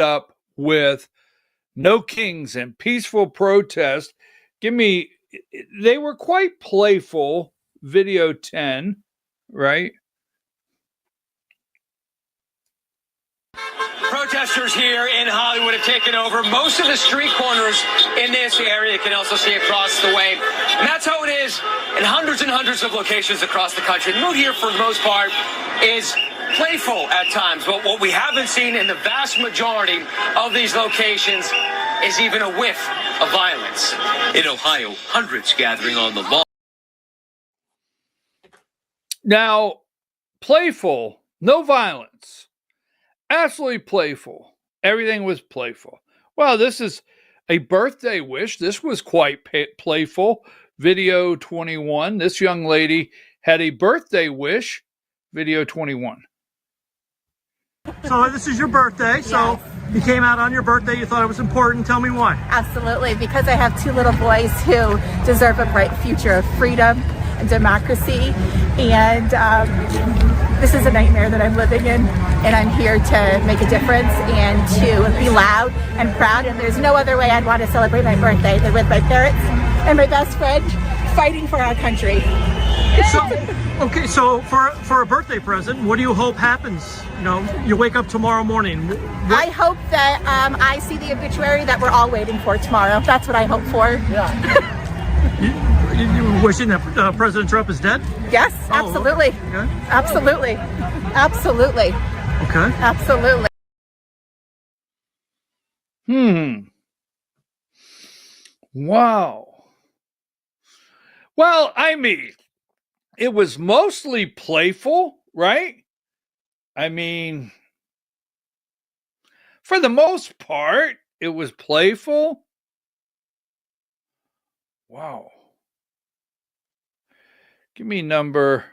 up with no kings and peaceful protest. They were quite playful. Video 10, right? Protesters here in Hollywood have taken over most of the street corners in this area. You can also see across the way. And that's how it is in hundreds and hundreds of locations across the country. The mood here, for the most part, is playful at times. But what we haven't seen in the vast majority of these locations is even a whiff of violence. In Ohio, hundreds gathering on the lawn. Now, playful, no violence. Absolutely playful. Everything was playful. Well, this is a birthday wish. This was quite playful. Video 21. This young lady had a birthday wish. Video 21. So this is your birthday. So you came out on your birthday. You thought it was important. Tell me why. Absolutely. Because I have two little boys who deserve a bright future of freedom and democracy. And this is a nightmare that I'm living in, and I'm here to make a difference and to be loud and proud. And there's no other way I'd want to celebrate my birthday than with my parents and my best friend fighting for our country. So for a birthday present, what do you hope happens? You know, you wake up tomorrow morning. I hope that I see the obituary that we're all waiting for tomorrow. That's what I hope for. Yeah. You wishing that President Trump is dead? Yes, absolutely. Okay. Absolutely. Absolutely. Okay. Absolutely. Wow. Well, I mean, it was mostly playful, right? I mean, for the most part, it was playful. Wow. Give me number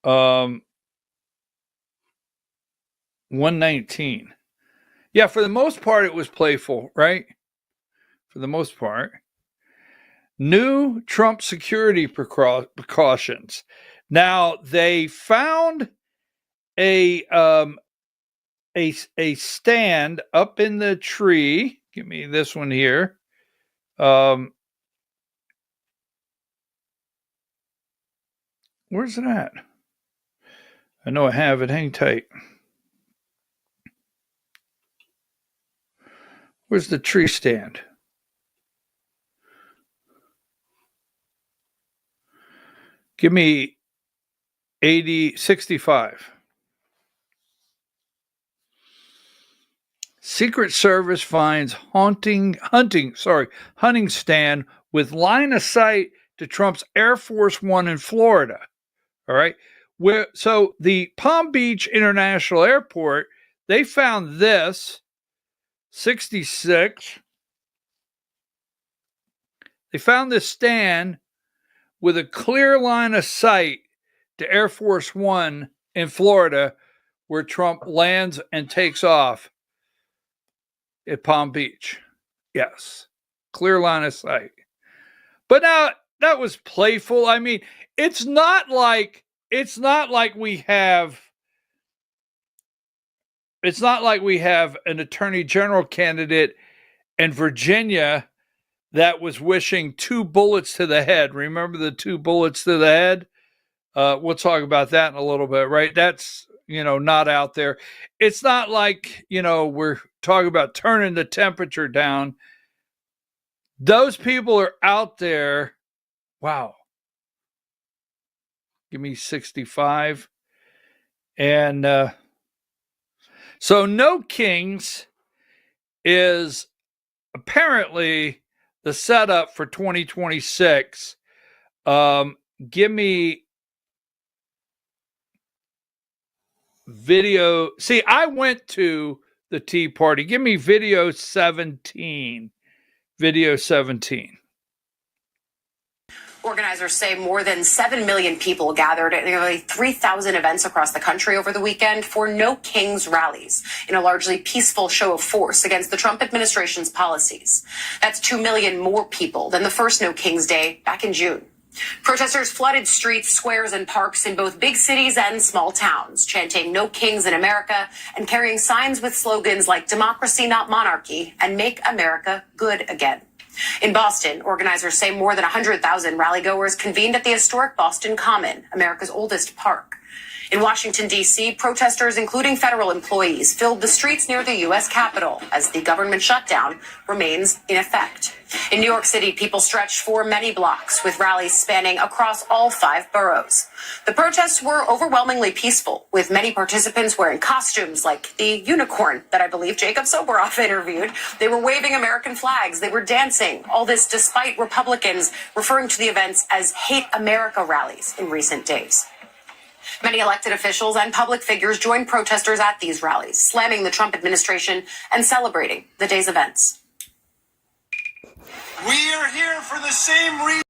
119. Yeah, for the most part, it was playful, right? For the most part. New Trump security precautions. Now, they found a stand up in the tree. Give me this one here. Where's it at? I know I have it. Hang tight. Where's the tree stand? Give me 65. Secret Service finds hunting stand with line of sight to Trump's Air Force One in Florida. All right. So the Palm Beach International Airport, they found this 66. They found this stand with a clear line of sight to Air Force One in Florida, where Trump lands and takes off at Palm Beach. Yes. Clear line of sight. But now that was playful. I mean, it's not like we have an attorney general candidate in Virginia that was wishing 2 bullets to the head. Remember the 2 bullets to the head? We'll talk about that in a little bit, right? That's, not out there. It's not like, we're talking about turning the temperature down. Those people are out there. Wow. Give me 65. And so No Kings is apparently the setup for 2026. Give me video. See, I went to the Tea Party. Give me video 17. Video 17. Organizers say more than 7 million people gathered at nearly 3,000 events across the country over the weekend for No Kings rallies in a largely peaceful show of force against the Trump administration's policies. That's 2 million more people than the first No Kings Day back in June. Protesters flooded streets, squares, and parks in both big cities and small towns, chanting "No Kings in America" and carrying signs with slogans like "Democracy, not monarchy" and "Make America Good Again." In Boston, organizers say more than 100,000 rallygoers convened at the historic Boston Common, America's oldest park. In Washington, D.C., protesters, including federal employees, filled the streets near the U.S. Capitol as the government shutdown remains in effect. In New York City, people stretched for many blocks with rallies spanning across all 5 boroughs. The protests were overwhelmingly peaceful, with many participants wearing costumes like the unicorn that I believe Jacob Soboroff interviewed. They were waving American flags. They were dancing. All this despite Republicans referring to the events as hate America rallies in recent days. Many elected officials and public figures joined protesters at these rallies, slamming the Trump administration and celebrating the day's events. We are here for the same reason.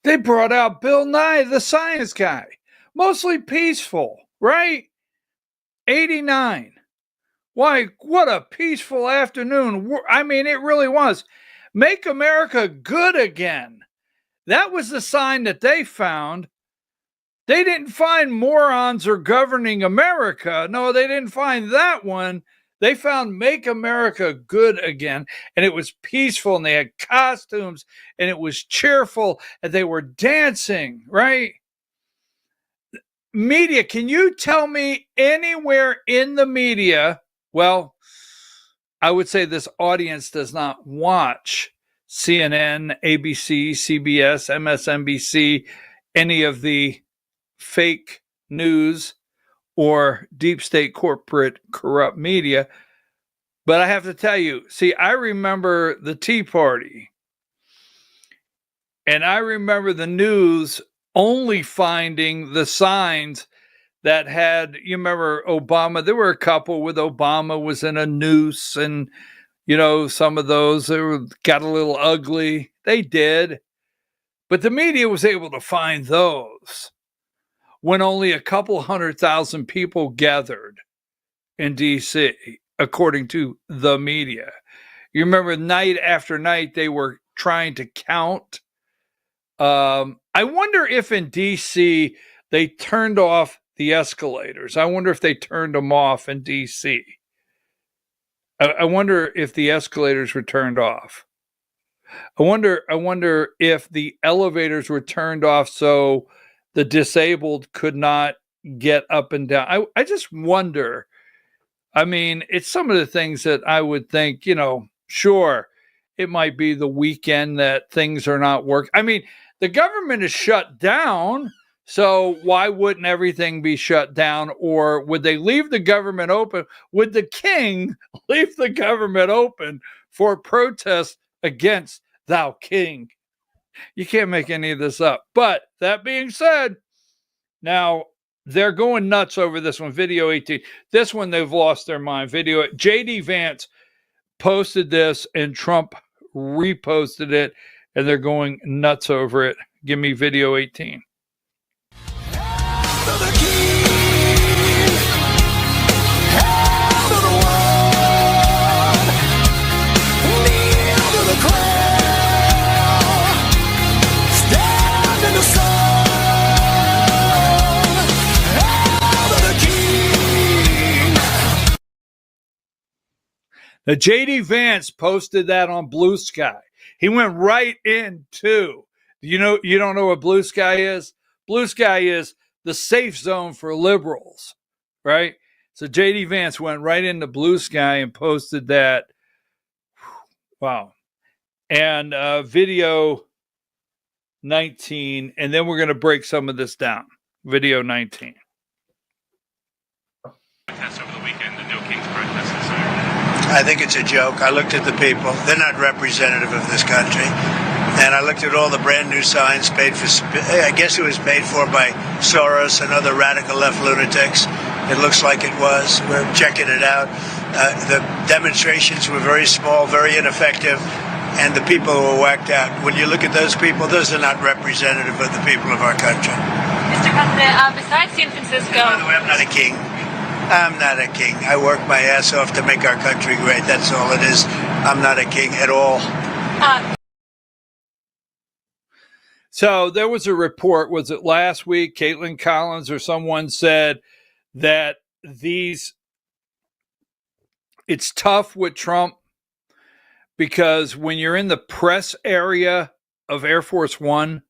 They brought out Bill Nye, the science guy. Mostly peaceful, right? 89. Why, what a peaceful afternoon. I mean, it really was. Make America good again. That was the sign that they found. They didn't find morons are governing America. No, they didn't find that one. They found Make America Good Again, and it was peaceful, and they had costumes, and it was cheerful, and they were dancing, right? Media, can you tell me anywhere in the media, well, I would say this audience does not watch CNN, ABC, CBS, MSNBC, any of the fake news or deep state corporate corrupt media. But I have to tell you, see, I remember the Tea Party, and I remember the news only finding the signs that had, you remember Obama, there were a couple with Obama was in a noose, and, you know, some of those got a little ugly. They did. But the media was able to find those when only a couple 100,000 people gathered in D.C., according to the media. You remember night after night they were trying to count. I wonder if in D.C. they turned off the escalators. I wonder if they turned them off in D.C. I wonder if the escalators were turned off. I wonder if the elevators were turned off so the disabled could not get up and down. I just wonder. I mean, it's some of the things that I would think, you know, sure, it might be the weekend that things are not working. I mean, the government is shut down, so why wouldn't everything be shut down? Or would they leave the government open? Would the king leave the government open for protest against thou king? You can't make any of this up. But that being said, now they're going nuts over this one. Video 18. This one, they've lost their mind. Video. JD Vance posted this and Trump reposted it, and they're going nuts over it. Give me video 18. Now, JD Vance posted that on Blue Sky. He went right into, you don't know what Blue Sky is? Blue Sky is the safe zone for liberals, right? So JD Vance went right into Blue Sky and posted that. Wow. And video 19, and then we're going to break some of this down. Video 19. Protest over the weekend, the No Kings protests. I think it's a joke. I looked at the people. They're not representative of this country. And I looked at all the brand new signs paid for, I guess it was paid for by Soros and other radical left lunatics. It looks like it was. We're checking it out. The demonstrations were very small, very ineffective, and the people were whacked out. When you look at those people, those are not representative of the people of our country. Mr. President, besides San Francisco... By the way, I'm not a king. I'm not a king. I work my ass off to make our country great. That's all it is. I'm not a king at all. So there was a report, was it last week? Caitlin Collins or someone said that it's tough with Trump because when you're in the press area of Air Force One,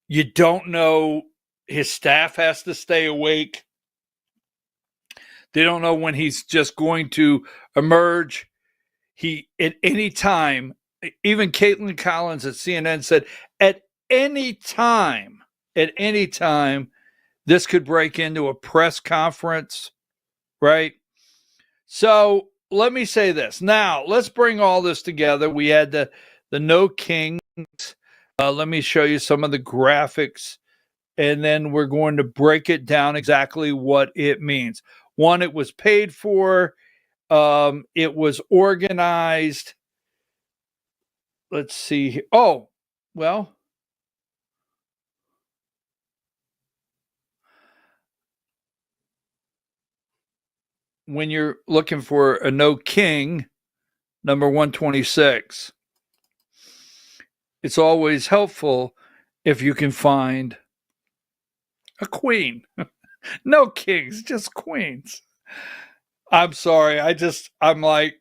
you don't know, his staff has to stay awake. They don't know when he's just going to emerge. He, at any time, even Caitlin Collins at CNN said, at any time, this could break into a press conference, right? So let me say this. Now, let's bring all this together. We had the No Kings. Let me show you some of the graphics, and then we're going to break it down exactly what it means. One, it was paid for. It was organized. Let's see. Oh, well, when you're looking for a No King, number 126, it's always helpful if you can find a queen. No kings, just queens. I'm sorry. I'm like,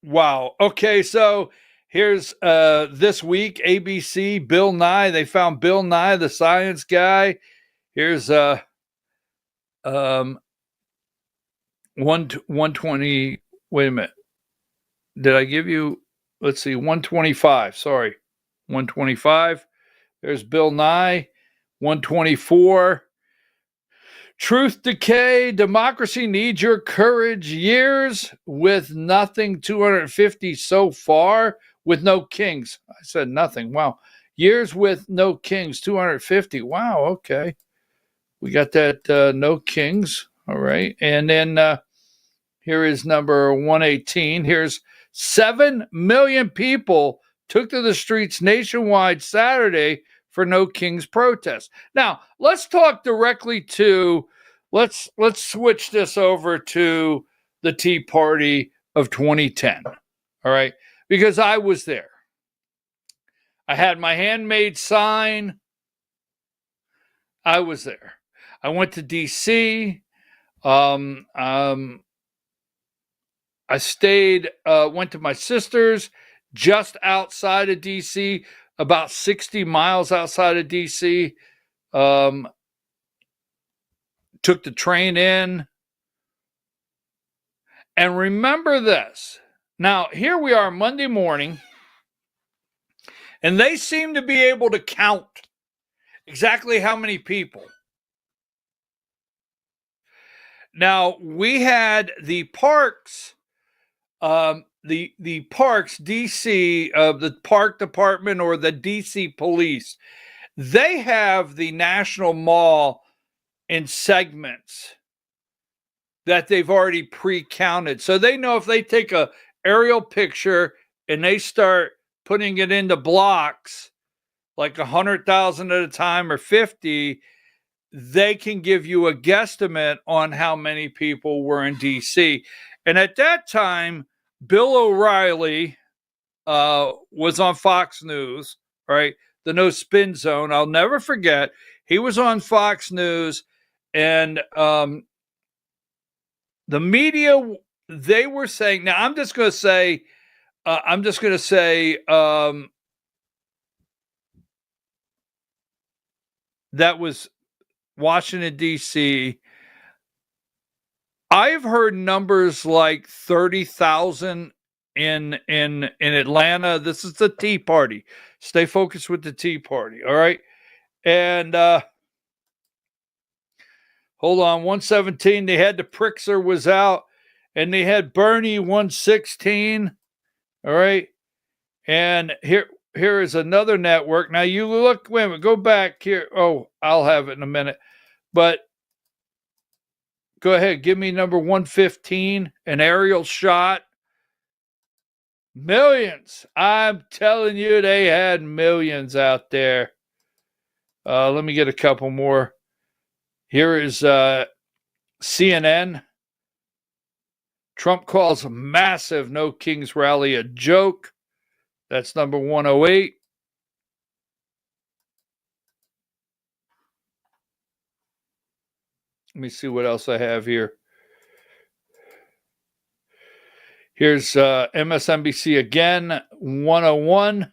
wow. Okay, so here's this week, ABC, Bill Nye. They found Bill Nye, the science guy. Here's 120. Wait a minute. Did I give you, let's see, 125. Sorry. 125. There's Bill Nye. 124. Truth decay, democracy needs your courage. Years with nothing, 250 so far with no kings. I said nothing. Wow. Years with no kings, 250. Wow. Okay. We got that no kings. All right. And then here is number 118. Here's 7 million people took to the streets nationwide Saturday for No Kings protest. Now, let's talk directly to, let's switch this over to the Tea Party of 2010. All right? Because I was there. I had my handmade sign. I was there. I went to DC. I stayed, went to my sister's just outside of DC, about 60 miles outside of DC. Took the train in. And remember this. Now, here we are Monday morning, and they seem to be able to count exactly how many people. Now, we had the parks, the parks, DC, the park department or the DC police, they have the National Mall in segments that they've already pre-counted. So they know if they take a aerial picture and they start putting it into blocks, like 100,000 at a time or 50, they can give you a guesstimate on how many people were in DC. And at that time, Bill O'Reilly was on Fox News, right? The No Spin Zone. I'll never forget. He was on Fox News, and the media, they were saying, now I'm just going to say, that was Washington, D.C. I've heard numbers like 30,000 in Atlanta. This is the Tea Party. Stay focused with the Tea Party, all right? And hold on, 117, they had the Pritzker was out, and they had Bernie 116, all right? And here is another network. Now you look, wait a minute, go back here. Oh, I'll have it in a minute. But go ahead, give me number 115, an aerial shot. Millions. I'm telling you, they had millions out there. Let me get a couple more. Here is CNN. Trump calls a massive No Kings rally a joke. That's number 108. Let me see what else I have here. Here's MSNBC again, 101.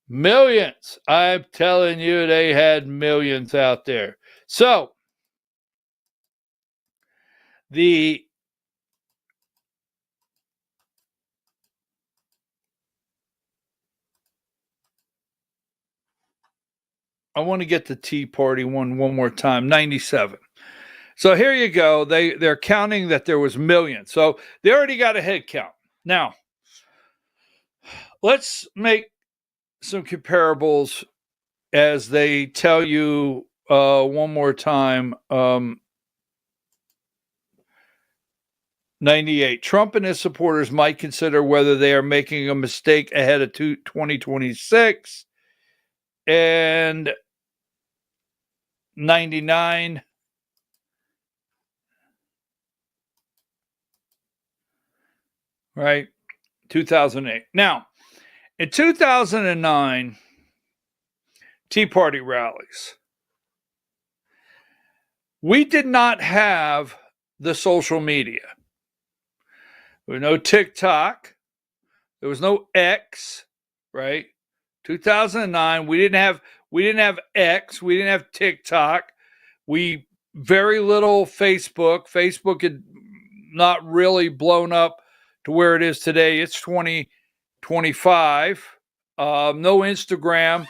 Millions. I'm telling you, they had millions out there. So, I want to get the Tea Party one more time, 97. So here you go. They're counting that there was millions. So they already got a head count. Now, let's make some comparables as they tell you one more time. 98. Trump and his supporters might consider whether they are making a mistake ahead of 2026. And 99. Right? 2008. Now, in 2009, Tea Party rallies, we did not have the social media. There was no TikTok. There was no X, right? 2009, we didn't have X. We didn't have TikTok. We very little Facebook. Facebook had not really blown up to where it is today. It's 2025. No Instagram.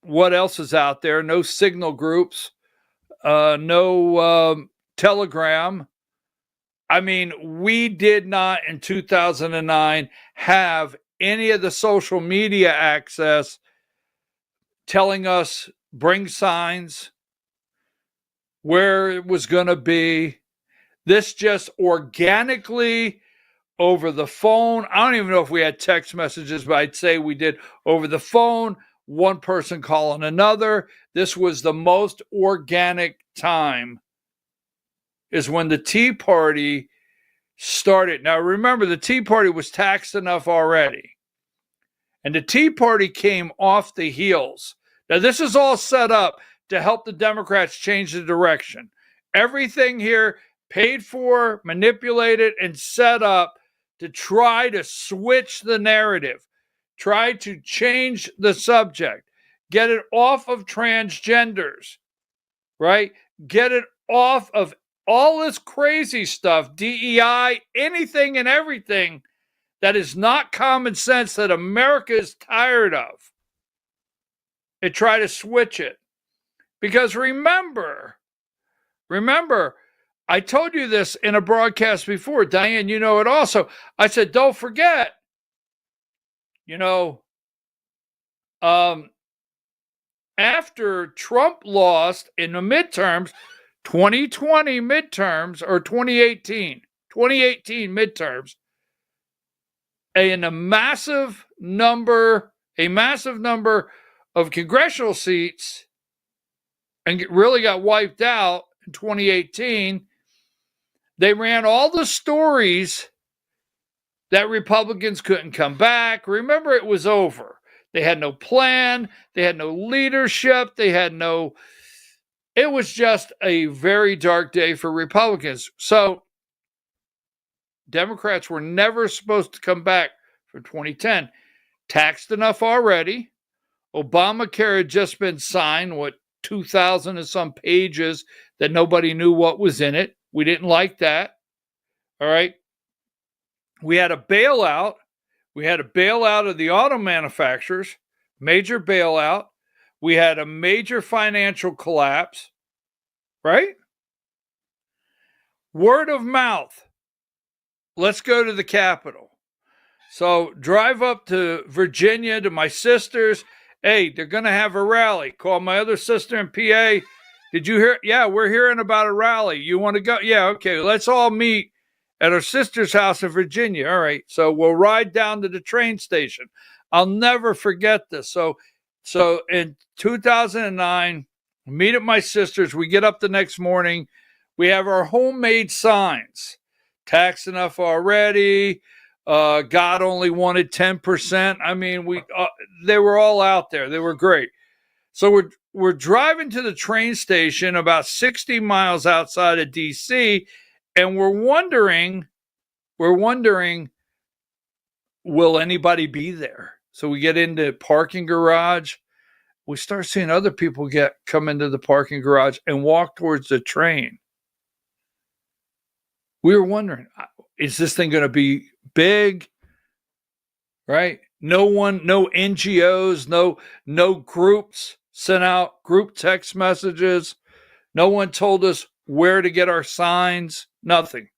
What else is out there? No signal groups. No Telegram. I mean, we did not in 2009 have any of the social media access telling us bring signs, where it was going to be. This just organically over the phone. I don't even know if we had text messages, but I'd say we did over the phone, one person calling another. This was the most organic time, is when the Tea Party started. Now, remember, the Tea Party was taxed enough already. And the Tea Party came off the heels. Now, this is all set up to help the Democrats change the direction. Everything here paid for, manipulated, and set up to try to switch the narrative, try to change the subject, get it off of transgenders, right? Get it off of all this crazy stuff, DEI, anything and everything that is not common sense that America is tired of, and try to switch it. Because remember, I told you this in a broadcast before. Diane, you know it also. I said, don't forget, after Trump lost in the midterms, 2020 midterms, or 2018 midterms, a massive number of congressional seats, and really got wiped out in 2018. They ran all the stories that Republicans couldn't come back. Remember, it was over. They had no plan. They had no leadership. It was just a very dark day for Republicans. So Democrats were never supposed to come back for 2010. Taxed enough already. Obamacare had just been signed, 2,000 and some pages that nobody knew what was in it. We didn't like that. All right. We had a bailout. We had a bailout of the auto manufacturers, major bailout. We had a major financial collapse, right? Word of mouth. Let's go to the Capitol. So drive up to Virginia to my sisters. Hey, they're going to have a rally. Call my other sister in PA. Did you hear? Yeah, we're hearing about a rally. You want to go? Yeah, okay. Let's all meet at our sister's house in Virginia. All right. So we'll ride down to the train station. I'll never forget this. So in 2009, meet at my sister's. We get up the next morning. We have our homemade signs. Tax enough already. God only wanted 10%. I mean, they were all out there. They were great. So we're driving to the train station about 60 miles outside of DC, and we're wondering, will anybody be there? So we get into parking garage. We start seeing other people come into the parking garage and walk towards the train. We were wondering, is this thing going to be big? Right? No NGOs, no groups sent out group text messages. No one told us where to get our signs, nothing.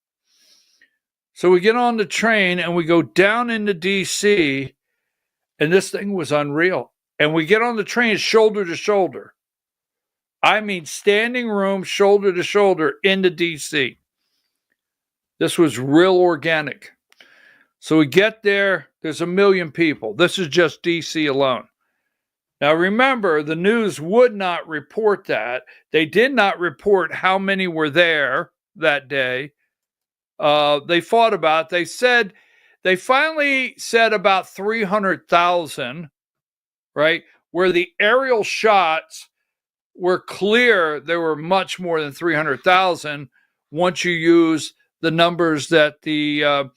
So we get on the train and we go down into DC, and this thing was unreal. And we get on the train shoulder to shoulder. I mean, standing room, shoulder to shoulder into DC. This was real organic. So we get there, there's 1 million people. This is just DC alone. Now remember, the news would not report that. They did not report how many were there that day. They fought about it. They finally said about 300,000, right? Where the aerial shots were clear, there were much more than 300,000 once you use the numbers that the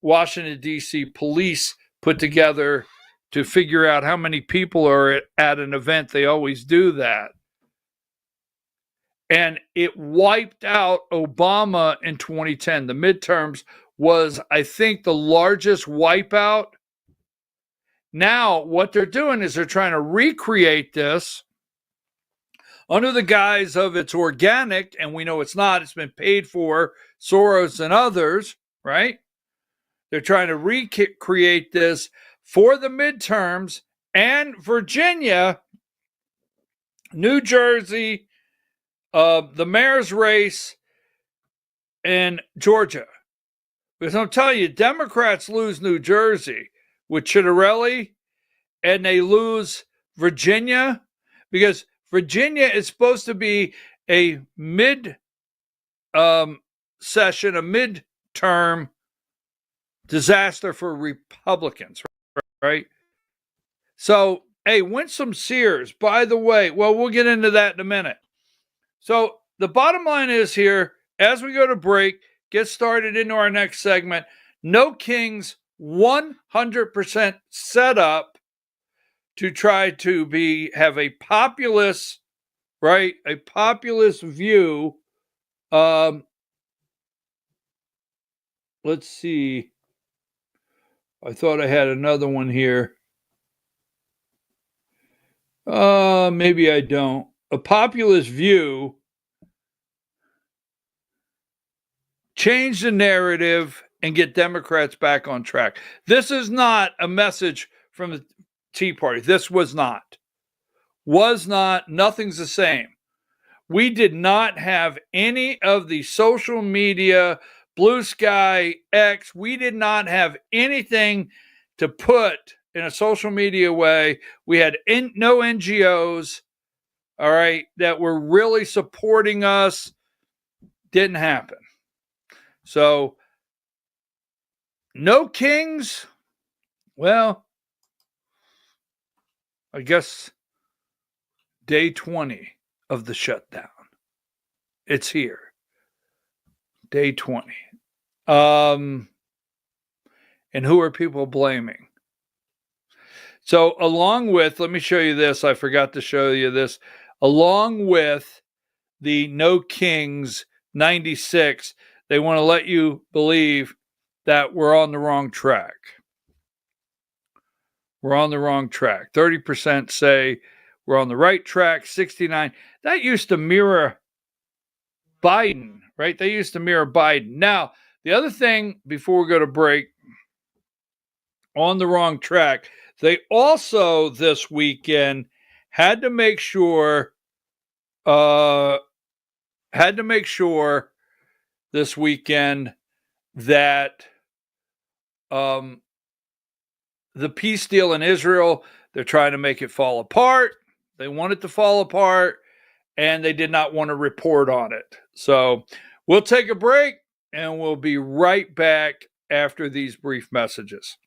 Washington, D.C. police put together to figure out how many people are at an event. They always do that. And it wiped out Obama in 2010. The midterms was, I think, the largest wipeout. Now, what they're doing is they're trying to recreate this under the guise of it's organic, and we know it's not. It's been paid for, Soros and others, right? They're trying to recreate this for the midterms and Virginia, New Jersey, the mayor's race, and Georgia. Because I'm telling you, Democrats lose New Jersey with Chitterelli, and they lose Virginia, because Virginia is supposed to be a mid-session, a midterm disaster for Republicans, right? So, hey, Winsome Sears, by the way, well, we'll get into that in a minute. So the bottom line is here, as we go to break, get started into our next segment, No Kings 100% set up to try to have a populist, right? A populist view. Let's see. I thought I had another one here. Maybe I don't. A populist view. Change the narrative and get Democrats back on track. This is not a message from the Tea Party. This was not. Nothing's the same. We did not have any of the social media, Blue Sky, X. We did not have anything to put in a social media way. We had no NGOs, all right, that were really supporting us. Didn't happen. So, no Kings. Well, I guess day 20 of the shutdown. It's here. Day 20. And who are people blaming? So along with, let me show you this. I forgot to show you this. Along with the No Kings 96, they want to let you believe that we're on the wrong track. We're on the wrong track. 30% say we're on the right track. 69%. That used to mirror Biden, right? They used to mirror Biden. Now, the other thing before we go to break, on the wrong track, they also this weekend had to make sure this weekend that the peace deal in Israel, they're trying to make it fall apart. They want it to fall apart, and they did not want to report on it. So we'll take a break, and we'll be right back after these brief messages.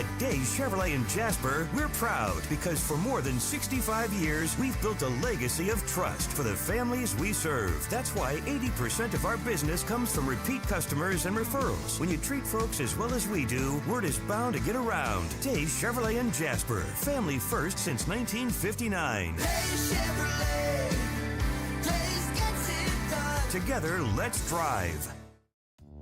At Days Chevrolet in Jasper, we're proud because for more than 65 years, we've built a legacy of trust for the families we serve. That's why 80% of our business comes from repeat customers and referrals. When you treat folks as well as we do, word is bound to get around. Days Chevrolet in Jasper, family first since 1959. Days Chevrolet, Days gets it done. Together, let's drive.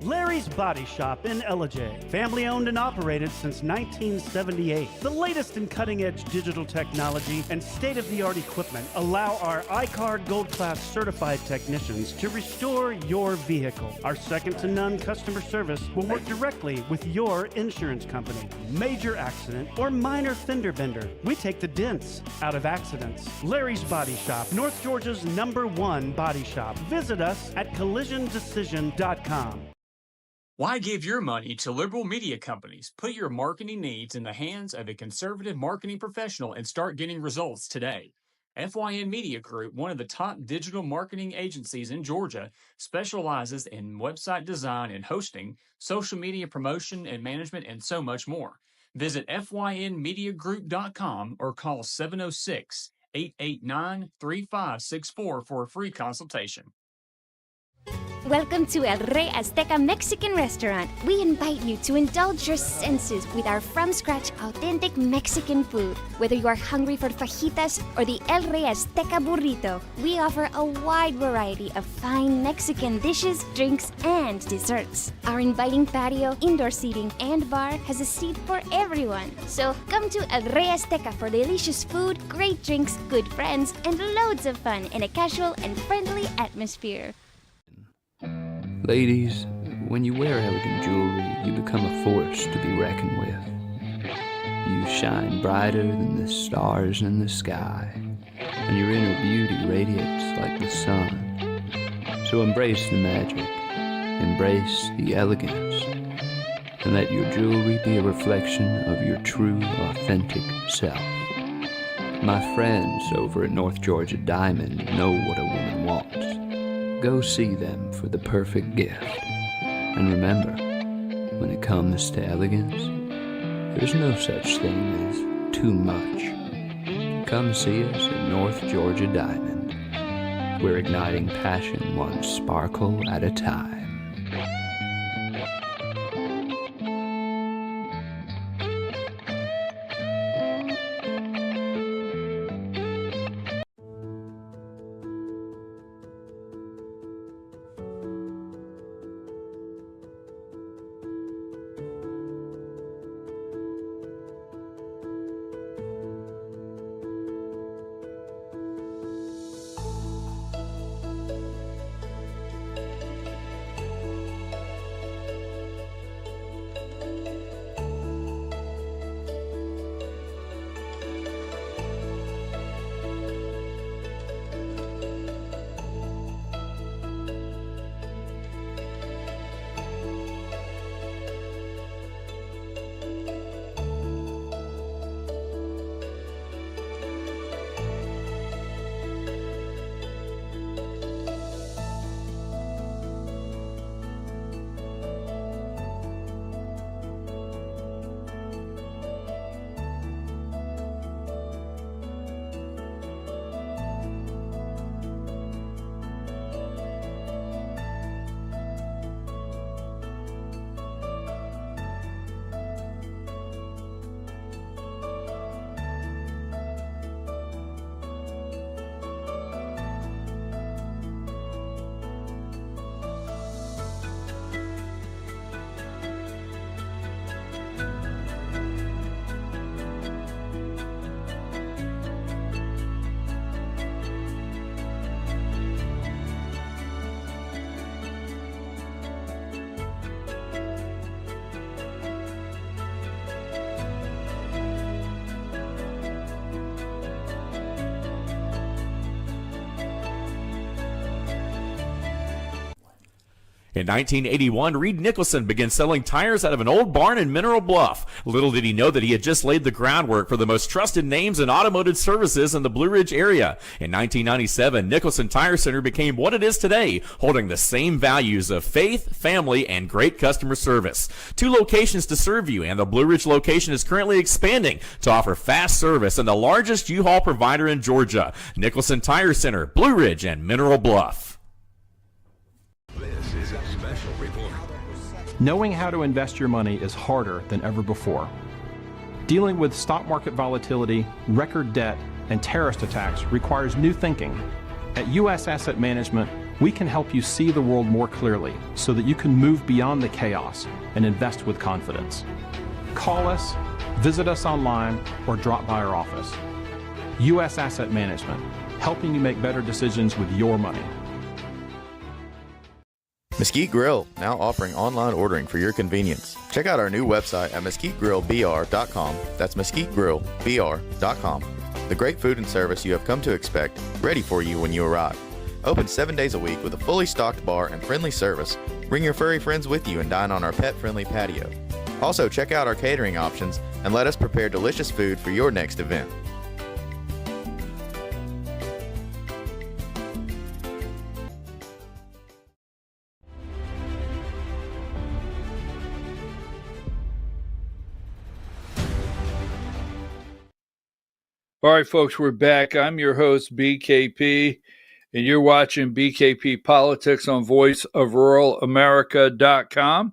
Larry's Body Shop in Ellijay. Family owned and operated since 1978. The latest in cutting-edge digital technology and state-of-the-art equipment allow our iCard Gold Class certified technicians to restore your vehicle. Our second-to-none customer service will work directly with your insurance company. Major accident or minor fender bender, we take the dents out of accidents. Larry's Body Shop, North Georgia's #1 body shop. Visit us at collisiondecision.com. Why give your money to liberal media companies? Put your marketing needs in the hands of a conservative marketing professional and start getting results today. FYN Media Group, one of the top digital marketing agencies in Georgia, specializes in website design and hosting, social media promotion and management, and so much more. Visit FYNmediagroup.com or call 706-889-3564 for a free consultation. Welcome to El Rey Azteca Mexican Restaurant. We invite you to indulge your senses with our from-scratch authentic Mexican food. Whether you are hungry for fajitas or the El Rey Azteca burrito, we offer a wide variety of fine Mexican dishes, drinks, and desserts. Our inviting patio, indoor seating, and bar has a seat for everyone. So come to El Rey Azteca for delicious food, great drinks, good friends, and loads of fun in a casual and friendly atmosphere. Ladies, when you wear elegant jewelry, you become a force to be reckoned with. You shine brighter than the stars in the sky, and your inner beauty radiates like the sun. So embrace the magic, embrace the elegance, and let your jewelry be a reflection of your true, authentic self. My friends over at North Georgia Diamond know what a woman wants. Go see them for the perfect gift. And remember, when it comes to elegance, there's no such thing as too much. Come see us at North Georgia Diamond. We're igniting passion one sparkle at a time. In 1981, Reed Nicholson began selling tires out of an old barn in Mineral Bluff. Little did he know that he had just laid the groundwork for the most trusted names in automotive services in the Blue Ridge area. In 1997, Nicholson Tire Center became what it is today, holding the same values of faith, family, and great customer service. 2 locations to serve you, and the Blue Ridge location is currently expanding to offer fast service and the largest U-Haul provider in Georgia. Nicholson Tire Center, Blue Ridge, and Mineral Bluff. This is a special report. Knowing how to invest your money is harder than ever before. Dealing with stock market volatility, record debt, and terrorist attacks requires new thinking. At U.S. Asset Management, we can help you see the world more clearly so that you can move beyond the chaos and invest with confidence. Call us, visit us online, or drop by our office. U.S. Asset Management, helping you make better decisions with your money. Mesquite Grill, now offering online ordering for your convenience. Check out our new website at mesquitegrillbr.com. That's mesquitegrillbr.com. The great food and service you have come to expect, ready for you when you arrive. Open 7 days a week with a fully stocked bar and friendly service. Bring your furry friends with you and dine on our pet-friendly patio. Also, check out our catering options and let us prepare delicious food for your next event. All right, folks, we're back. I'm your host, BKP, and you're watching BKP Politics on voiceofruralamerica.com.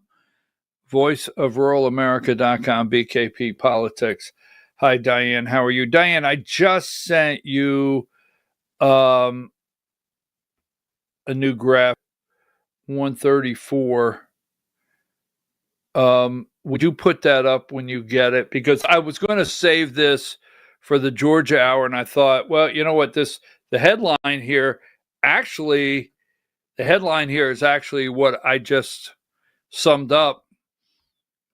Voiceofruralamerica.com, BKP Politics. Hi, Diane. How are you? Diane, I just sent you a new graph, 134. Would you put that up when you get it? Because I was going to save this for the Georgia hour, and I thought, well, you know what, the headline here is actually what I just summed up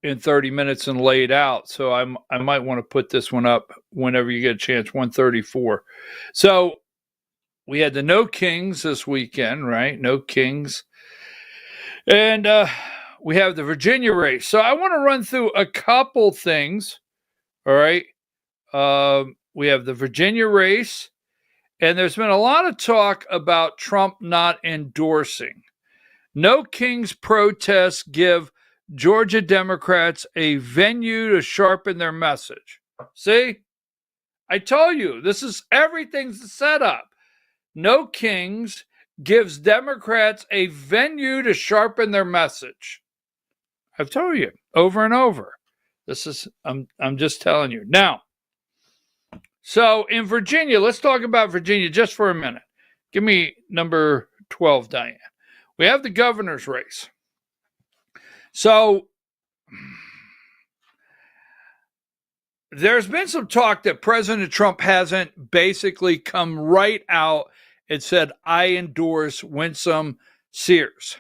in 30 minutes and laid out. So I might want to put this one up whenever you get a chance, 134. So we had the No Kings this weekend, right? No Kings. And we have the Virginia race. So I want to run through a couple things, all right? We have the Virginia race, and there's been a lot of talk about Trump not endorsing. No Kings protests give Georgia Democrats a venue to sharpen their message. See? I told you, everything's set up. No Kings gives Democrats a venue to sharpen their message. I've told you over and over. I'm just telling you. Now, so in Virginia, let's talk about Virginia just for a minute. Give me number 12, Diane. We have the governor's race. So there's been some talk that President Trump hasn't basically come right out and said, I endorse Winsome Sears,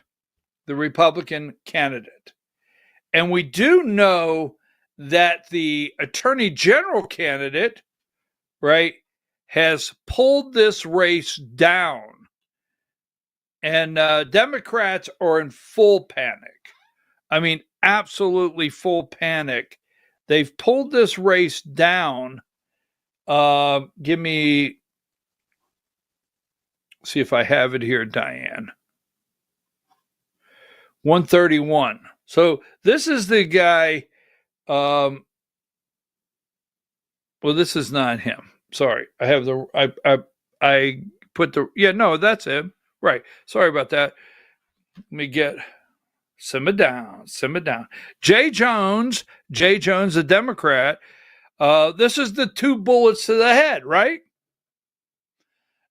the Republican candidate. And we do know that the Attorney General candidate, right, has pulled this race down. And Democrats are in full panic. I mean, absolutely full panic. They've pulled this race down. See if I have it here, Diane. 131. So this is the guy. Well, this is not him. Sorry. I have I put that's him. Right. Sorry about that. Let me simmer down. Jay Jones, a Democrat. This is the 2 bullets to the head, right?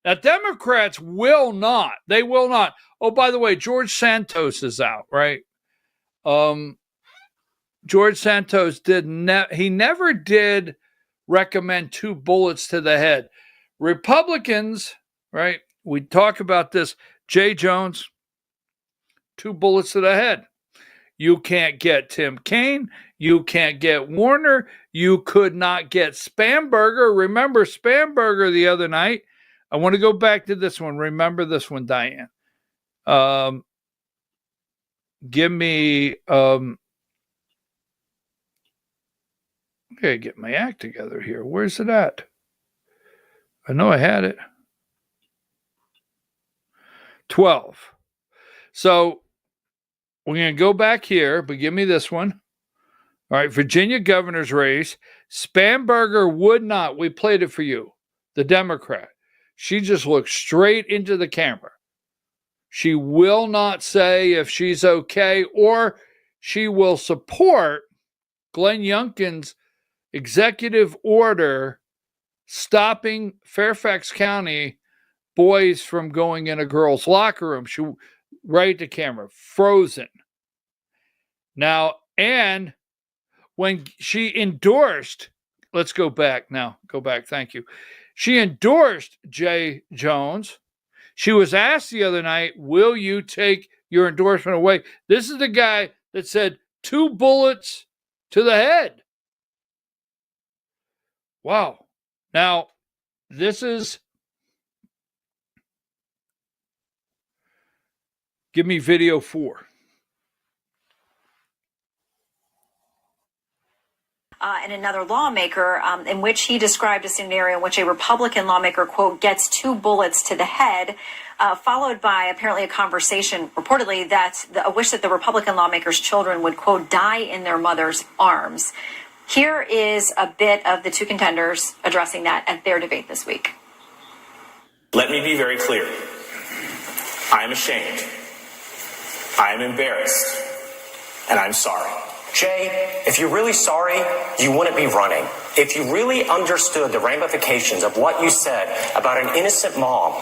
Now, Democrats will not. They will not. Oh, by the way, George Santos is out, right? George Santos he never did recommend 2 bullets to the head. Republicans, right? We talk about this. Jay Jones, 2 bullets to the head. You can't get Tim Kaine. You can't get Warner. You could not get Spamberger. Remember Spamberger the other night? I want to go back to this one. Remember this one, Diane. give me, okay, get my act together here. Where's it at? I know I had it. 12. So we're going to go back here, but give me this one. All right, Virginia governor's race. Spanberger would not. We played it for you. The Democrat. She just looked straight into the camera. She will not say if she's okay, or she will support Glenn Youngkin's executive order stopping Fairfax County boys from going in a girl's locker room. She right to camera, frozen. Now, and when she endorsed, let's go back now. Go back. Thank you. She endorsed Jay Jones. She was asked the other night, will you take your endorsement away? This is the guy that said 2 bullets to the head. Wow. Now, this is, give me video 4. And another lawmaker in which he described a scenario in which a Republican lawmaker, quote, gets 2 bullets to the head, followed by apparently a conversation reportedly that a wish that the Republican lawmaker's children would, quote, die in their mother's arms. Here is a bit of the 2 contenders addressing that at their debate this week. Let me be very clear. I am ashamed. I am embarrassed. And I'm sorry. Jay, if you're really sorry, you wouldn't be running. If you really understood the ramifications of what you said about an innocent mom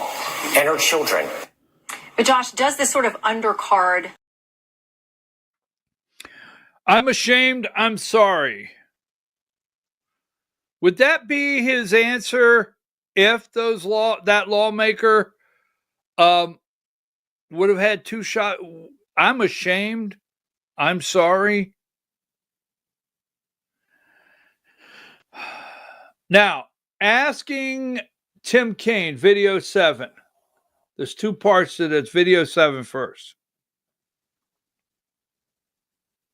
and her children. But Josh, does this sort of undercard? I'm ashamed. I'm sorry. Would that be his answer if that lawmaker would have had 2 shots? I'm ashamed. I'm sorry. Now, asking Tim Kaine, video 7. There's 2 parts to this. Video 7 first.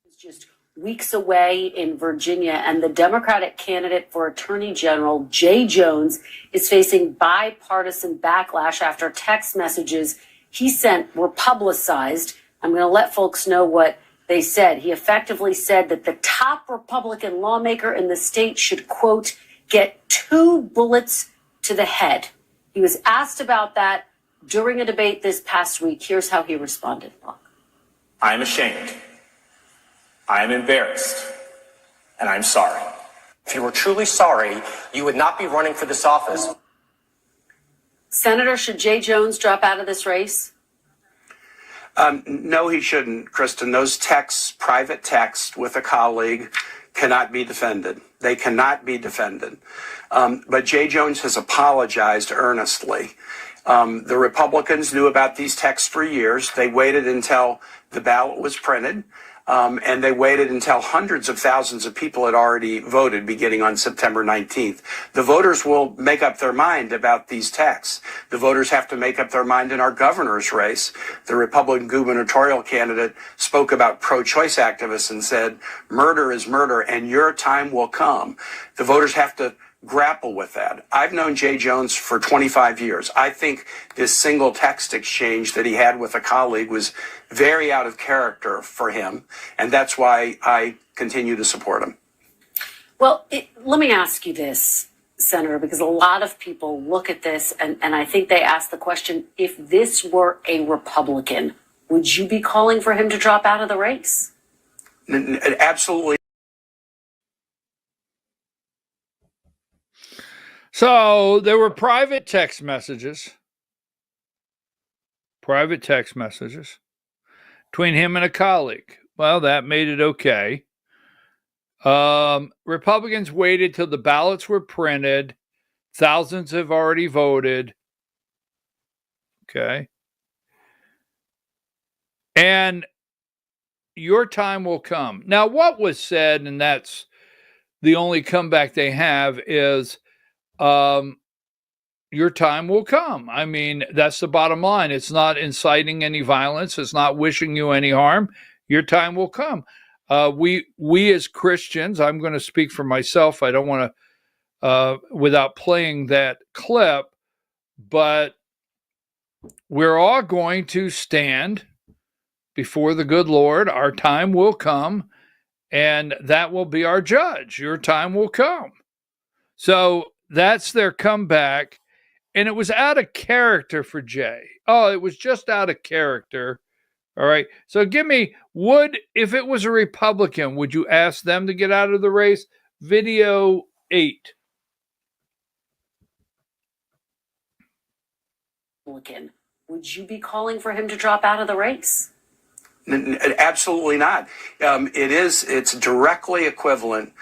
It's just weeks away in Virginia, and the Democratic candidate for Attorney General, Jay Jones, is facing bipartisan backlash after text messages he sent were publicized. I'm going to let folks know what they said. He effectively said that the top Republican lawmaker in the state should, quote, get 2 bullets to the head. He was asked about that during a debate this past week. Here's how he responded. I am ashamed. I am embarrassed. And I'm sorry. If you were truly sorry, you would not be running for this office. Senator, should Jay Jones drop out of this race? No, he shouldn't, Kristen. Those texts, private texts with a colleague, cannot be defended. They cannot be defended. But Jay Jones has apologized earnestly. The Republicans knew about these texts for years. They waited until the ballot was printed, and they waited until hundreds of thousands of people had already voted beginning on September 19th. The voters will make up their mind about these texts. The voters have to make up their mind in our governor's race. The Republican gubernatorial candidate spoke about pro-choice activists and said, murder is murder and your time will come. The voters have to grapple with that. I've known Jay Jones for 25 years. I think this single text exchange that he had with a colleague was very out of character for him, and that's why I continue to support him. Well, let me ask you this, Senator, because a lot of people look at this and I think they ask the question, if this were a Republican, would you be calling for him to drop out of the race? Absolutely. So there were private text messages between him and a colleague. Well, that made it okay. Republicans waited till the ballots were printed. Thousands have already voted. Okay. And your time will come. Now, what was said, and that's the only comeback they have, is your time will come. I mean, that's the bottom line. It's not inciting any violence. It's not wishing you any harm. Your time will come. We as Christians, I'm going to speak for myself. I don't want to, without playing that clip, but we're all going to stand before the good Lord. Our time will come, and that will be our judge. Your time will come. So that's their comeback. And it was out of character for Jay. Oh, it was just out of character. All right. So give me, if it was a Republican, would you ask them to get out of the race? Video 8. Republican, would you be calling for him to drop out of the race? Absolutely not. It's directly equivalent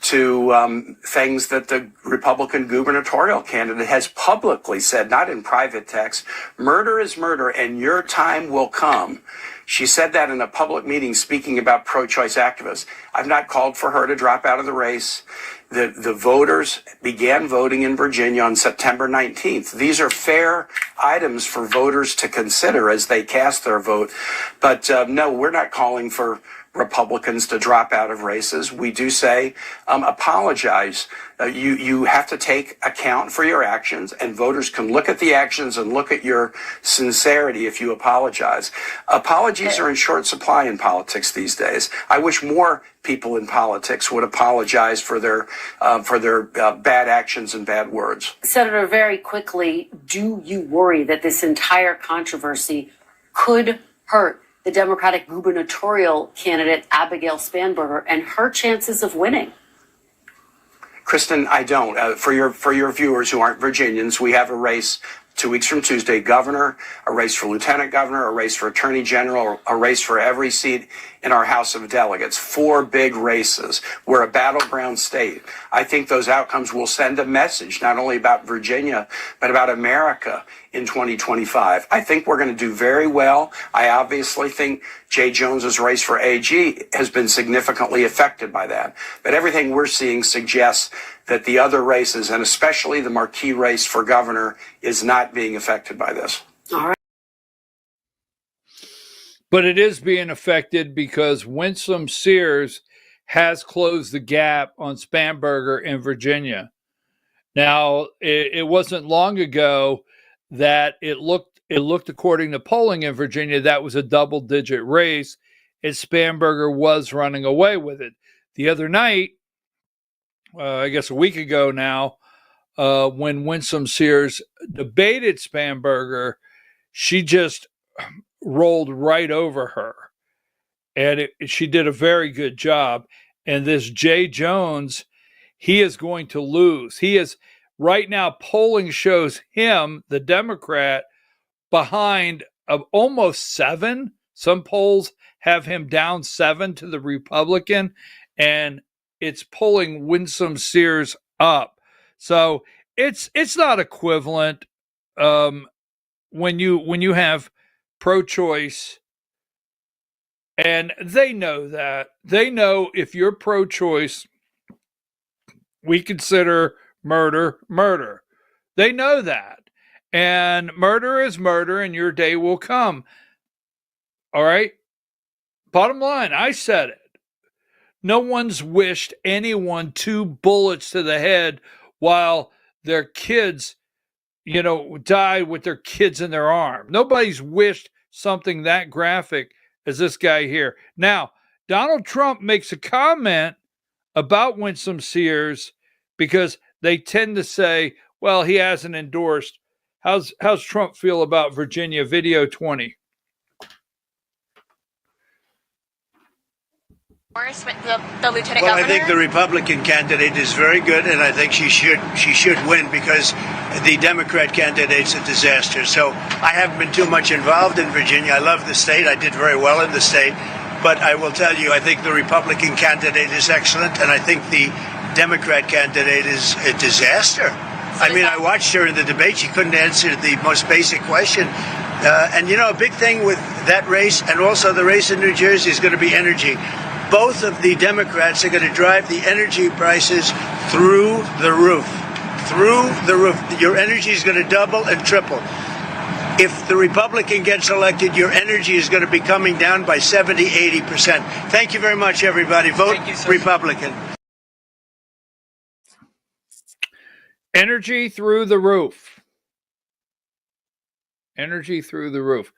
to things that the Republican gubernatorial candidate has publicly said, not in private text. Murder is murder, and your time will come. She said that in a public meeting speaking about pro-choice activists. I've not called for her to drop out of the race. The voters began voting in Virginia on September 19th. These are fair items for voters to consider as they cast their vote. But no, we're not calling for Republicans to drop out of races. We do say, apologize. You have to take account for your actions, and voters can look at the actions and look at your sincerity if you apologize. Apologies are in short supply in politics these days. I wish more people in politics would apologize for their bad actions and bad words. Senator, very quickly, do you worry that this entire controversy could hurt the Democratic gubernatorial candidate, Abigail Spanberger, and her chances of winning? Kristen, I don't. For your viewers who aren't Virginians, we have a race 2 weeks from Tuesday, governor, a race for lieutenant governor, a race for attorney general, a race for every seat in our House of Delegates. 4 big races. We're a battleground state. I think those outcomes will send a message, not only about Virginia, but about America in 2025. I think we're going to do very well. I obviously think Jay Jones's race for AG has been significantly affected by that. But everything we're seeing suggests that the other races, and especially the marquee race for governor, is not being affected by this. All right. But it is being affected because Winsome Sears has closed the gap on Spanberger in Virginia. Now, it wasn't long ago that it looked according to polling in Virginia, that was a double-digit race, and Spanberger was running away with it. The other night, I guess a week ago now, when Winsome Sears debated Spanberger, she just rolled right over her. And she did a very good job. And this Jay Jones, he is going to lose. He is right now, polling shows him, the Democrat, behind of almost 7. Some polls have him down 7 to the Republican, and it's pulling Winsome Sears up. So it's not equivalent when you have pro-choice, and they know that. They know if you're pro-choice, we consider murder. They know that. And murder is murder, and your day will come. All right? Bottom line, I said it. No one's wished anyone 2 bullets to the head while their kids, die with their kids in their arm. Nobody's wished something that graphic as this guy here. Now, Donald Trump makes a comment about Winsome Sears because they tend to say, well, he hasn't endorsed. How's Trump feel about Virginia? Video 20. With the lieutenant Well, governor? I think the Republican candidate is very good, and I think she should win because the Democrat candidate's a disaster. So I haven't been too much involved in Virginia. I love the state. I did very well in the state. But I will tell you, I think the Republican candidate is excellent, and I think the Democrat candidate is a disaster. I mean, I watched her in the debate. She couldn't answer the most basic question. And, a big thing with that race and also the race in New Jersey is going to be energy. Both of the Democrats are going to drive the energy prices through the roof. Through the roof. Your energy is going to double and triple. if the Republican gets elected, your energy is going to be coming down by 70, 80%. Thank you very much, everybody. Vote Republican. Energy through the roof. Energy through the roof.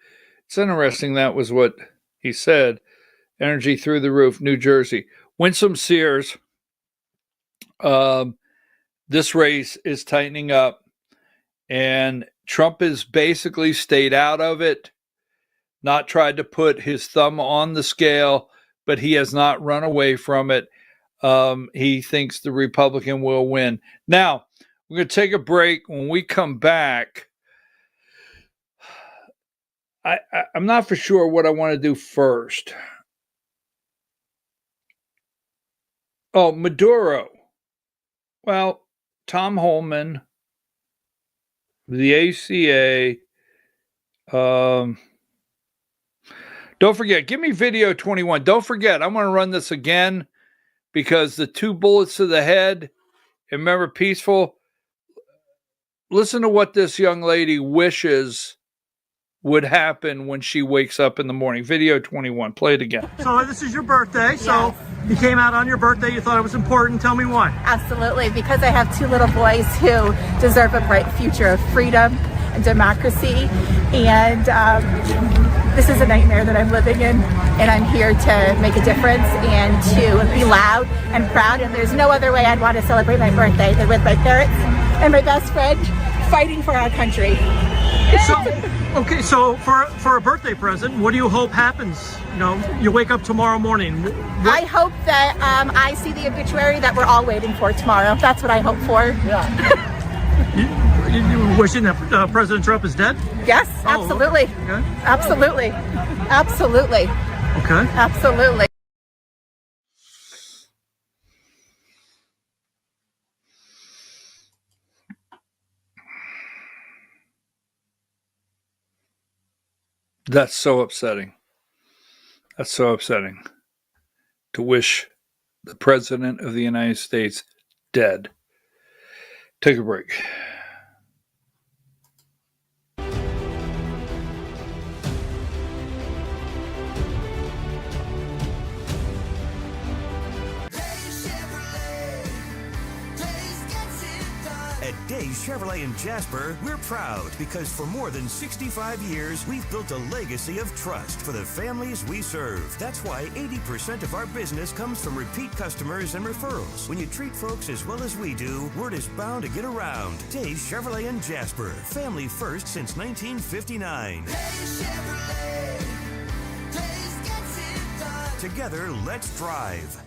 It's interesting. That was what he said. Energy through the roof, New Jersey. Winsome Sears. This race is tightening up, and Trump has basically stayed out of it, not tried to put his thumb on the scale, but he has not run away from it. He thinks the Republican will win. Now, we're going to take a break. When we come back, I'm not for sure what I want to do first. Oh, Maduro. Well, Tom Holman, the ACA. Don't forget, give me video 21. Don't forget, I'm going to run this again because the 2 bullets to the head, and remember, peaceful. Listen to what this young lady wishes would happen when she wakes up in the morning. Video 21. Play it again. So this is your birthday. So you came out on your birthday. You thought it was important. Tell me why. Absolutely, because I have 2 little boys who deserve a bright future of freedom and democracy. And this is a nightmare that I'm living in. And I'm here to make a difference and to be loud and proud. And there's no other way I'd want to celebrate my birthday than with my parents and my best friend fighting for our country. So for a birthday present, what do you hope happens? You know, you wake up tomorrow morning. I hope that I see the obituary that we're all waiting for tomorrow. That's what I hope for. You wishing that President Trump is dead? Yes, absolutely. Okay. Absolutely. Absolutely. Okay. Absolutely. That's so upsetting. That's so upsetting to wish the President of the United States dead. Take a break. At Days Chevrolet in Jasper, we're proud because for more than 65 years, we've built a legacy of trust for the families we serve. That's why 80% of our business comes from repeat customers and referrals. When you treat folks as well as we do, word is bound to get around. Days Chevrolet in Jasper, family first since 1959. Together, let's drive.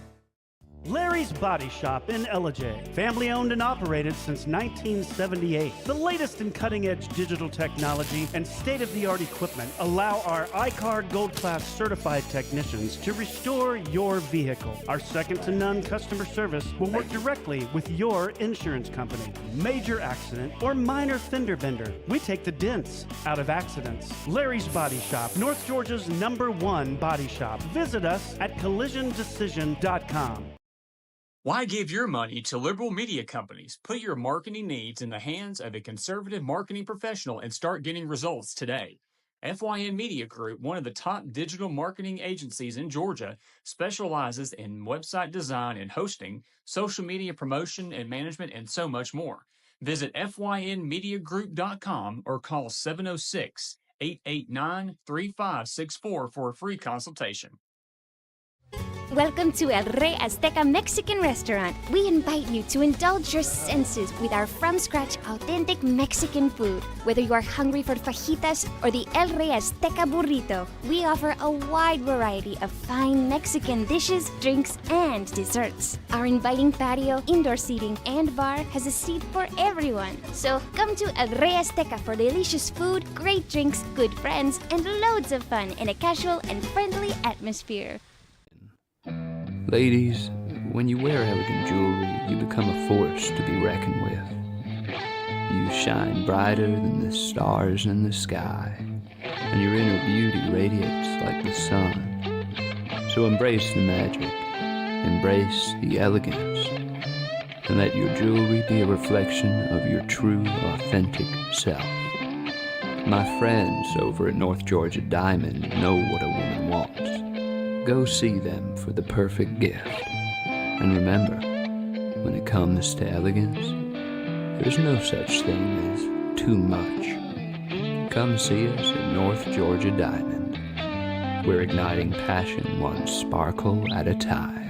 Larry's Body Shop in Ellijay. Family owned and operated since 1978. The latest in cutting-edge digital technology and state-of-the-art equipment allow our iCard Gold Class certified technicians to restore your vehicle. Our second-to-none customer service will work directly with your insurance company. Major accident or minor fender bender, we take the dents out of accidents. Larry's Body Shop, North Georgia's #1 body shop. Visit us at collisiondecision.com. Why give your money to liberal media companies? Put your marketing needs in the hands of a conservative marketing professional and start getting results today. FYN Media Group, one of the top digital marketing agencies in Georgia, specializes in website design and hosting, social media promotion and management, and so much more. Visit FYNmediagroup.com or call 706-889-3564 for a free consultation. Welcome to El Rey Azteca Mexican Restaurant. We invite you to indulge your senses with our from-scratch authentic Mexican food. Whether you are hungry for fajitas or the El Rey Azteca burrito, we offer a wide variety of fine Mexican dishes, drinks, and desserts. Our inviting patio, indoor seating, and bar has a seat for everyone. So come to El Rey Azteca for delicious food, great drinks, good friends, and loads of fun in a casual and friendly atmosphere. Ladies, when you wear elegant jewelry, you become a force to be reckoned with. You shine brighter than the stars in the sky, and your inner beauty radiates like the sun. So embrace the magic, embrace the elegance, and let your jewelry be a reflection of your true, authentic self. My friends over at North Georgia Diamond know what a woman wants. Go see them for the perfect gift. And remember, when it comes to elegance, there's no such thing as too much. Come see us at North Georgia Diamond. We're igniting passion one sparkle at a time.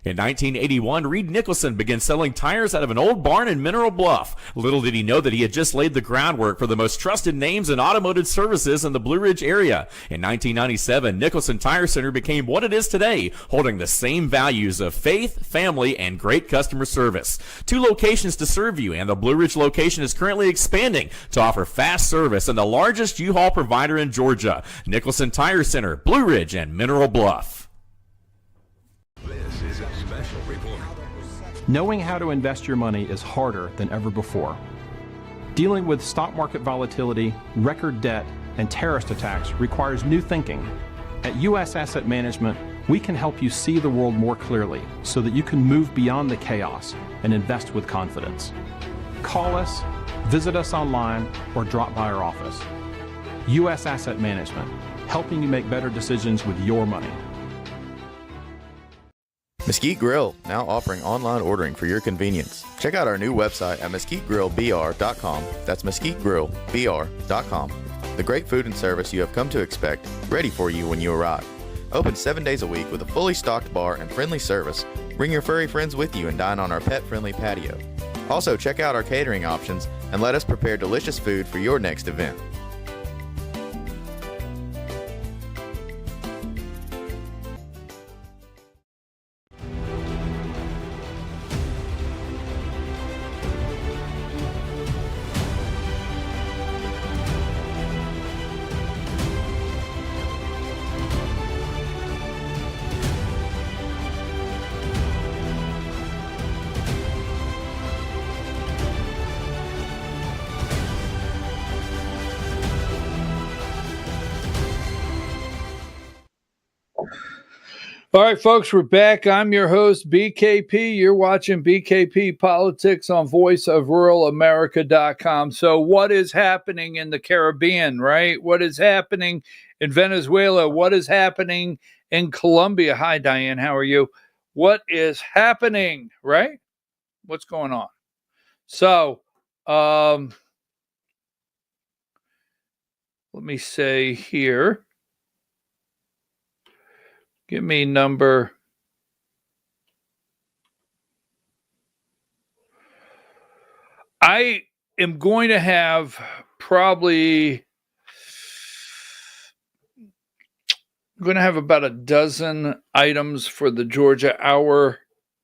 In 1981, Reed Nicholson began selling tires out of an old barn in Mineral Bluff. Little did he know that he had just laid the groundwork for the most trusted names in automotive services in the Blue Ridge area. In 1997, Nicholson Tire Center became what it is today, holding the same values of faith, family, and great customer service. 2 locations to serve you, and the Blue Ridge location is currently expanding to offer fast service and the largest U-Haul provider in Georgia. Nicholson Tire Center, Blue Ridge, and Mineral Bluff. This is a special report. Knowing how to invest your money is harder than ever before. Dealing with stock market volatility, record debt, and terrorist attacks requires new thinking. At U.S. Asset Management, we can help you see the world more clearly so that you can move beyond the chaos and invest with confidence. Call us, visit us online, or drop by our office. U.S. Asset Management, helping you make better decisions with your money. Mesquite Grill, now offering online ordering for your convenience. Check out our new website at mesquitegrillbr.com. That's mesquitegrillbr.com. The great food and service you have come to expect, ready for you when you arrive. Open 7 days a week with a fully stocked bar and friendly service. Bring your furry friends with you and dine on our pet-friendly patio. Also, check out our catering options and let us prepare delicious food for your next event. All right, folks, we're back. I'm your host, BKP. You're watching BKP Politics on voiceofruralamerica.com. So what is happening in the Caribbean, right? What is happening in Venezuela? What is happening in Colombia? Hi, Diane. How are you? What is happening, right? What's going on? So, let me say here. Give me number. I am going to have probably I'm going to have about a dozen items for the Georgia Hour,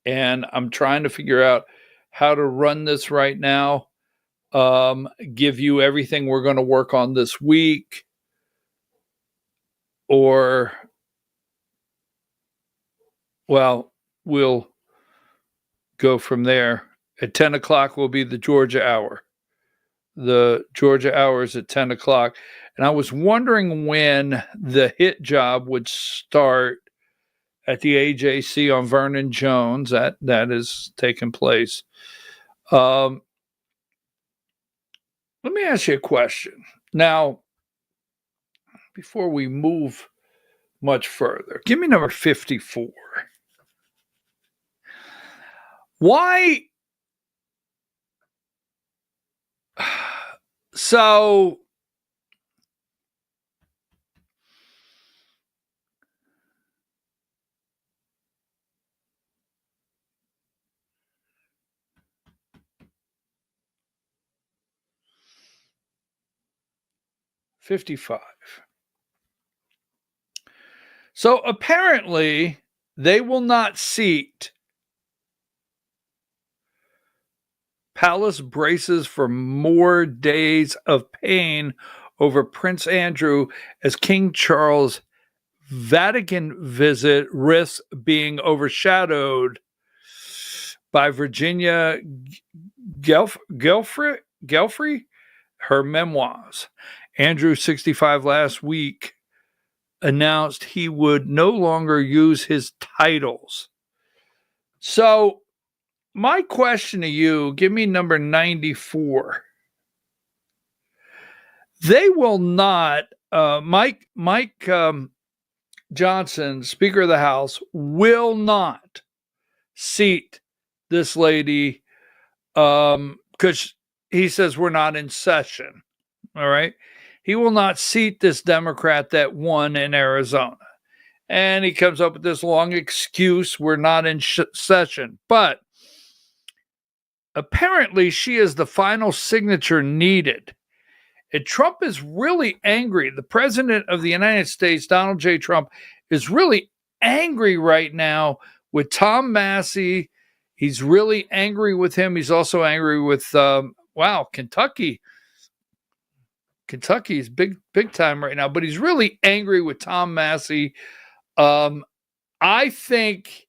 and I'm trying to figure out how to run this right now. Give you everything we're going to work on this week, or, well, we'll go from there. At 10 o'clock will be the Georgia Hour. The Georgia Hour is at 10 o'clock. And I was wondering when the hit job would start at the AJC on Vernon Jones. That is taking place. Let me ask you a question. Now, before we move much further, give me number 54. Why? So, $55. So apparently they will not seat Palace braces for more days of pain over Prince Andrew as King Charles' Vatican visit risks being overshadowed by Virginia Gelfrey, her memoirs. Andrew, 65 last week, announced he would no longer use his titles. So, my question to you, give me number 94. They will not, Mike Johnson, Speaker of the House, will not seat this lady because he says we're not in session. All right. He will not seat this Democrat that won in Arizona. And he comes up with this long excuse, we're not in session. But apparently she is the final signature needed. And Trump is really angry. The president of the United States, Donald J. Trump, is really angry right now with Tom Massey. He's really angry with him. He's also angry with, Kentucky. Kentucky's big time right now, but he's really angry with Tom Massey. I think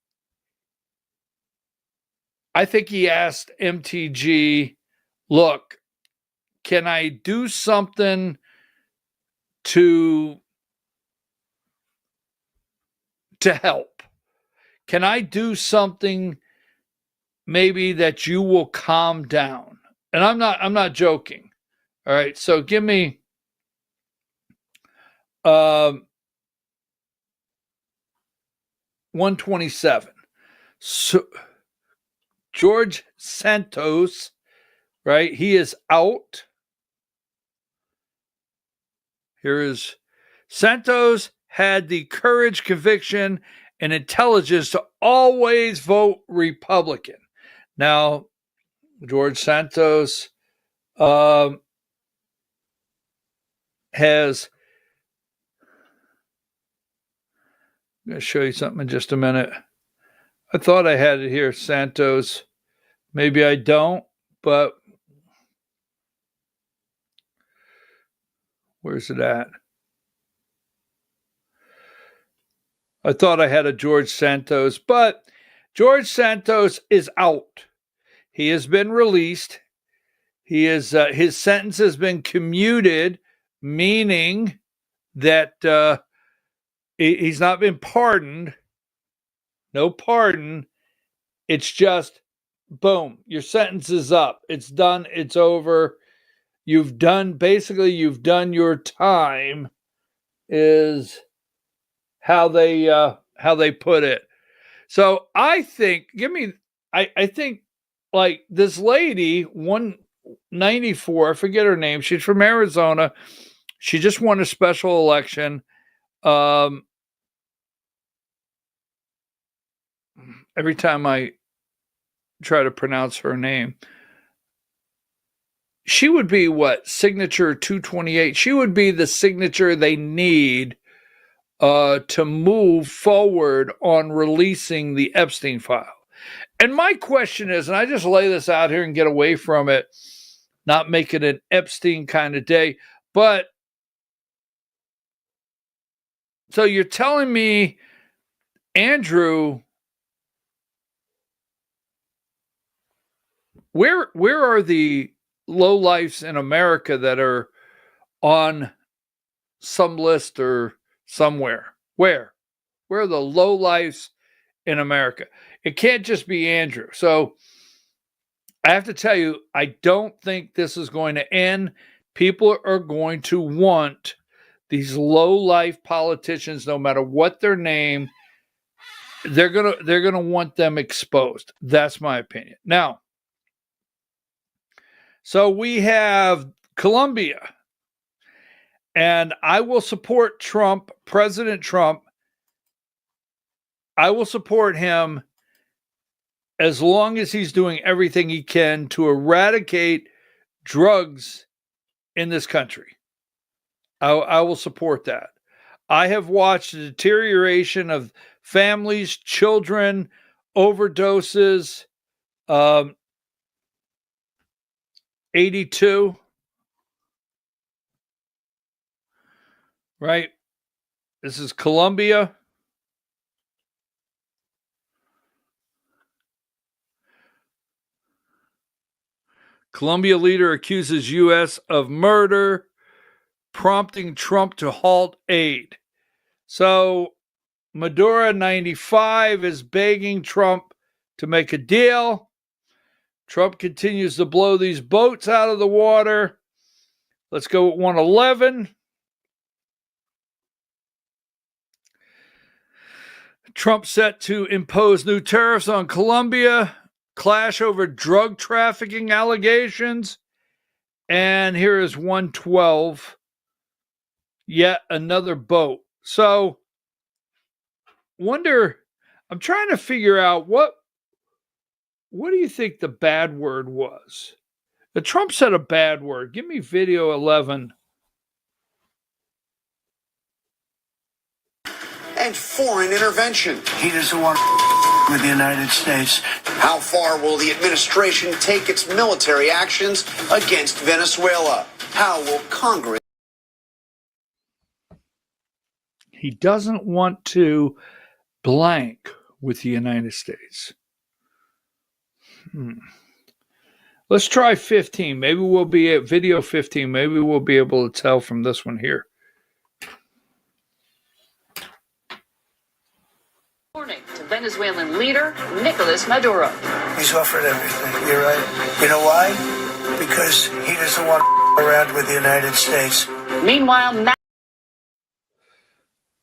he asked MTG, look, can I do something to help? Can I do something maybe that you will calm down? And I'm not joking. All right, so give me 127. So George Santos, right? He is out. Here is Santos had the courage, conviction, and intelligence to always vote Republican. Now, George Santos has, I'm going to show you something in just a minute. I thought I had it here, Santos. Maybe I don't, but where's it at? I thought I had a George Santos, but George Santos is out. He has been released. He is his sentence has been commuted, meaning that he's not been pardoned. No pardon. It's just, boom, your sentence is up. It's done. It's over. You've done your time, is how they put it. So I think, I think like this lady, 194, I forget her name. She's from Arizona. She just won a special election. Every time I try to pronounce her name, she would be what? Signature 228. She would be the signature they need to move forward on releasing the Epstein file. And my question is, and I just lay this out here and get away from it, not make it an Epstein kind of day, but so you're telling me, Andrew, where are the lowlifes in America that are on some list or somewhere? Where are the lowlifes in America? It can't just be Andrew. So I have to tell you, I don't think this is going to end. People are going to want these low-life politicians, no matter what their name, they're gonna want them exposed. That's my opinion. Now, so we have Colombia, and I will support Trump, President Trump. I will support him as long as he's doing everything he can to eradicate drugs in this country. I will support that. I have watched the deterioration of families, children, overdoses. 82, right? This is Colombia. Colombia leader accuses U.S. of murder, prompting Trump to halt aid. So Maduro 95 is begging Trump to make a deal. Trump continues to blow these boats out of the water. Let's go at 111. Trump set to impose new tariffs on Colombia. Clash over drug trafficking allegations. And here is 112. Yet another boat. So, I'm trying to figure out what do you think the bad word was? The Trump said a bad word. Give me video 11. And foreign intervention. He doesn't want with the United States. How far will the administration take its military actions against Venezuela? How will Congress... He doesn't want to blank with the United States. Let's try 15. Maybe we'll be at video 15. Maybe we'll be able to tell from this one here. Morning to Venezuelan leader Nicolas Maduro. He's offered everything. You're right. You know why? Because he doesn't want around with the United States. Meanwhile,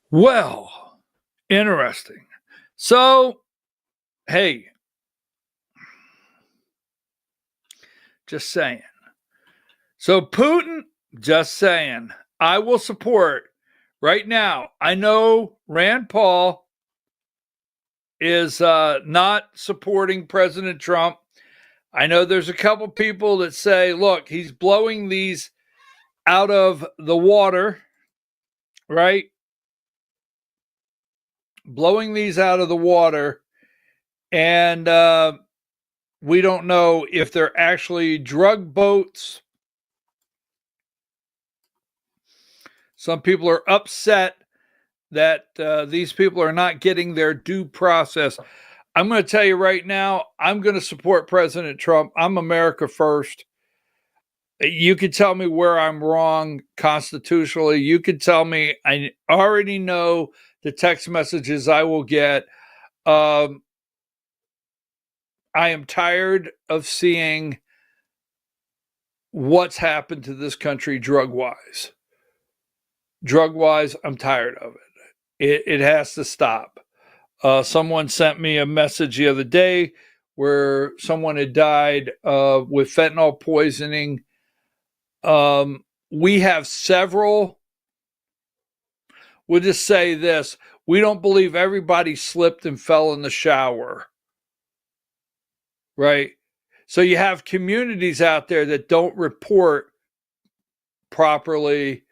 well, interesting. So, hey, just saying. So Putin, just saying, I will support right now. I know Rand Paul is not supporting President Trump. I know there's a couple people that say, look, he's blowing these out of the water, right? Blowing these out of the water, and we don't know if they're actually drug boats. Some people are upset that these people are not getting their due process. I'm going to tell you right now, I'm going to support President Trump. I'm America first. You could tell me where I'm wrong constitutionally. You could tell me, I already know the text messages I will get. I am tired of seeing what's happened to this country drug-wise. Drug-wise, I'm tired of it. It has to stop. Someone sent me a message the other day where someone had died with fentanyl poisoning. We have several. We'll just say this. We don't believe everybody slipped and fell in the shower. Right? So you have communities out there that don't report properly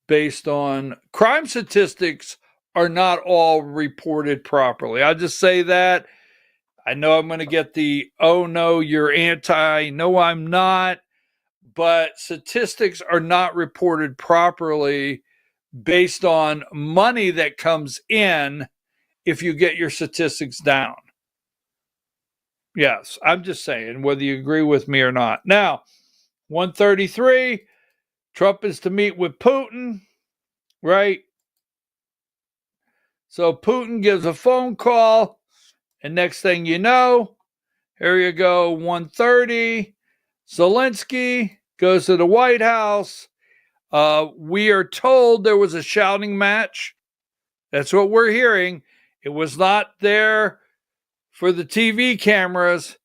based on crime statistics are not all reported properly. I'll just say that. I know I'm going to get the, oh no, you're anti. No, I'm not. But statistics are not reported properly based on money that comes in if you get your statistics down. Yes, I'm just saying, whether you agree with me or not. Now, 133, Trump is to meet with Putin, right? So Putin gives a phone call, and next thing you know, here you go, 130, Zelensky goes to the White House. We are told there was a shouting match. That's what we're hearing. It was not there for the TV cameras,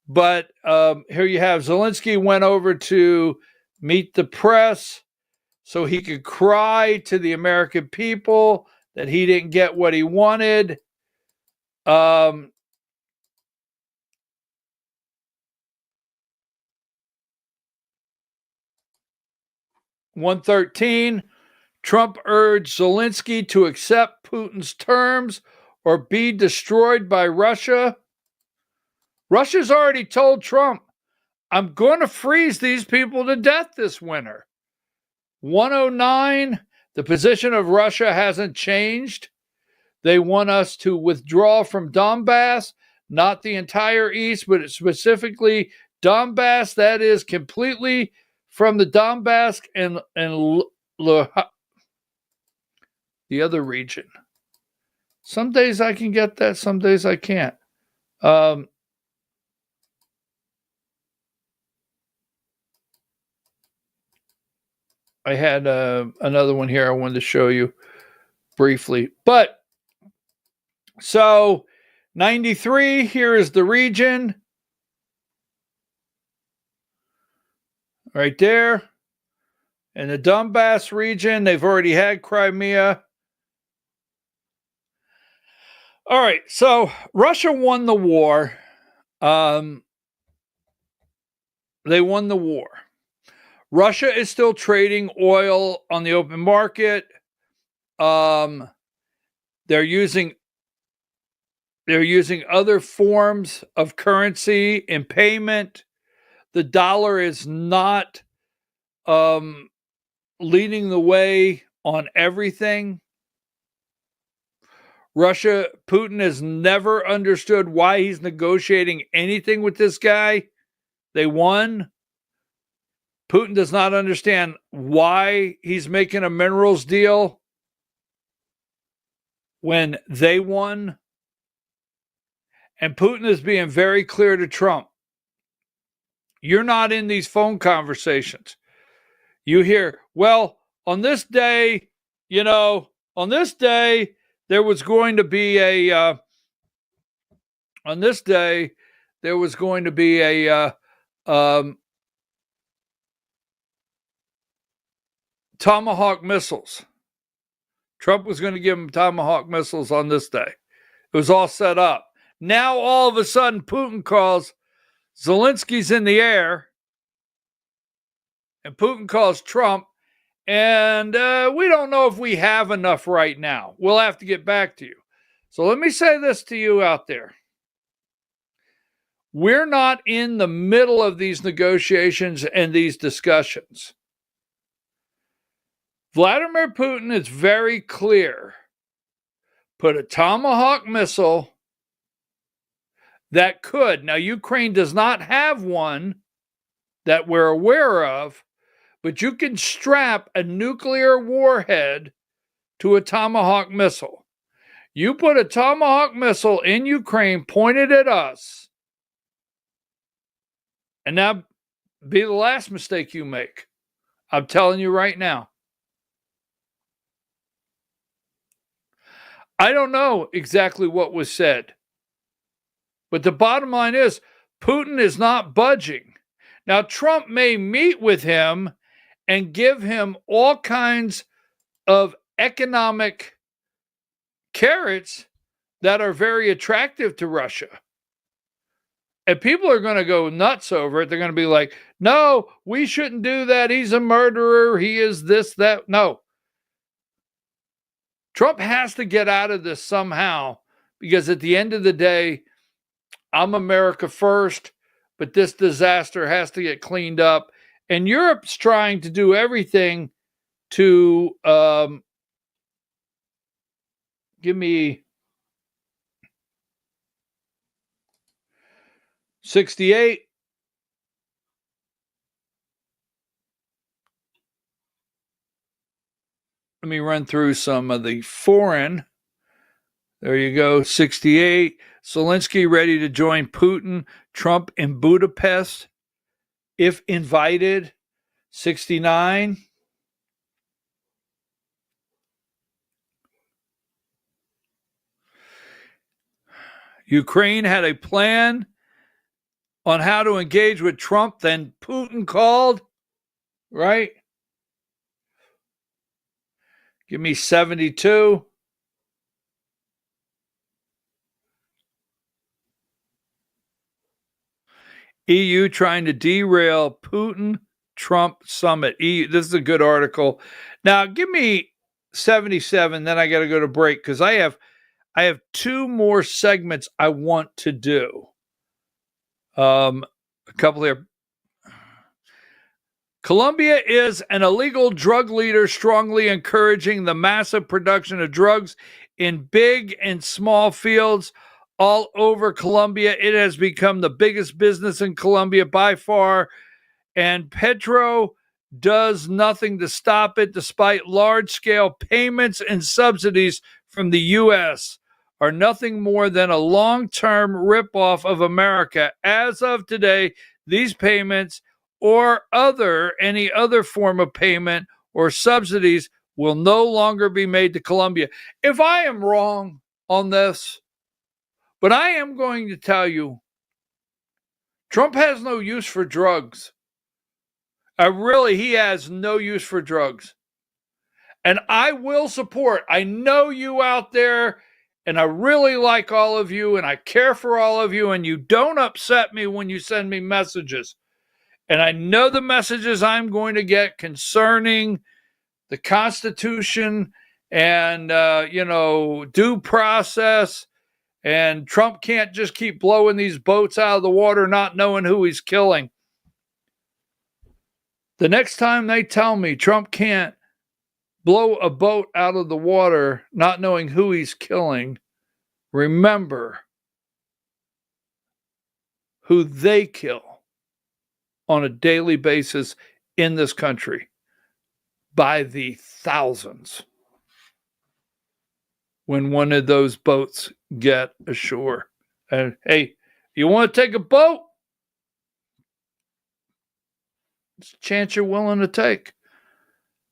but here you have Zelensky went over to meet the press so he could cry to the American people that he didn't get what he wanted. 113, Trump urged Zelensky to accept Putin's terms or be destroyed by Russia. Russia's already told Trump, I'm going to freeze these people to death this winter. 109, the position of Russia hasn't changed. They want us to withdraw from Donbass, not the entire East, but specifically Donbass, that is completely from the Donbass and the other region. Some days I can get that, some days I can't. I had another one here I wanted to show you briefly. But so 93, here is the region. Right there. In the Donbass region, they've already had Crimea. All right, so Russia won the war. They won the war. Russia is still trading oil on the open market. They're using other forms of currency in payment. The dollar is not leading the way on everything. Putin has never understood why he's negotiating anything with this guy. They won. Putin does not understand why he's making a minerals deal when they won. And Putin is being very clear to Trump. You're not in these phone conversations. You hear, well, on this day, there was going to be a Tomahawk missiles. Trump was going to give him Tomahawk missiles on this day. It was all set up. Now, all of a sudden, Putin calls, Zelensky's in the air, and Putin calls Trump, and we don't know if we have enough right now. We'll have to get back to you. So let me say this to you out there. We're not in the middle of these negotiations and these discussions. Vladimir Putin is very clear. Put a Tomahawk missile that could. Now, Ukraine does not have one that we're aware of, but you can strap a nuclear warhead to a Tomahawk missile. You put a Tomahawk missile in Ukraine pointed at us, and that be the last mistake you make. I'm telling you right now. I don't know exactly what was said, but the bottom line is Putin is not budging. Now, Trump may meet with him and give him all kinds of economic carrots that are very attractive to Russia. And people are going to go nuts over it. They're going to be like, no, we shouldn't do that. He's a murderer. He is this, that. No. Trump has to get out of this somehow, because at the end of the day, I'm America first, but this disaster has to get cleaned up. And Europe's trying to do everything to give me 68. Let me run through some of the foreign. There you go, 68. Zelensky ready to join Putin. Trump in Budapest, if invited. 69. Ukraine had a plan on how to engage with Trump, then Putin called, right? Give me 72. EU trying to derail Putin-Trump summit. This is a good article. Now, give me 77, then I got to go to break because I have two more segments I want to do. A couple here. Colombia is an illegal drug leader strongly encouraging the massive production of drugs in big and small fields all over Colombia. It has become the biggest business in Colombia by far, and Petro does nothing to stop it, despite large-scale payments and subsidies from the U.S. are nothing more than a long-term ripoff of America. As of today, these payments or any other form of payment or subsidies will no longer be made to Colombia. If I am wrong on this, but I am going to tell you, Trump has no use for drugs. He has no use for drugs. And I will support, I know you out there, and I really like all of you, and I care for all of you, and you don't upset me when you send me messages. And I know the messages I'm going to get concerning the Constitution and, due process. And Trump can't just keep blowing these boats out of the water, not knowing who he's killing. The next time they tell me Trump can't blow a boat out of the water, not knowing who he's killing, remember who they kill on a daily basis in this country by the thousands when one of those boats get ashore. And hey, you want to take a boat? It's a chance you're willing to take.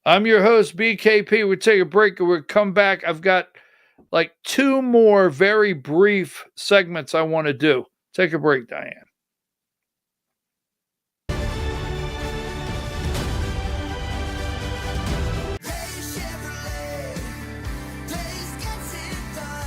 I'm your host, BKP. We'll take a break and we'll come back. I've got like two more very brief segments I want to do. Take a break, Diane.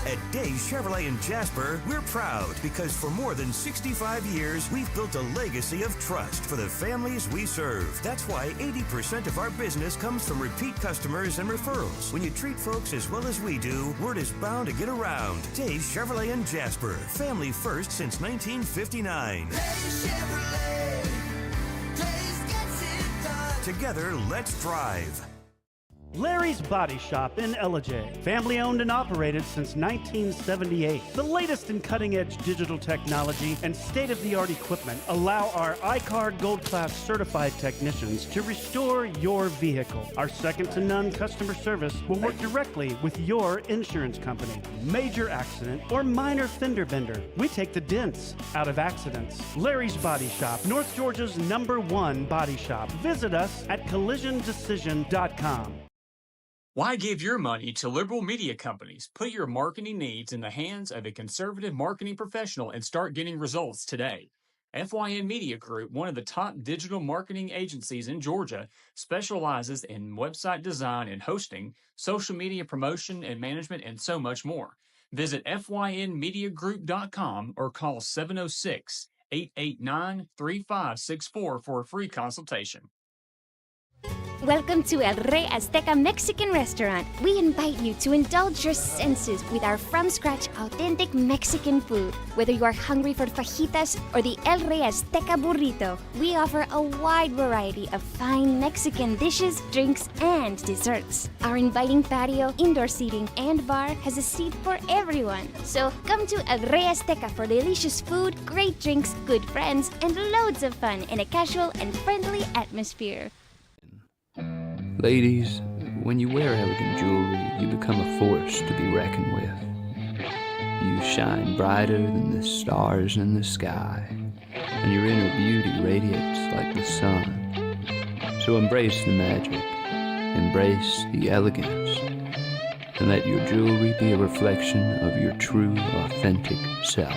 At Days Chevrolet in Jasper, we're proud because for more than 65 years, we've built a legacy of trust for the families we serve. That's why 80% of our business comes from repeat customers and referrals. When you treat folks as well as we do, word is bound to get around. Days Chevrolet in Jasper, family first since 1959. Together, let's drive. Larry's Body Shop in Ellijay. Family owned and operated since 1978. The latest in cutting-edge digital technology and state-of-the-art equipment allow our iCard Gold Class certified technicians to restore your vehicle. Our second-to-none customer service will work directly with your insurance company. Major accident or minor fender bender, we take the dents out of accidents. Larry's Body Shop, North Georgia's #1 body shop. Visit us at collisiondecision.com. Why give your money to liberal media companies? Put your marketing needs in the hands of a conservative marketing professional and start getting results today. FYN Media Group, one of the top digital marketing agencies in Georgia, specializes in website design and hosting, social media promotion and management, and so much more. Visit FYNmediagroup.com or call 706-889-3564 for a free consultation. Welcome to El Rey Azteca Mexican Restaurant. We invite you to indulge your senses with our from-scratch authentic Mexican food. Whether you are hungry for fajitas or the El Rey Azteca burrito, we offer a wide variety of fine Mexican dishes, drinks, and desserts. Our inviting patio, indoor seating, and bar has a seat for everyone. So come to El Rey Azteca for delicious food, great drinks, good friends, and loads of fun in a casual and friendly atmosphere. Ladies, when you wear elegant jewelry, you become a force to be reckoned with. You shine brighter than the stars in the sky, and your inner beauty radiates like the sun. So embrace the magic, embrace the elegance, and let your jewelry be a reflection of your true, authentic self.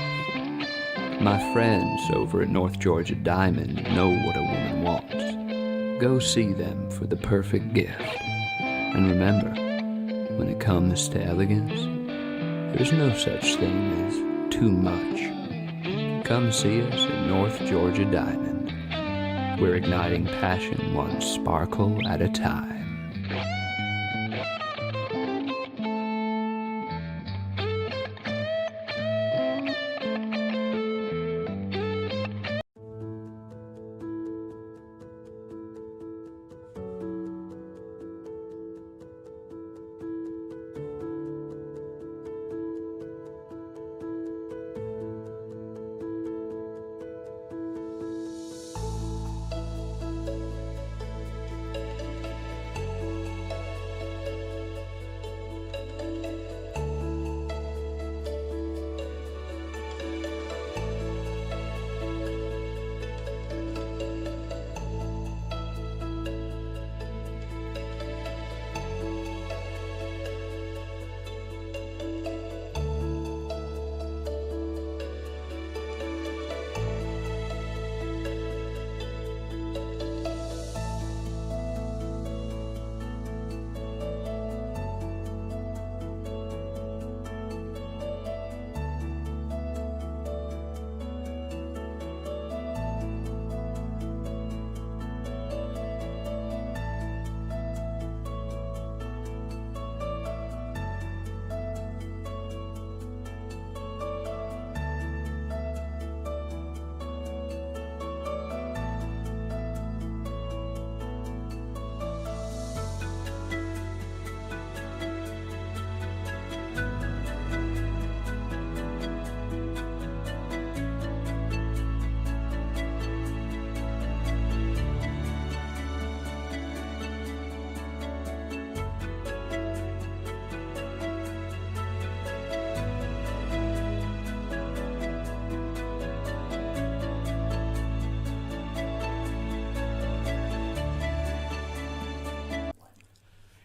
My friends over at North Georgia Diamond know what a woman wants. Go see them for the perfect gift. And remember, when it comes to elegance, there's no such thing as too much. Come see us at North Georgia Diamond. We're igniting passion one sparkle at a time.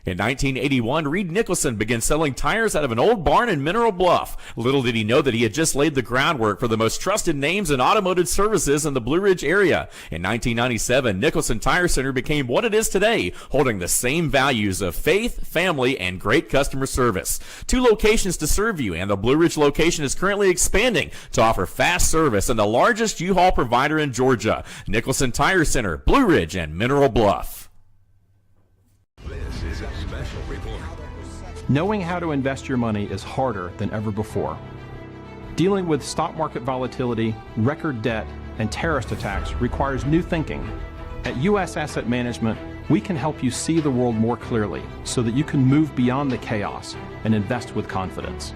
In 1981, Reed Nicholson began selling tires out of an old barn in Mineral Bluff. Little did he know that he had just laid the groundwork for the most trusted names in automotive services in the Blue Ridge area. In 1997, Nicholson Tire Center became what it is today, holding the same values of faith, family, and great customer service. 2 locations to serve you, and the Blue Ridge location is currently expanding to offer fast service and the largest U-Haul provider in Georgia. Nicholson Tire Center, Blue Ridge, and Mineral Bluff. This is a special report. Knowing how to invest your money is harder than ever before. Dealing with stock market volatility, record debt, and terrorist attacks requires new thinking. At U.S. Asset Management, we can help you see the world more clearly so that you can move beyond the chaos and invest with confidence.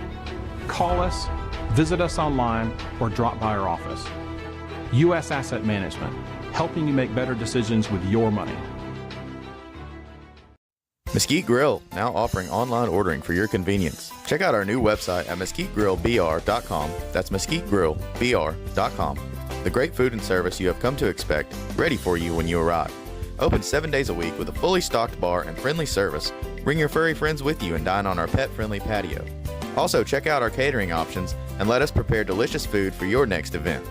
Call us, visit us online, or drop by our office. U.S. Asset Management, helping you make better decisions with your money. Mesquite Grill, now offering online ordering for your convenience. Check out our new website at mesquitegrillbr.com. That's mesquitegrillbr.com. The great food and service you have come to expect, ready for you when you arrive. Open 7 days a week with a fully stocked bar and friendly service. Bring your furry friends with you and dine on our pet-friendly patio. Also, check out our catering options and let us prepare delicious food for your next event.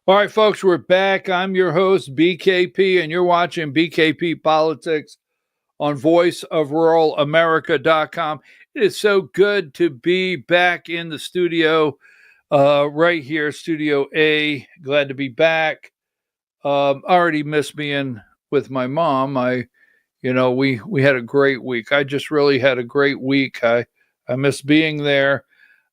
All right, folks, we're back. I'm your host, BKP, and you're watching BKP Politics on voiceofruralamerica.com. It is so good to be back in the studio right here, Studio A. Glad to be back. Already missed being with my mom. We had a great week. I just really had a great week. I miss being there.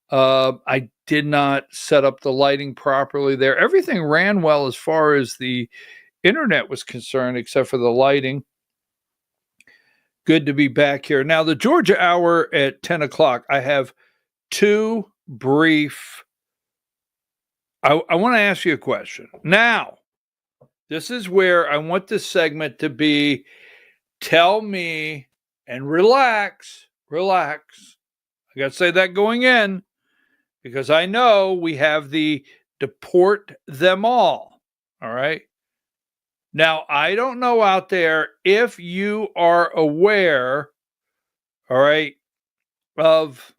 I did not set up the lighting properly there. Everything ran well as far as the internet was concerned, except for the lighting. Good to be back here. Now, the Georgia Hour at 10 o'clock, I have two brief. I want to ask you a question. Now, this is where I want this segment to be. Tell me and relax. I got to say that going in, because I know we have the deport them all. All right. Now, I don't know out there if you are aware, all right, of,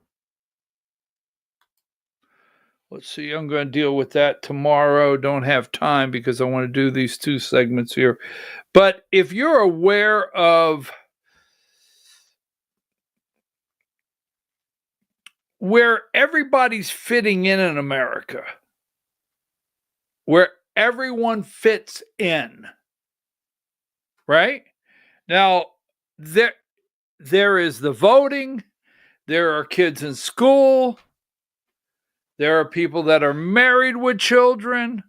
let's see, I'm going to deal with that tomorrow. Don't have time because I want to do these two segments here. But if you're aware of where everybody's fitting in America, where everyone fits in, right? Now, there is the voting, there are kids in school, there are people that are married with children,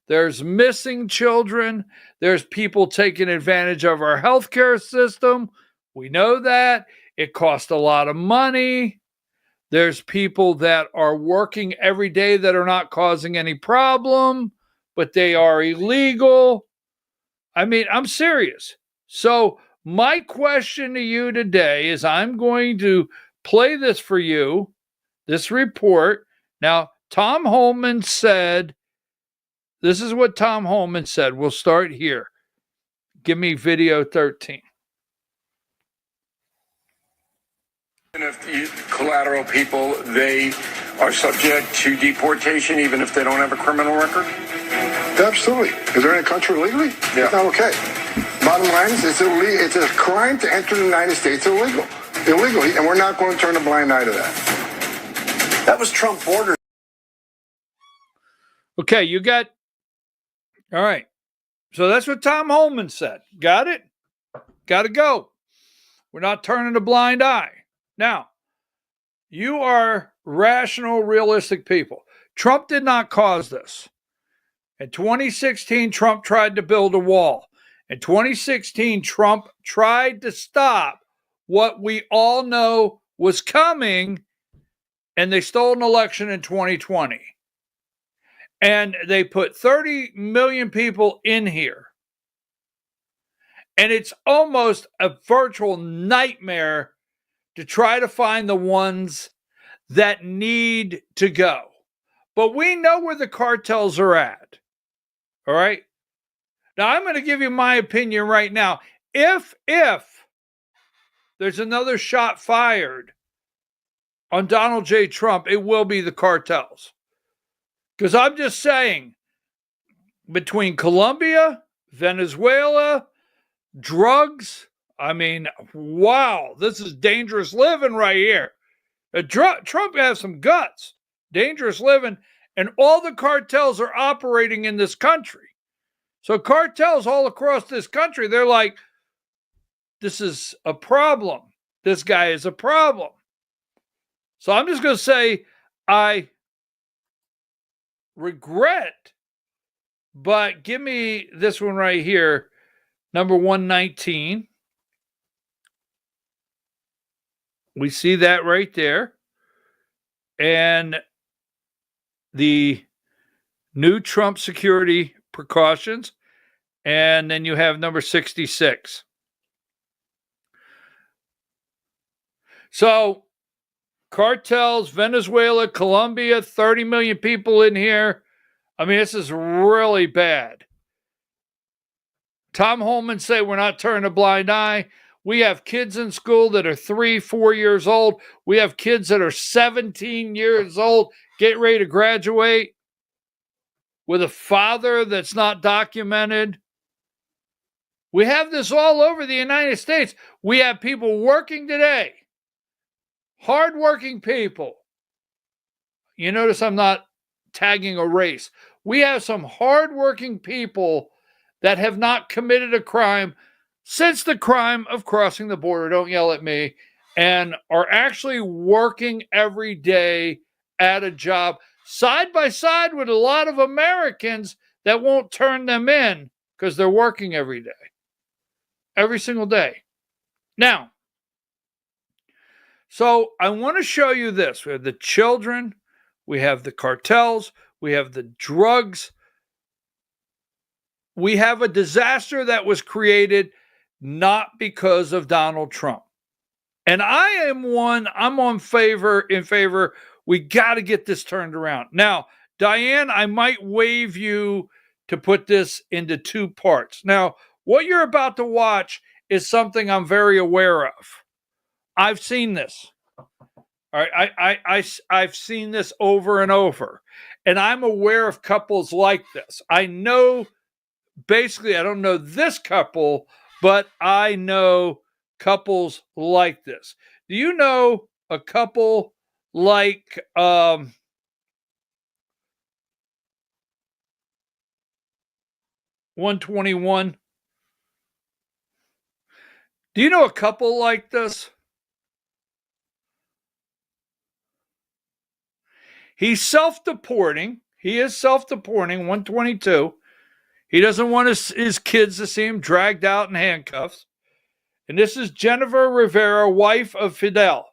there's missing children, there's people taking advantage of our healthcare system. We know that. It costs a lot of money. There's people that are working every day that are not causing any problem, but they are illegal. I mean, I'm serious. So my question to you today is, I'm going to play this for you, this report. Now, Tom Holman said, this is what Tom Holman said. We'll start here. Give me video 13. And if the collateral people, they are subject to deportation even if they don't have a criminal record? Absolutely. If they're in a country illegally, it's not okay. Bottom line is, it's illegal. It's a crime to enter the United States illegally, and we're not going to turn a blind eye to that. That was Trump border. Okay, you got, all right. So that's what Tom Holman said. Got it? Got to go. We're not turning a blind eye. Now, you are rational, realistic people. Trump did not cause this. In 2016, Trump tried to build a wall. In 2016, Trump tried to stop what we all know was coming, and they stole an election in 2020. And they put 30 million people in here. And it's almost a virtual nightmare to try to find the ones that need to go. But we know where the cartels are at. All right? Now, I'm going to give you my opinion right now. If there's another shot fired on Donald J. Trump, it will be the cartels. Because I'm just saying, between Colombia, Venezuela, drugs, I mean, wow, this is dangerous living right here. Trump has some guts, dangerous living, and all the cartels are operating in this country. So cartels all across this country, they're like, this is a problem. This guy is a problem. So I'm just going to say, I regret, but give me this one right here, number 119. We see that right there. And the new Trump security precautions. And then you have number 66. So, cartels, Venezuela, Colombia, 30 million people in here. I mean, this is really bad. Tom Holman said we're not turning a blind eye. We have kids in school that are 3, 4 years old. We have kids that are 17 years old, get ready to graduate. with a father that's not documented. We have this all over the United States. We have people working today, hardworking people. You notice I'm not tagging a race. We have some hardworking people that have not committed a crime since the crime of crossing the border. Don't yell at me. And are actually working every day at a job side by side with a lot of Americans that won't turn them in because they're working every day. Every single day. Now, so I want to show you this. We have the children, we have the cartels, we have the drugs. We have a disaster that was created not because of Donald Trump. And I'm in favor, we got to get this turned around. Now, Diane, I might waive you to put this into two parts. Now, what you're about to watch is something I'm very aware of. I've seen this. All right, I've seen this over and over. And I'm aware of couples like this. I know, basically, I don't know this couple, but I know couples like this. Do you know a couple like 121? Do you know a couple like this? He's self-deporting. He is self-deporting, 122. He doesn't want his kids to see him dragged out in handcuffs. And this is Jennifer Rivera, wife of Fidel.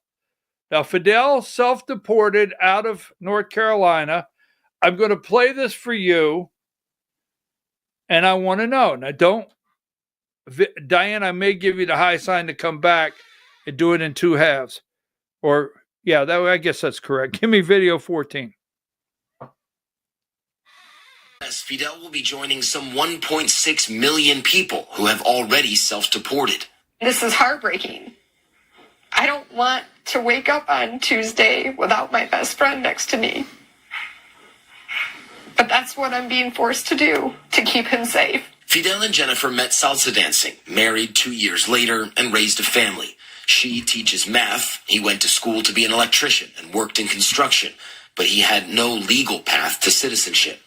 Now, Fidel self-deported out of North Carolina. I'm going to play this for you. And I want to know. Now, Diane, I may give you the high sign to come back and do it in two halves. Or, yeah, I guess that's correct. Give me video 14. Fidel will be joining some 1.6 million people who have already self-deported. This is heartbreaking. I don't want to wake up on Tuesday without my best friend next to me. But that's what I'm being forced to do to keep him safe. Fidel and Jennifer met salsa dancing, married 2 years later, and raised a family. She teaches math. He went to school to be an electrician and worked in construction, but he had no legal path to citizenship.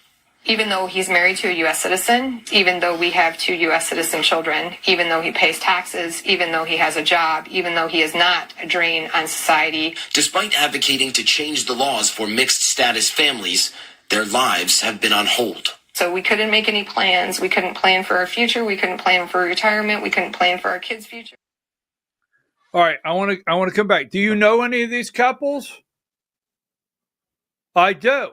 Even though he's married to a U.S. citizen, even though we have 2 U.S. citizen children, even though he pays taxes, even though he has a job, even though he is not a drain on society. Despite advocating to change the laws for mixed status families, their lives have been on hold. So we couldn't make any plans. We couldn't plan for our future. We couldn't plan for retirement. We couldn't plan for our kids' future. All right, I want to come back. Do you know any of these couples? I do.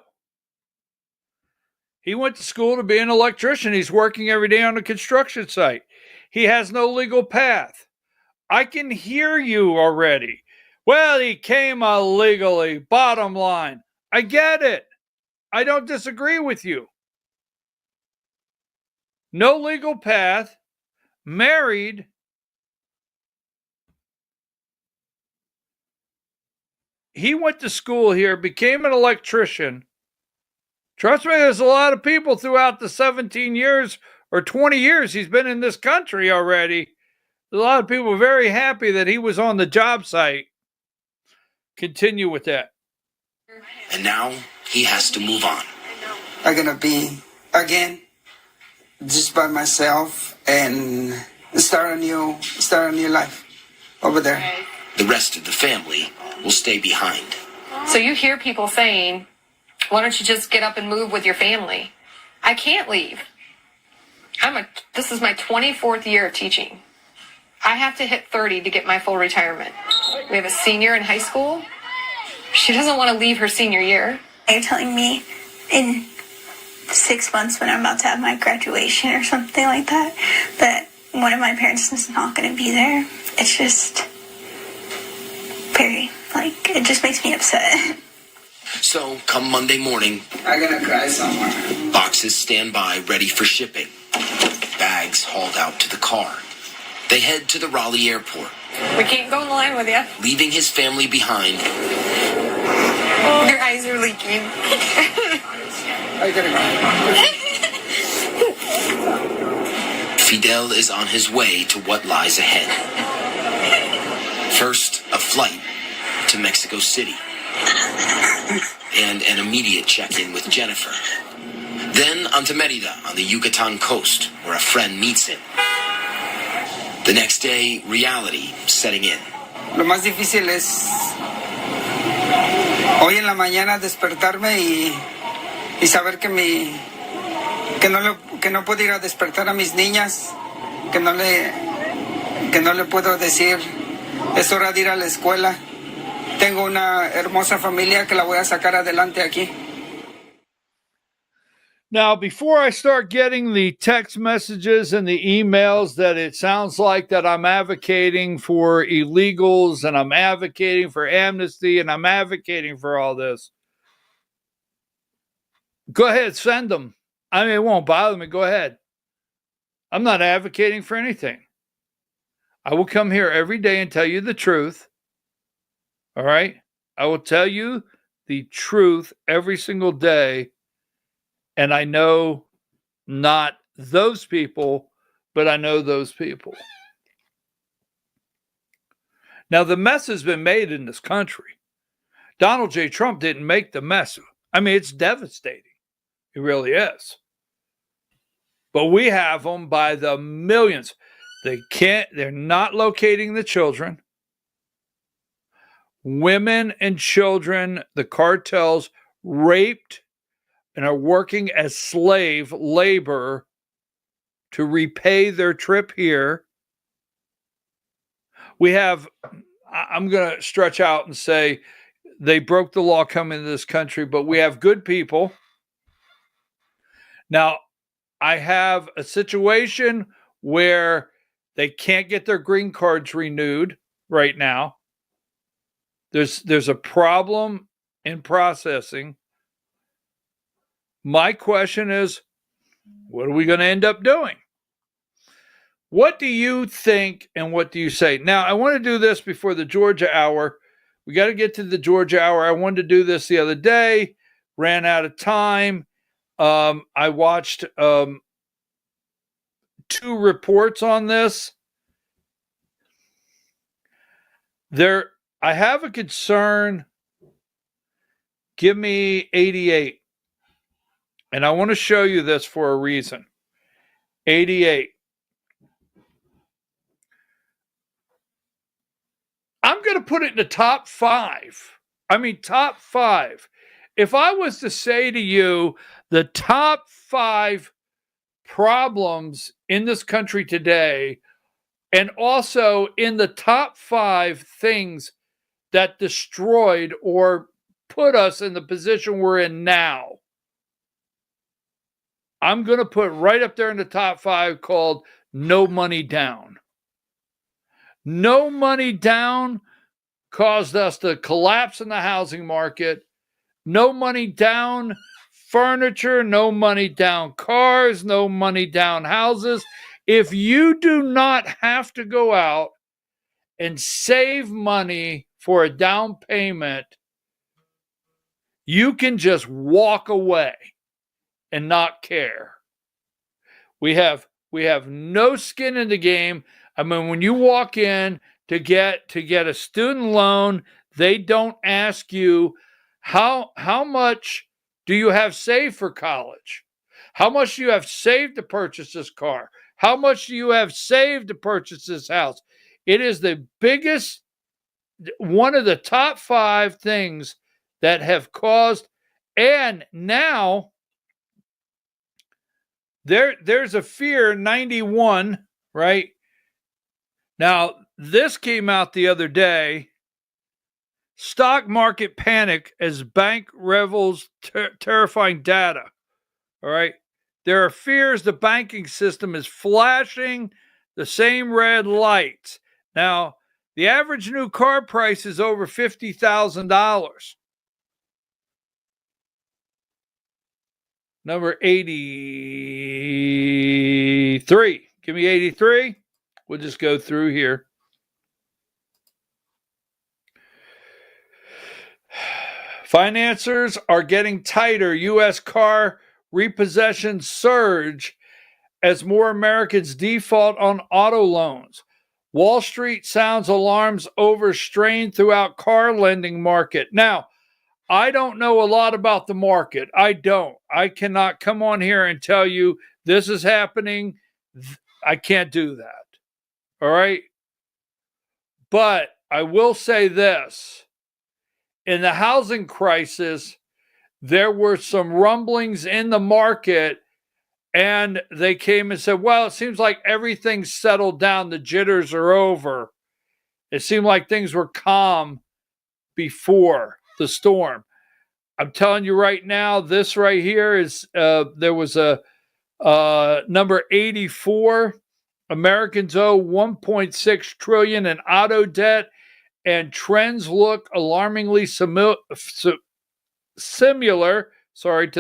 He went to school to be an electrician. He's working every day on a construction site. He has no legal path. I can hear you already. Well, he came illegally. Bottom line. I get it. I don't disagree with you. No legal path. Married. He went to school here, became an electrician. Trust me, there's a lot of people throughout the 17 years or 20 years he's been in this country already. There's a lot of people very happy that he was on the job site. Continue with that. And now he has to move on. I'm going to be, again, just by myself and start a new life over there. The rest of the family will stay behind. So you hear people saying, why don't you just get up and move with your family? I can't leave. This is my 24th year of teaching. I have to hit 30 to get my full retirement. We have a senior in high school. She doesn't want to leave her senior year. You're telling me in 6 months when I'm about to have my graduation or something like that one of my parents is not going to be there. It's just very, it just makes me upset. So, come Monday morning, I'm going to cry somewhere. Boxes stand by ready for shipping. Bags hauled out to the car. They head to the Raleigh airport. We can't go in the line with you. Leaving his family behind. Your eyes are leaking. I gotta go. Fidel is on his way to what lies ahead. First, a flight to Mexico City. And an immediate check-in with Jennifer. Then on to Merida on the Yucatan coast, where a friend meets him. The next day, reality setting in. Lo más difícil es hoy en la mañana despertarme y saber que no puedo ir a despertar a mis niñas, que no le puedo decir es hora de ir a la escuela. Tengo una hermosa familia que la voy a sacar adelante aquí. Now, before I start getting the text messages and the emails that it sounds like that I'm advocating for illegals and I'm advocating for amnesty and I'm advocating for all this, go ahead, send them. I mean, it won't bother me. Go ahead. I'm not advocating for anything. I will come here every day and tell you the truth. All right? I will tell you the truth every single day. And I know not those people, but I know those people. Now, the mess has been made in this country. Donald J. Trump didn't make the mess. I mean, it's devastating. It really is. But we have them by the millions. They're not locating the children. Women and children, the cartels raped and are working as slave labor to repay their trip here. We have, I'm going to stretch out and say they broke the law coming to this country, but we have good people. Now, I have a situation where they can't get their green cards renewed right now. There's a problem in processing. My question is, what are we going to end up doing? What do you think and what do you say? Now, I want to do this before the Georgia Hour. We got to get to the Georgia Hour. I wanted to do this the other day, ran out of time. I watched 2 reports on this. I have a concern. Give me 88. And I want to show you this for a reason. 88. I'm going to put it in the top 5. I mean, top 5. If I was to say to you the top 5 problems in this country today, and also in the top 5 things that destroyed or put us in the position we're in now, I'm going to put right up there in the top 5 called no money down. No money down caused us to collapse in the housing market. No money down furniture, no money down cars, no money down houses. If you do not have to go out and save money for a down payment, you can just walk away and not care. We have no skin in the game. I mean, when you walk in to get a student loan, they don't ask you how much do you have saved for college? How much do you have saved to purchase this car? How much do you have saved to purchase this house? It is the biggest, one of the top 5 things that have caused, and now there's a fear 91, right? Now, this came out the other day. Stock market panic as bank revels terrifying data. All right. There are fears the banking system is flashing the same red lights. Now, the average new car price is over $50,000. Number 83. Give me 83. We'll just go through here. Financiers are getting tighter. U.S. car repossessions surge as more Americans default on auto loans. Wall Street sounds alarms over strain throughout car lending market. Now, I don't know a lot about the market. I don't. I cannot come on here and tell you this is happening. I can't do that. All right? But I will say this. In the housing crisis, there were some rumblings in the market, and they came and said, well, it seems like everything's settled down. The jitters are over. It seemed like things were calm before the storm. I'm telling you right now, this right here is, there was a number 84. Americans owe $1.6 trillion in auto debt, and trends look alarmingly similar to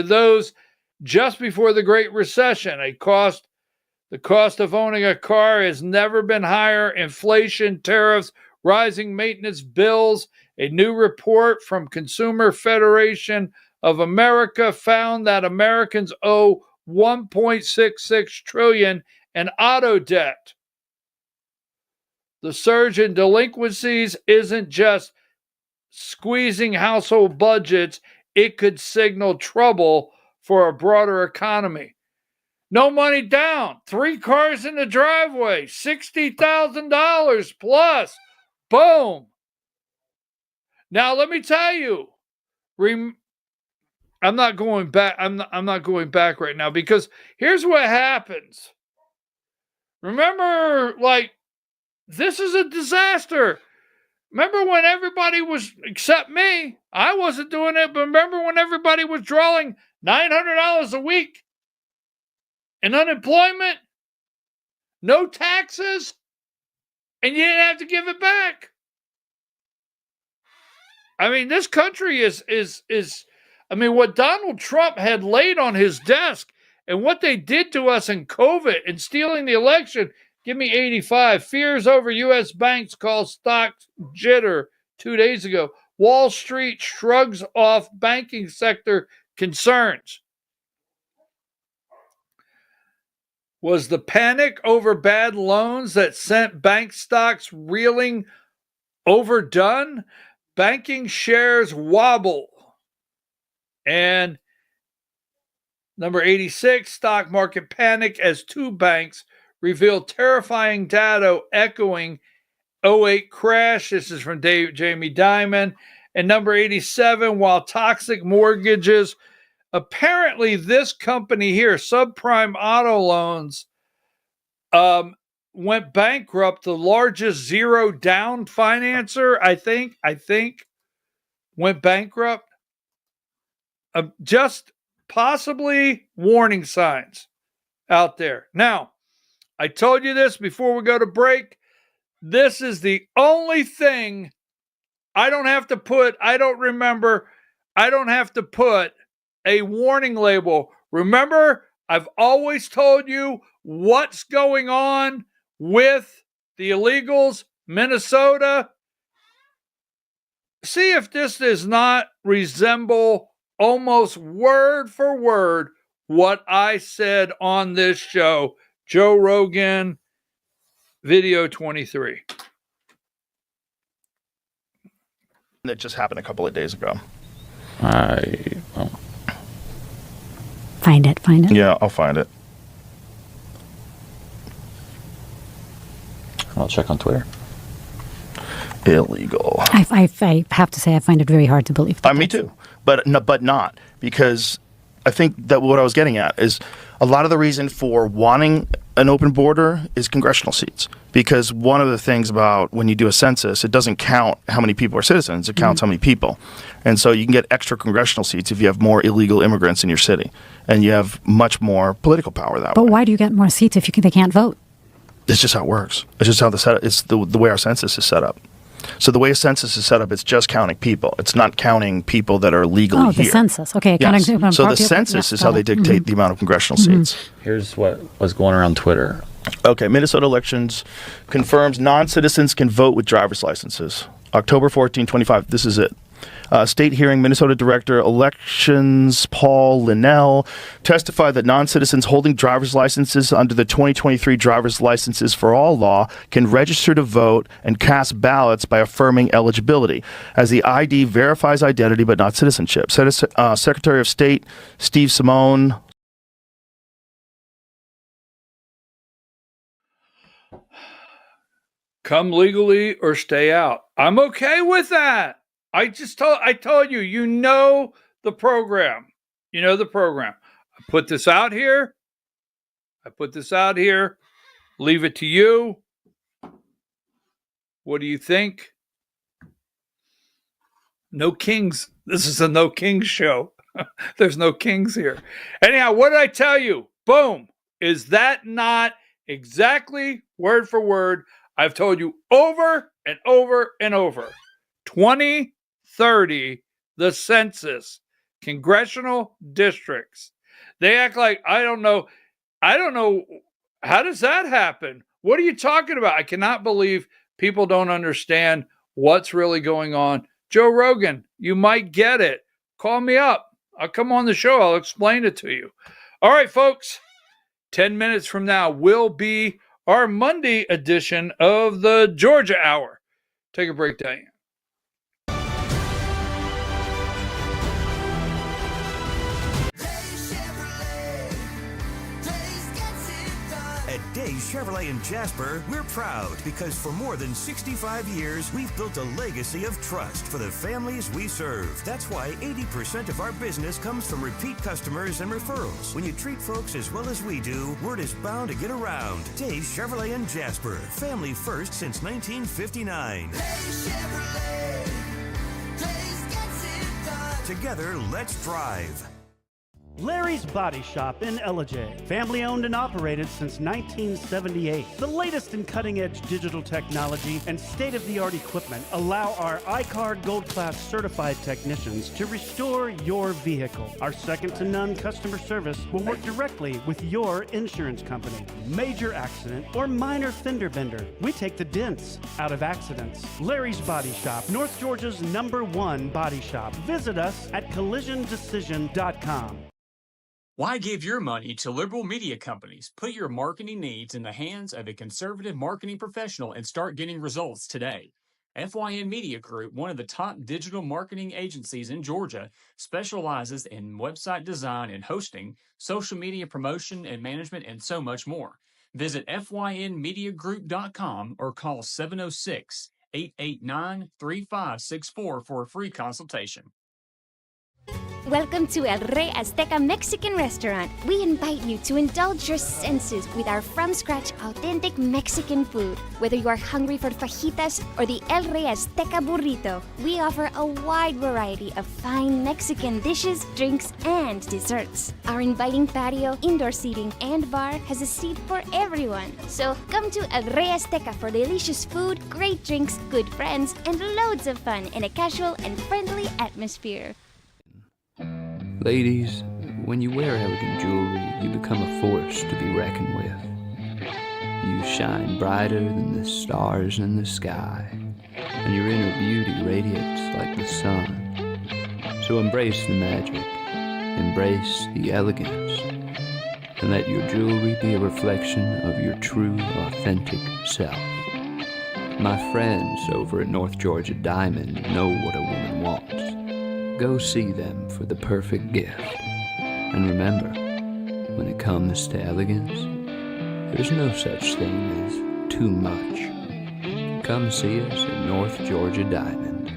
those just before the Great Recession. The cost of owning a car has never been higher. Inflation, tariffs, rising maintenance bills. A new report from Consumer Federation of America found that Americans owe $1.66 trillion in auto debt. The surge in delinquencies isn't just squeezing household budgets, it could signal trouble for a broader economy. No money down, 3 cars in the driveway, $60,000 plus. Boom. Now let me tell you, I'm not going back. I'm not going back right now, because here's what happens. Remember, like, this is a disaster. Remember when everybody was, except me, I wasn't doing it, but remember when everybody was drawing $900 a week in unemployment, no taxes, and you didn't have to give it back? I mean, this country is I mean, what Donald Trump had laid on his desk and what they did to us in COVID and stealing the election. Give me 85. Fears over U.S. banks cause stocks jitter 2 days ago. Wall Street shrugs off banking sector concerns. Was the panic over bad loans that sent bank stocks reeling overdone? Banking shares wobble. And number 86, stock market panic as 2 banks reveal terrifying data echoing 08 crash. This is from Jamie Dimon. And number 87, while toxic mortgages, apparently this company here, Subprime Auto Loans, went bankrupt. The largest zero down financer, I think, went bankrupt. Just possibly warning signs out there. Now, I told you this before we go to break. This is the only thing I don't have to put a warning label. Remember, I've always told you what's going on with the illegals, Minnesota. See if this does not resemble almost word for word what I said on this show. Joe Rogan, video 23. That just happened a couple of days ago. Find it. Yeah, I'll find it. I'll check on Twitter. Illegal. I have to say I find it very hard to believe. Me too. But not, because I think that what I was getting at is a lot of the reason for wanting an open border is congressional seats. Because one of the things about when you do a census, it doesn't count how many people are citizens, it counts how many people. And so you can get extra congressional seats if you have more illegal immigrants in your city. And you have much more political power that way. But why do you get more seats if they can't vote? It's just how it works. It's just how it's the way our census is set up. So the way a census is set up, it's just counting people. It's not counting people that are legally here. Oh, the census. Okay. Yes. So the census is how they dictate the amount of congressional seats. Here's what was going around Twitter. Okay, Minnesota elections confirms non-citizens can vote with driver's licenses. October 14, 25. This is it. State hearing, Minnesota Director Elections Paul Linnell testified that non-citizens holding driver's licenses under the 2023 Driver's Licenses for All law can register to vote and cast ballots by affirming eligibility, as the ID verifies identity but not citizenship. Secretary of State Steve Simone. Come legally or stay out. I'm okay with that. I told you, you know the program. You know the program. I put this out here. Leave it to you. What do you think? No kings. This is a no kings show. There's no kings here. Anyhow, what did I tell you? Boom. Is that not exactly word for word? I've told you over and over and over. 2030, the census, congressional districts. They act like, I don't know. How does that happen? What are you talking about? I cannot believe people don't understand what's really going on. Joe Rogan, you might get it. Call me up. I'll come on the show. I'll explain it to you. All right, folks. 10 minutes from now will be our Monday edition of the Georgia Hour. Take a break, Diane. At Days Chevrolet in Jasper, we're proud because for more than 65 years, we've built a legacy of trust for the families we serve. That's why 80% of our business comes from repeat customers and referrals. When you treat folks as well as we do, word is bound to get around. Days Chevrolet in Jasper, family first since 1959. Days Chevrolet, Days gets it done. Together, let's drive. Larry's Body Shop in Ellijay. Family owned and operated since 1978. The latest in cutting-edge digital technology and state-of-the-art equipment allow our iCard Gold Class certified technicians to restore your vehicle. Our second-to-none customer service will work directly with your insurance company. Major accident or minor fender bender, we take the dents out of accidents. Larry's Body Shop, North Georgia's #1 body shop. Visit us at collisiondecision.com. Why give your money to liberal media companies? Put your marketing needs in the hands of a conservative marketing professional and start getting results today. FYN Media Group, one of the top digital marketing agencies in Georgia, specializes in website design and hosting, social media promotion and management, and so much more. Visit FYNmediagroup.com or call 706-889-3564 for a free consultation. Welcome to El Rey Azteca Mexican Restaurant. We invite you to indulge your senses with our from-scratch authentic Mexican food. Whether you are hungry for fajitas or the El Rey Azteca burrito, we offer a wide variety of fine Mexican dishes, drinks, and desserts. Our inviting patio, indoor seating, and bar has a seat for everyone. So come to El Rey Azteca for delicious food, great drinks, good friends, and loads of fun in a casual and friendly atmosphere. Ladies, when you wear elegant jewelry, you become a force to be reckoned with. You shine brighter than the stars in the sky, and your inner beauty radiates like the sun. So embrace the magic, embrace the elegance, and let your jewelry be a reflection of your true, authentic self. My friends over at North Georgia Diamond know what a woman wants. Go see them for the perfect gift. And remember, when it comes to elegance, there's no such thing as too much. Come see us at North Georgia Diamond.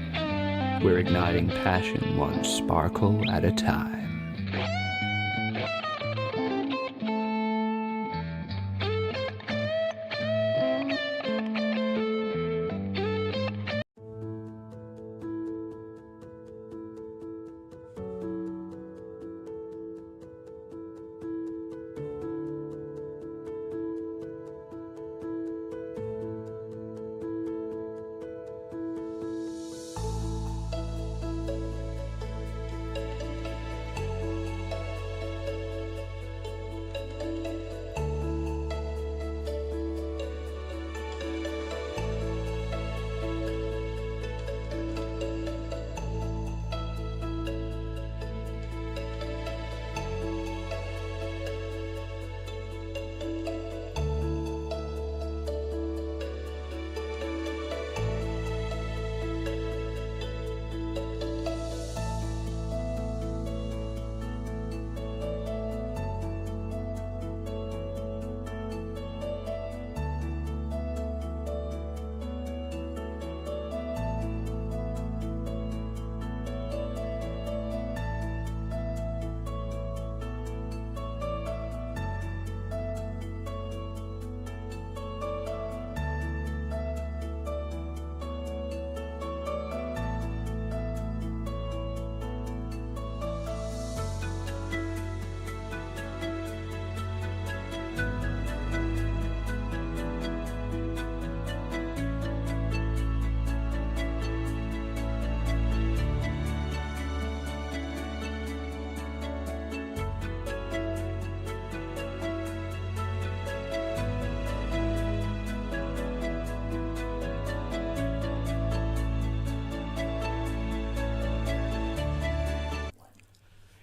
We're igniting passion one sparkle at a time.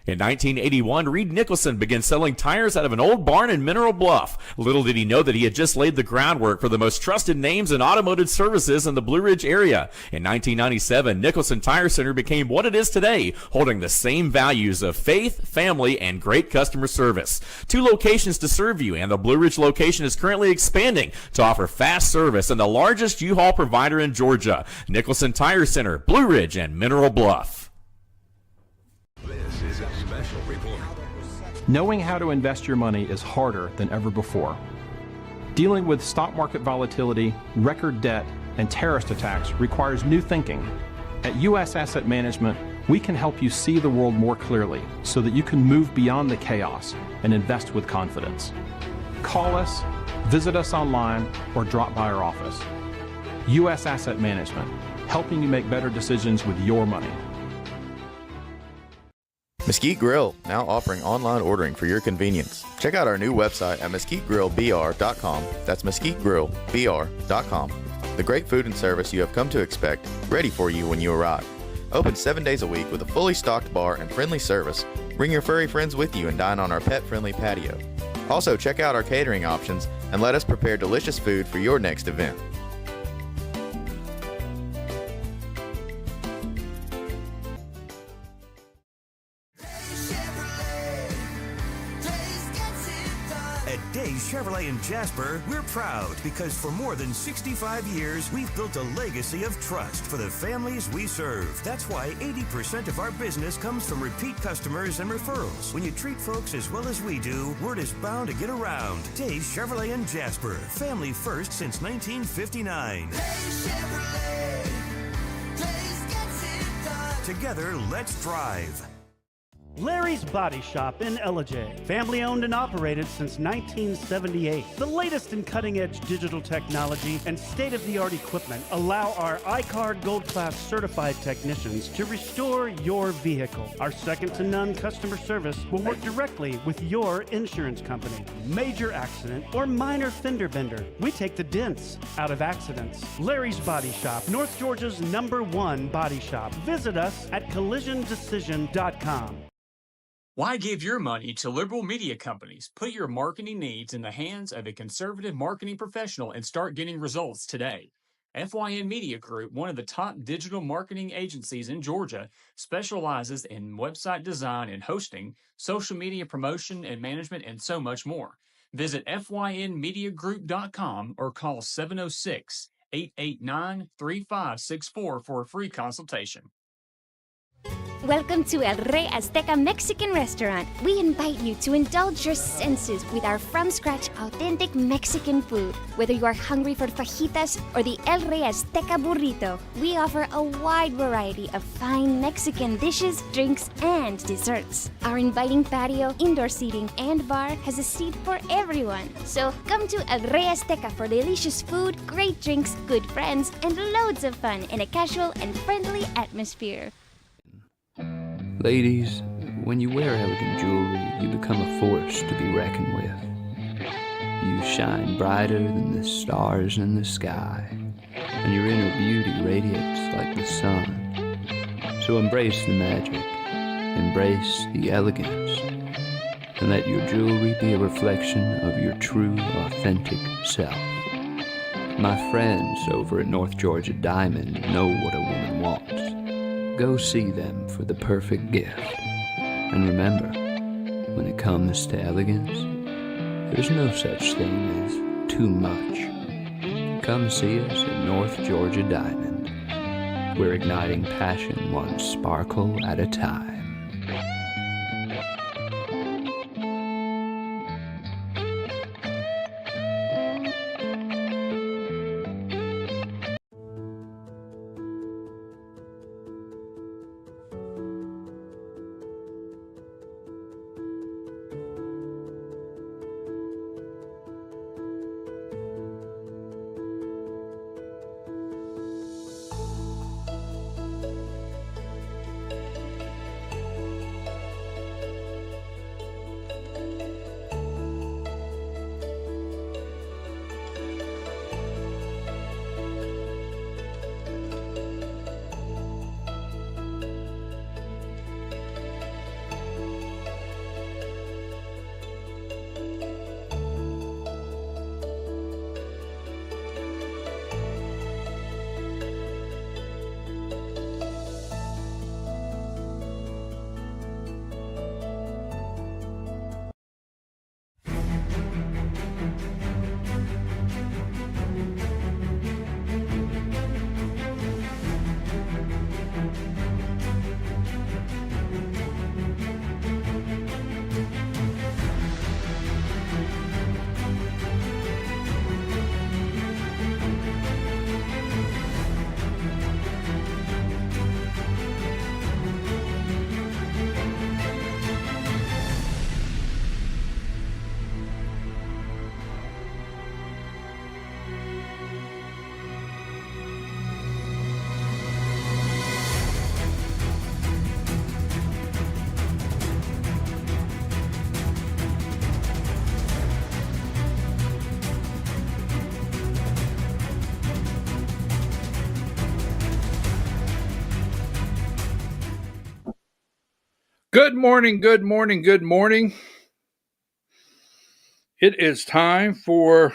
In 1981, Reed Nicholson began selling tires out of an old barn in Mineral Bluff. Little did he know that he had just laid the groundwork for the most trusted names in automotive services in the Blue Ridge area. In 1997, Nicholson Tire Center became what it is today, holding the same values of faith, family, and great customer service. 2 locations to serve you, and the Blue Ridge location is currently expanding to offer fast service and the largest U-Haul provider in Georgia. Nicholson Tire Center, Blue Ridge, and Mineral Bluff. This is a special report. Knowing how to invest your money is harder than ever before. Dealing with stock market volatility, record debt, and terrorist attacks requires new thinking. At U.S. Asset Management, we can help you see the world more clearly so that you can move beyond the chaos and invest with confidence. Call us, visit us online, or drop by our office. U.S. Asset Management, helping you make better decisions with your money. Mesquite Grill, now offering online ordering for your convenience. Check out our new website at mesquitegrillbr.com. That's mesquitegrillbr.com. The great food and service you have come to expect, ready for you when you arrive. Open 7 days a week with a fully stocked bar and friendly service. Bring your furry friends with you and dine on our pet-friendly patio. Also, check out our catering options and let us prepare delicious food for your next event. At Days Chevrolet in Jasper, we're proud because for more than 65 years, we've built a legacy of trust for the families we serve. That's why 80% of our business comes from repeat customers and referrals. When you treat folks as well as we do, word is bound to get around. Days Chevrolet in Jasper, family first since 1959. Together, let's drive. Larry's Body Shop in Ellijay. Family owned and operated since 1978. The latest in cutting edge digital technology and state of the art equipment allow our iCard Gold Class certified technicians to restore your vehicle. Our second to none customer service will work directly with your insurance company. Major accident or minor fender bender, we take the dents out of accidents. Larry's Body Shop, North Georgia's #1 body shop. Visit us at collisiondecision.com. Why give your money to liberal media companies? Put your marketing needs in the hands of a conservative marketing professional and start getting results today. FYN Media Group, one of the top digital marketing agencies in Georgia, specializes in website design and hosting, social media promotion and management, and so much more. Visit FYNmediagroup.com or call 706-889-3564 for a free consultation. Welcome to El Rey Azteca Mexican Restaurant. We invite you to indulge your senses with our from-scratch authentic Mexican food. Whether you are hungry for fajitas or the El Rey Azteca burrito, we offer a wide variety of fine Mexican dishes, drinks, and desserts. Our inviting patio, indoor seating, and bar has a seat for everyone. So come to El Rey Azteca for delicious food, great drinks, good friends, and loads of fun in a casual and friendly atmosphere. Ladies, when you wear elegant jewelry, you become a force to be reckoned with. You shine brighter than the stars in the sky, and your inner beauty radiates like the sun. So embrace the magic, embrace the elegance, and let your jewelry be a reflection of your true, authentic self. My friends over at North Georgia Diamond know what a woman wants. Go see them for the perfect gift. And remember, when it comes to elegance, there's no such thing as too much. Come see us at North Georgia Diamond. We're igniting passion one sparkle at a time. Good morning, good morning, good morning. It is time for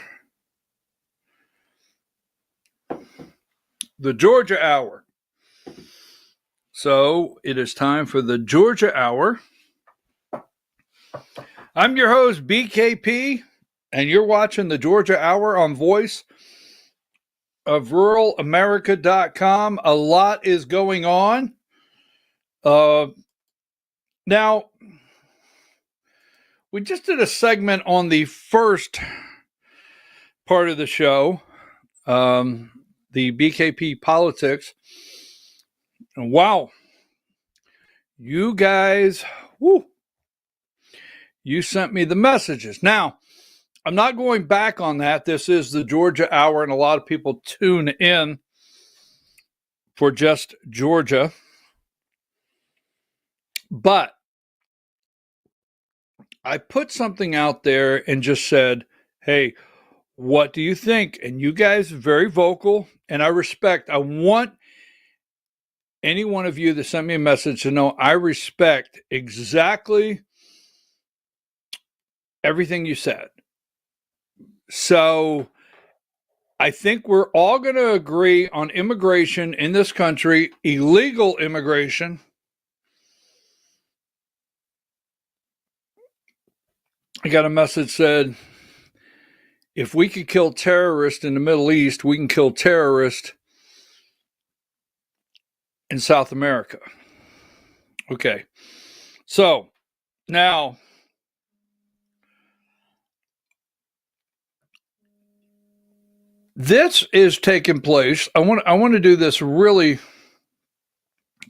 the Georgia Hour. So it is time for the Georgia Hour. I'm your host, BKP, and you're watching the Georgia Hour on Voice of RuralAmerica.com. A lot is going on. Now, we just did a segment on the first part of the show, the BKP Politics. And wow, you guys, you sent me the messages. Now, I'm not going back on that. This is the Georgia Hour, and a lot of people tune in for just Georgia. But I put something out there and just said, hey, what do you think? And you guys are very vocal, and I respect. I want any one of you that sent me a message to know I respect exactly everything you said. So I think we're all going to agree on immigration in this country, illegal immigration. I got a message said, if we could kill terrorists in the Middle East, we can kill terrorists in South America. Okay. So now, this is taking place. I want to do this really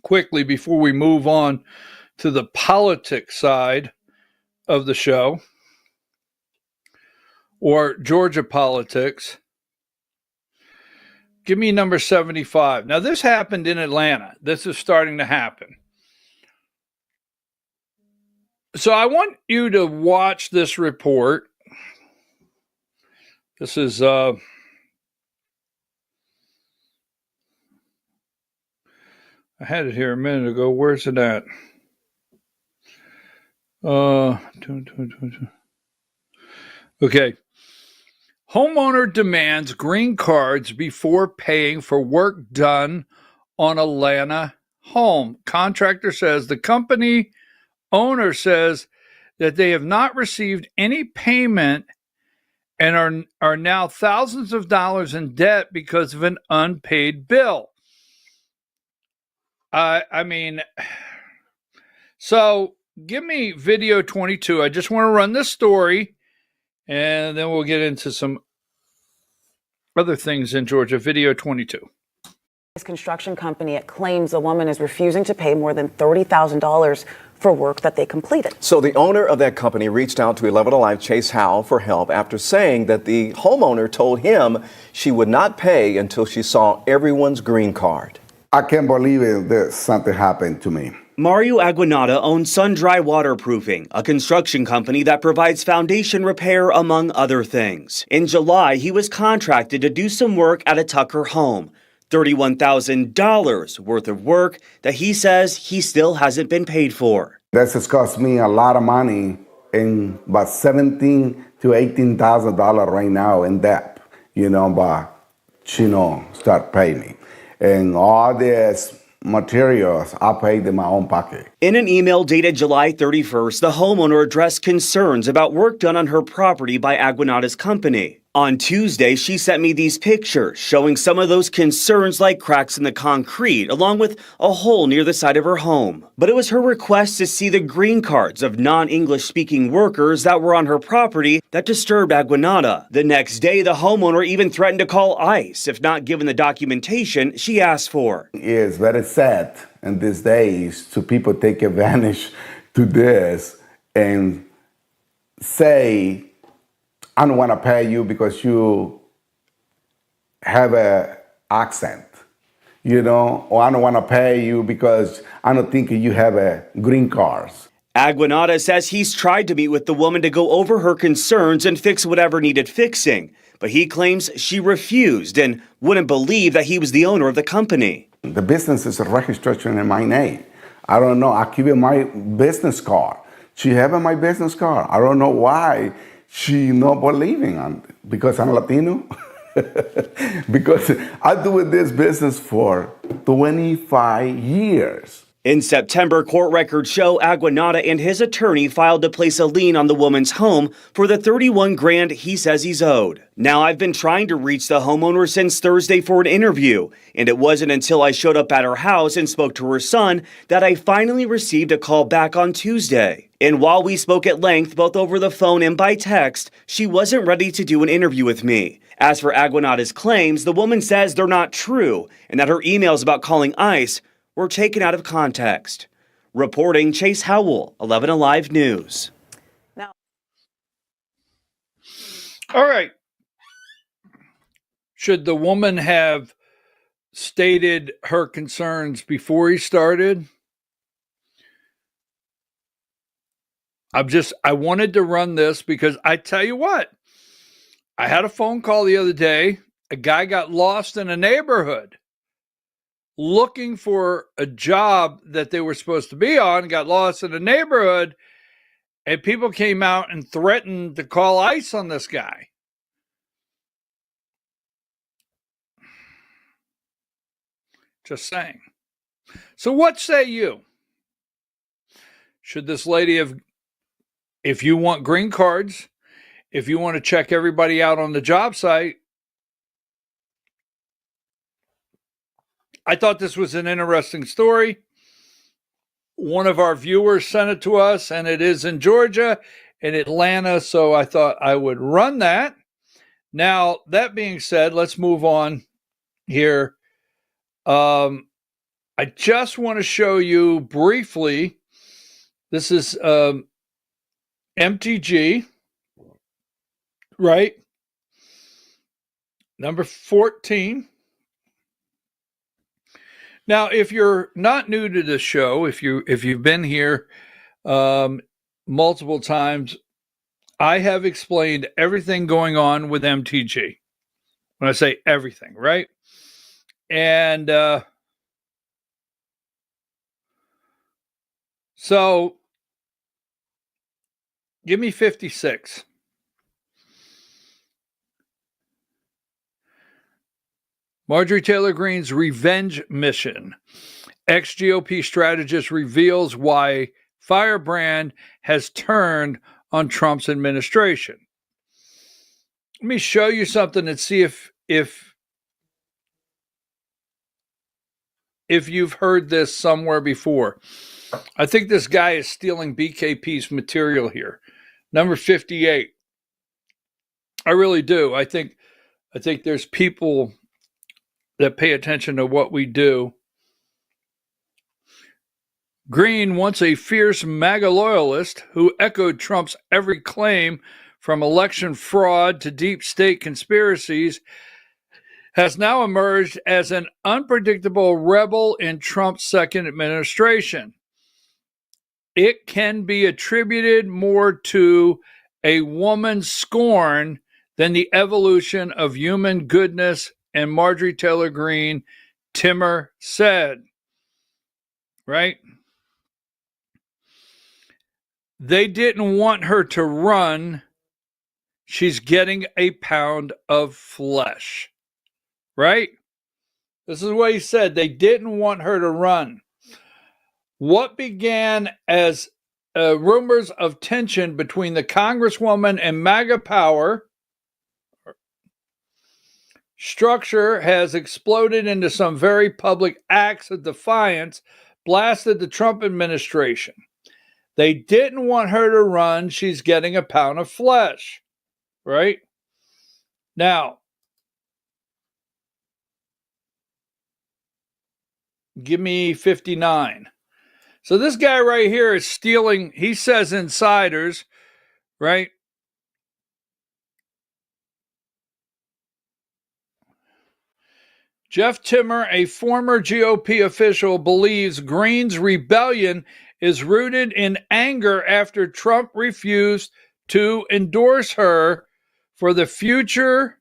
quickly before we move on to the politics side of the show, or Georgia politics. Give me number 75. Now, this happened in Atlanta. This is starting to happen. So I want you to watch this report. This is I had it here a minute ago. Where's it at? Okay. Homeowner demands green cards before paying for work done on Atlanta home. Contractor says the company owner says that they have not received any payment and are now thousands of dollars in debt because of an unpaid bill. I mean, so give me video 22. I just want to run this story, and then we'll get into some other things in Georgia. Video 22. This construction company, it claims the woman is refusing to pay more than $30,000 for work that they completed. So the owner of that company reached out to 11 Alive Chase Howell for help after saying that the homeowner told him she would not pay until she saw everyone's green card. I can't believe it that something happened to me. Mario Aguinaldo owns Sundry Waterproofing, a construction company that provides foundation repair, among other things. In July, he was contracted to do some work at a Tucker home. $31,000 worth of work that he says he still hasn't been paid for. This has cost me a lot of money, in about $17,000 to $18,000 right now in debt, but start paying me. And all this materials, I paid in my own pocket. In an email dated July 31st, the homeowner addressed concerns about work done on her property by Aguinaldo's company. On Tuesday, she sent me these pictures showing some of those concerns, like cracks in the concrete, along with a hole near the side of her home. But it was her request to see the green cards of non-English speaking workers that were on her property that disturbed Aguinaldo. The next day, the homeowner even threatened to call ICE if not given the documentation she asked for. It's very sad in these days to people take advantage to this and say, I don't want to pay you because you have an accent, or I don't want to pay you because I don't think you have a green card. Aguinaldo says he's tried to meet with the woman to go over her concerns and fix whatever needed fixing, but he claims she refused and wouldn't believe that he was the owner of the company. The business is registered in my name. I don't know. I keep my business card. She having my business card. I don't know why she not believing on because I'm Latino. Because I do this business for 25 years. In September, court records show Aguinaldo and his attorney filed to place a lien on the woman's home for the $31,000 he says he's owed. Now, I've been trying to reach the homeowner since Thursday for an interview, and it wasn't until I showed up at her house and spoke to her son that I finally received a call back on Tuesday. And while we spoke at length, both over the phone and by text, she wasn't ready to do an interview with me. As for Aguinaldo's claims, the woman says they're not true and that her emails about calling ICE were taken out of context. Reporting, Chase Howell, 11 Alive News. All right. Should the woman have stated her concerns before he started? I wanted to run this because I tell you what, I had a phone call the other day. A guy got lost in a neighborhood looking for a job that they were supposed to be on, got lost in a neighborhood, and people came out and threatened to call ICE on this guy. Just saying. So what say you? Should this lady have, if you want green cards, if you want to check everybody out on the job site, I thought this was an interesting story. One of our viewers sent it to us, and it is in Georgia, in Atlanta, so I thought I would run that. Now, that being said, let's move on here. I just want to show you briefly, this is MTG, right? Number 14. Now, if you're not new to the show, if you've been here multiple times, I have explained everything going on with MTG. When I say everything, right? And so give me 56. Marjorie Taylor Greene's revenge mission. Ex-GOP strategist reveals why Firebrand has turned on Trump's administration. Let me show you something and see if you've heard this somewhere before. I think this guy is stealing BKP's material here. Number 58. I really do. I think there's people that pay attention to what we do. Green, once a fierce MAGA loyalist who echoed Trump's every claim from election fraud to deep state conspiracies, has now emerged as an unpredictable rebel in Trump's second administration. It can be attributed more to a woman's scorn than the evolution of human goodness, and Marjorie Taylor Greene, Timmer said. Right? They didn't want her to run. She's getting a pound of flesh. Right? This is what he said. They didn't want her to run. What began as rumors of tension between the Congresswoman and MAGA power structure has exploded into some very public acts of defiance, blasted the Trump administration. They didn't want her to run. She's getting a pound of flesh. Right? Now, give me 59. So this guy right here is stealing, he says insiders, right? Jeff Timmer, a former GOP official, believes Greene's rebellion is rooted in anger after Trump refused to endorse her for the future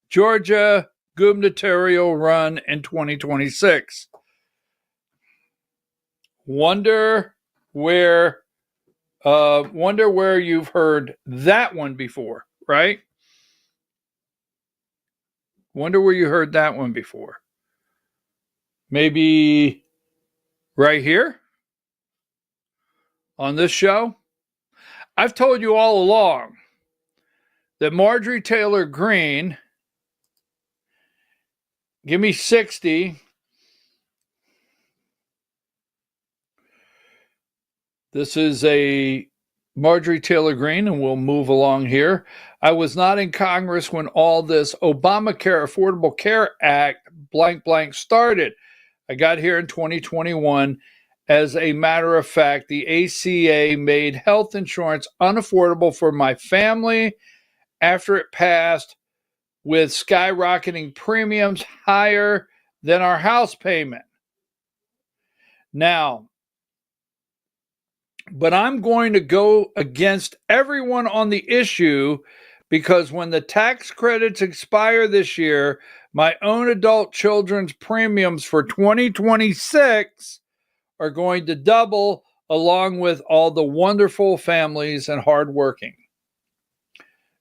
Georgia gubernatorial run in 2026. Wonder where you've heard that one before, right? Wonder where you heard that one before. Maybe right here on this show? I've told you all along that Marjorie Taylor Greene, give me 60. This is a Marjorie Taylor Greene, and we'll move along here. I was not in Congress when all this Obamacare Affordable Care Act blank blank started. I got here in 2021. As a matter of fact, the ACA made health insurance unaffordable for my family after it passed, with skyrocketing premiums higher than our house payment. Now, but I'm going to go against everyone on the issue, because when the tax credits expire this year, my own adult children's premiums for 2026 are going to double, along with all the wonderful families and hardworking.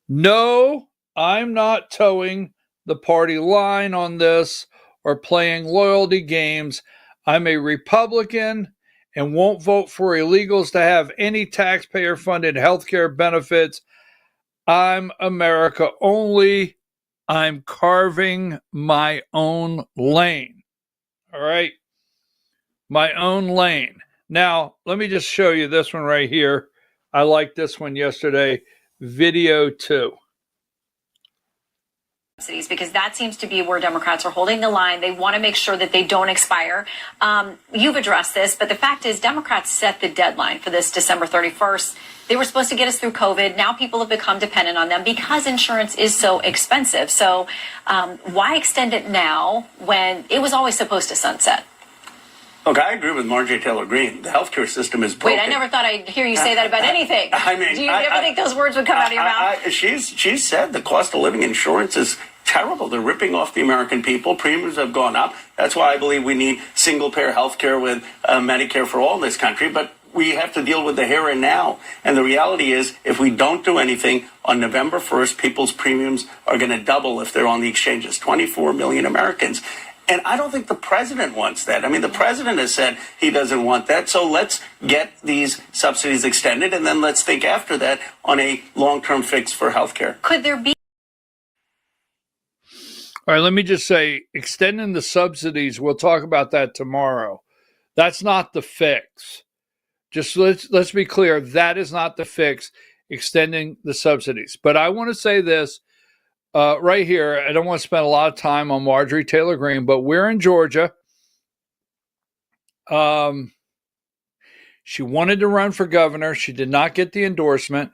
No, I'm not towing the party line on this or playing loyalty games. I'm a Republican and won't vote for illegals to have any taxpayer-funded health care benefits. I'm America only. I'm carving my own lane. All right? My own lane. Now, let me just show you this one right here. I liked this one yesterday. Video 2. Because that seems to be where Democrats are holding the line. They want to make sure that they don't expire. You've addressed this, but the fact is Democrats set the deadline for this December 31st. They were supposed to get us through COVID. Now people have become dependent on them because insurance is so expensive. So why extend it now when it was always supposed to sunset? Look, I agree with Marjorie Taylor Greene. The healthcare system is broken. Wait, I never thought I'd hear you say that about anything. I mean, do you ever think those words would come out of your mouth? She's said the cost of living insurance is terrible. They're ripping off the American people. Premiums have gone up. That's why I believe we need single-payer health care with Medicare for all in this country. But we have to deal with the here and now. And the reality is, if we don't do anything on November 1st, people's premiums are going to double if they're on the exchanges. 24 million Americans. And I don't think the president wants that. I mean, the president has said he doesn't want that. So let's get these subsidies extended, and then let's think after that on a long-term fix for health care. Could there be? All right, let me just say, extending the subsidies, we'll talk about that tomorrow. That's not the fix. Just let's be clear, that is not the fix, extending the subsidies. But I want to say this. Right here, I don't want to spend a lot of time on Marjorie Taylor Greene, but we're in Georgia. She wanted to run for governor. She did not get the endorsement.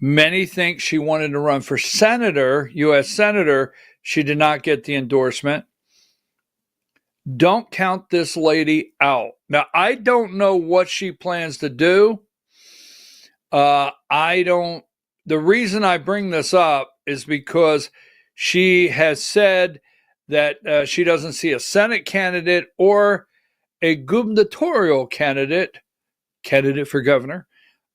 Many think she wanted to run for senator, U.S. senator. She did not get the endorsement. Don't count this lady out. Now, I don't know what she plans to do. The reason I bring this up is because she has said that she doesn't see a Senate candidate or a gubernatorial candidate for governor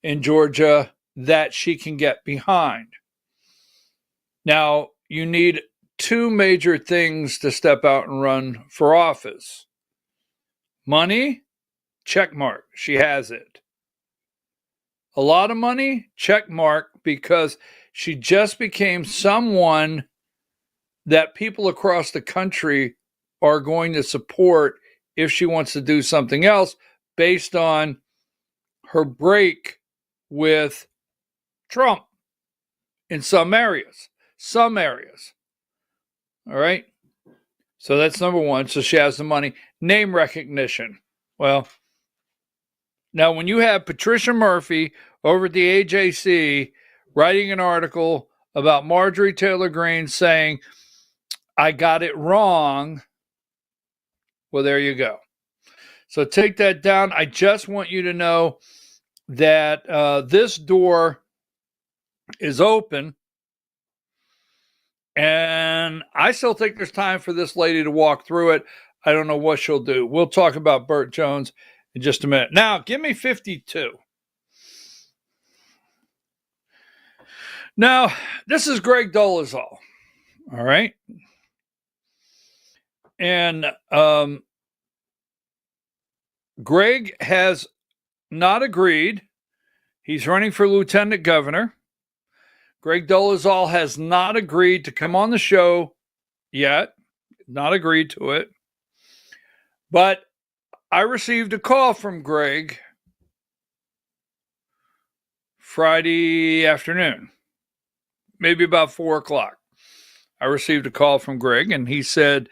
in Georgia that she can get behind. Now, you need two major things to step out and run for office. Money, check mark. She has it. A lot of money, check mark, because she just became someone that people across the country are going to support if she wants to do something else based on her break with Trump in some areas. All right. So that's number one. So she has the money. Name recognition. Well, now when you have Patricia Murphy over at the AJC writing an article about Marjorie Taylor Greene saying, I got it wrong. Well, there you go. So take that down. I just want you to know that this door is open. And I still think there's time for this lady to walk through it. I don't know what she'll do. We'll talk about Burt Jones in just a minute. Now, give me 52. Now, this is Greg Dolezal. All right. And Greg has not agreed. He's running for lieutenant governor. Greg Dolezal has not agreed to come on the show yet. Not agreed to it. But I received a call from Greg Friday afternoon, maybe about 4 o'clock. I received a call from Greg, and he said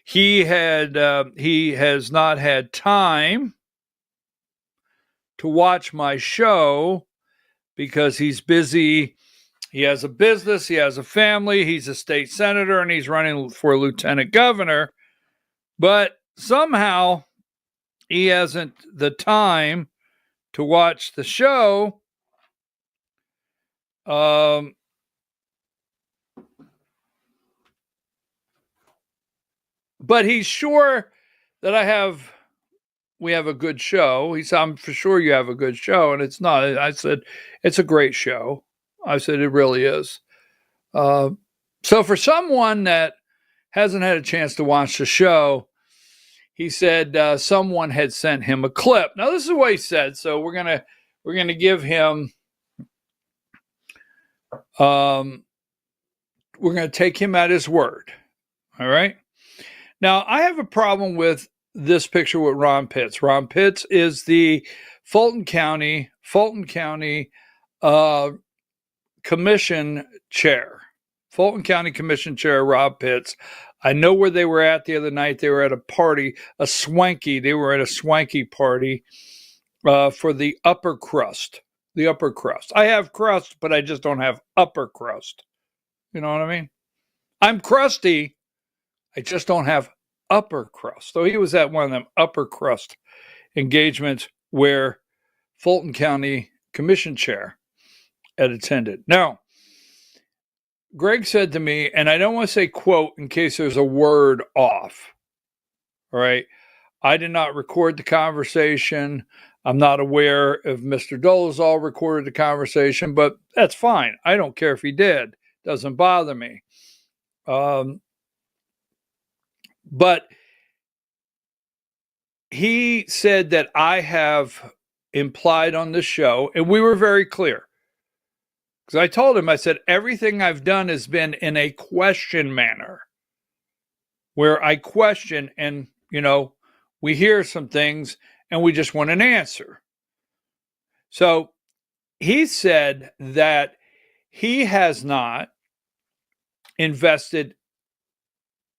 he has not had time to watch my show because he's busy. He has a business, he has a family, he's a state senator, and he's running for lieutenant governor. But somehow he hasn't the time to watch the show. But he's sure that we have a good show. He said, I'm for sure you have a good show. And it's not. I said, it's a great show. I said, it really is. So for someone that hasn't had a chance to watch the show, he said someone had sent him a clip. Now, this is what he said. So we're gonna give him, we're gonna take him at his word. All right. Now, I have a problem with this picture with Ron Pitts. Ron Pitts is the Fulton County Commission Chair. Fulton County Commission Chair Rob Pitts. I know where they were at the other night. They were at a party, they were at a swanky party for the upper crust. The upper crust. I have crust, but I just don't have upper crust. You know what I mean? I'm crusty. I just don't have upper crust. So he was at one of them upper crust engagements where Fulton County Commission Chair had attended. Now, Greg said to me, and I don't want to say quote in case there's a word off. All right. I did not record the conversation. I'm not aware if Mr. Dolezal recorded the conversation, but that's fine. I don't care if he did. Doesn't bother me. But he said that I have implied on the show, and we were very clear. Because I told him, I said, everything I've done has been in a question manner, where I question and, we hear some things and we just want an answer. So he said that he has not invested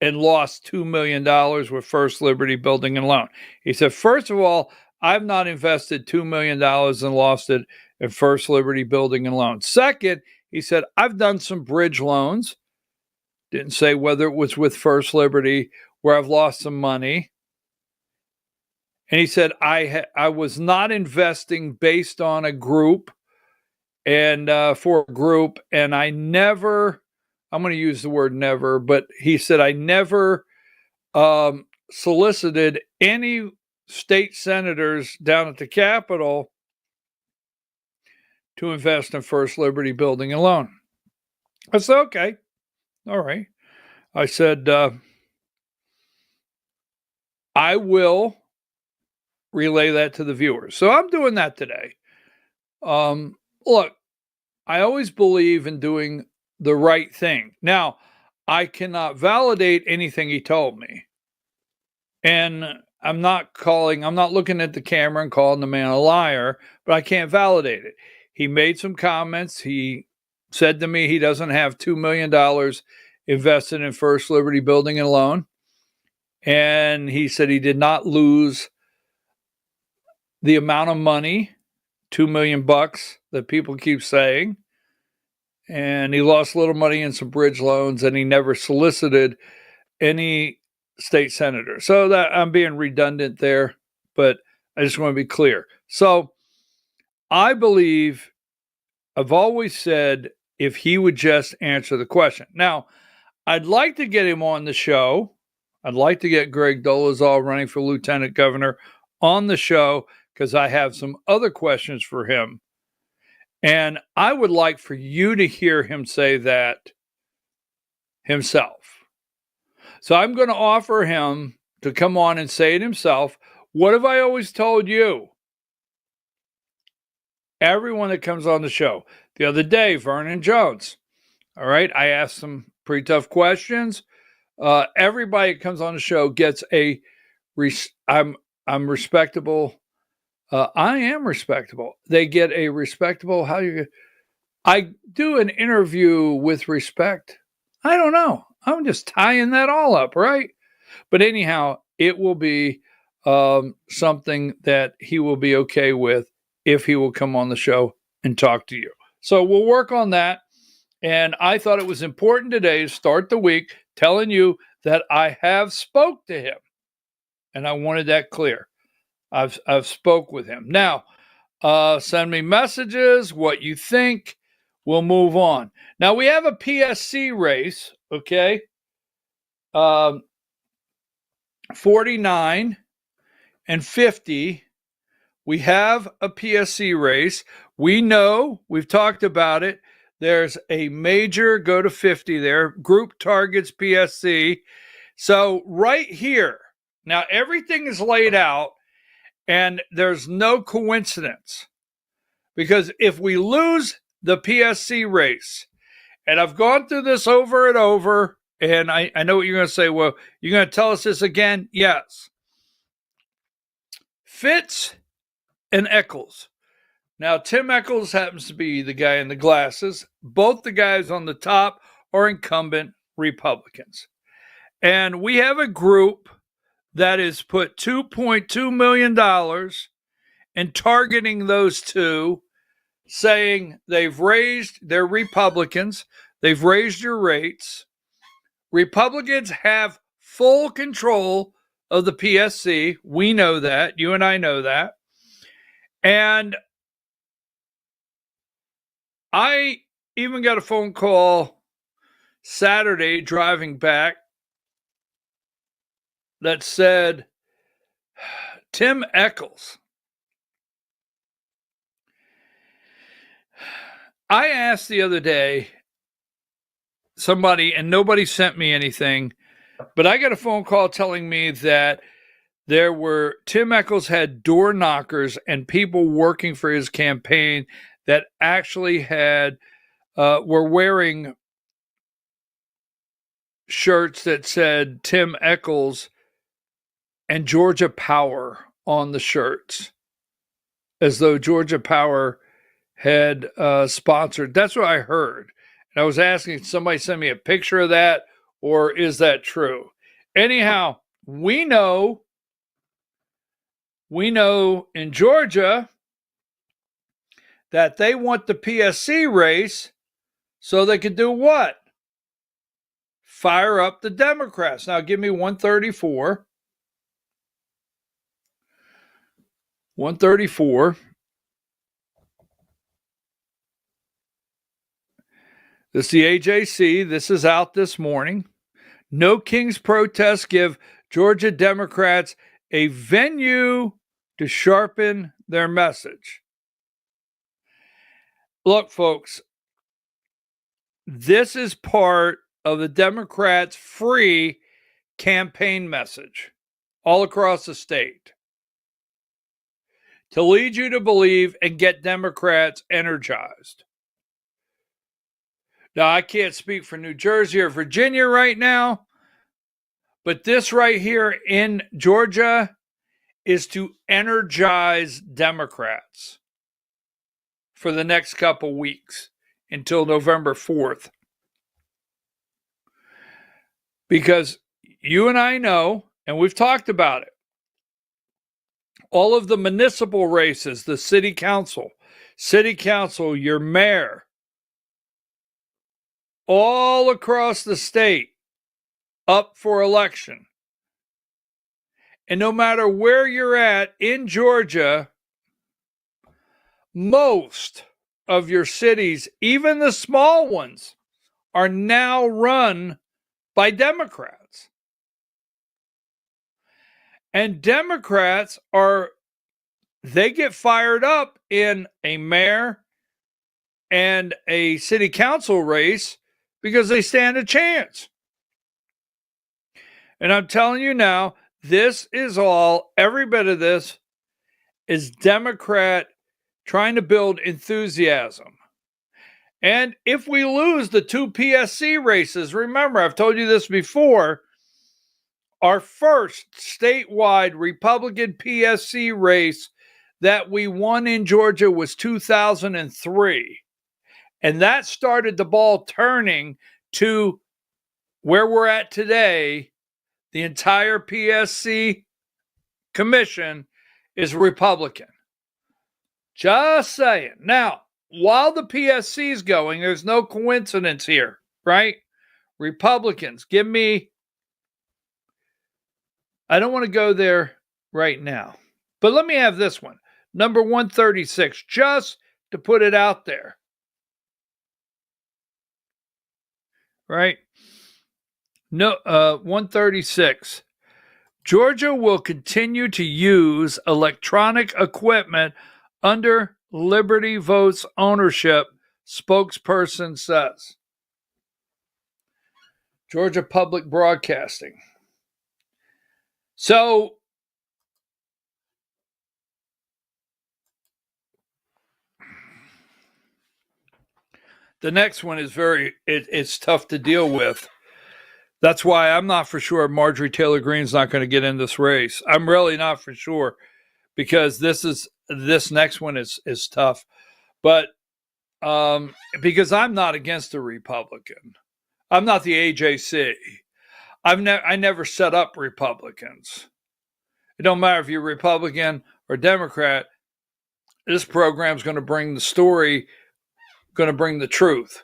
and lost $2 million with First Liberty Building and Loan. He said, first of all, I've not invested $2 million and lost it in First Liberty Building and Loan. Second, he said, I've done some bridge loans. Didn't say whether it was with First Liberty where I've lost some money. And he said, I was not investing based on a group and for a group. And I never, I'm going to use the word never, but he said, I never solicited any state senators down at the Capitol to invest in First Liberty Building and Loan. I said, okay. All right. I said, I will relay that to the viewers. So I'm doing that today. Look, I always believe in doing the right thing. Now, I cannot validate anything he told me. And I'm not looking at the camera and calling the man a liar, but I can't validate it. He made some comments. He said to me he doesn't have $2 million invested in First Liberty Building and Loan. And he said he did not lose the amount of money, $2 million that people keep saying. And he lost a little money in some bridge loans, and he never solicited any state senator. So that I'm being redundant there, but I just want to be clear. So I believe, I've always said, if he would just answer the question. Now, I'd like to get him on the show. I'd like to get Greg Dolezal running for lieutenant governor on the show because I have some other questions for him. And I would like for you to hear him say that himself. So I'm going to offer him to come on and say it himself. What have I always told you? Everyone that comes on the show. The other day, Vernon Jones. All right, I asked some pretty tough questions. Everybody that comes on the show gets a. I'm respectable. I am respectable. They get a respectable. I do an interview with respect. I don't know. I'm just tying that all up, right? But anyhow, it will be something that he will be okay with if he will come on the show and talk to you. So we'll work on that. And I thought it was important today to start the week telling you that I have spoke to him. And I wanted that clear. I've spoke with him. Now, send me messages, what you think. We'll move on. Now, we have a PSC race, okay? 49 and 50. We have a PSC race. We know, we've talked about it. There's a major go to 50 there. Group targets PSC. So right here, now everything is laid out and there's no coincidence. Because if we lose the PSC race, and I've gone through this over and over, and I know what you're going to say. Well, you're going to tell us this again? Yes. Fitz and Eccles. Now, Tim Eccles happens to be the guy in the glasses. Both the guys on the top are incumbent Republicans. And we have a group that has put $2.2 million in targeting those two, saying they're Republicans, they've raised your rates. Republicans have full control of the PSC. We know that. You and I know that. And I even got a phone call Saturday driving back that said, Tim Eccles. I asked the other day somebody, and nobody sent me anything, but I got a phone call telling me that Tim Eccles had door knockers and people working for his campaign that actually were wearing shirts that said Tim Eccles and Georgia Power on the shirts, as though Georgia Power had sponsored. That's what I heard. And I was asking, somebody send me a picture of that, or is that true? Anyhow, we know in Georgia that they want the PSC race so they could do what? Fire up the Democrats. Now give me 134. 134. This is the AJC. This is out this morning. No King's protests give Georgia Democrats a venue to sharpen their message. Look, folks, this is part of the Democrats' free campaign message all across the state to lead you to believe and get Democrats energized. Now, I can't speak for New Jersey or Virginia right now, but this right here in Georgia is to energize Democrats for the next couple weeks until November 4th. Because you and I know, and we've talked about it, all of the municipal races, the city council, your mayor, all across the state up for election. And no matter where you're at in Georgia, most of your cities, even the small ones, are now run by Democrats. And Democrats they get fired up in a mayor and a city council race because they stand a chance. And I'm telling you now, this is every bit of this is Democrat trying to build enthusiasm. And if we lose the 2 PSC races, remember, I've told you this before, our first statewide Republican PSC race that we won in Georgia was 2003. And that started the ball turning to where we're at today. The entire PSC commission is Republican. Just saying. Now, while the PSC is going, there's no coincidence here, right? Republicans, I don't want to go there right now, but let me have this one. Number 136, just to put it out there. Right? No, 136. Georgia will continue to use electronic equipment under Liberty Votes ownership, spokesperson says. Georgia Public Broadcasting. So, the next one is it's tough to deal with. That's why I'm not for sure Marjorie Taylor Greene's not going to get in this race. I'm really not for sure because this next one is tough. But because I'm not against a Republican. I'm not the AJC. I never set up Republicans. It don't matter if you're Republican or Democrat. This program's going to bring the story, going to bring the truth.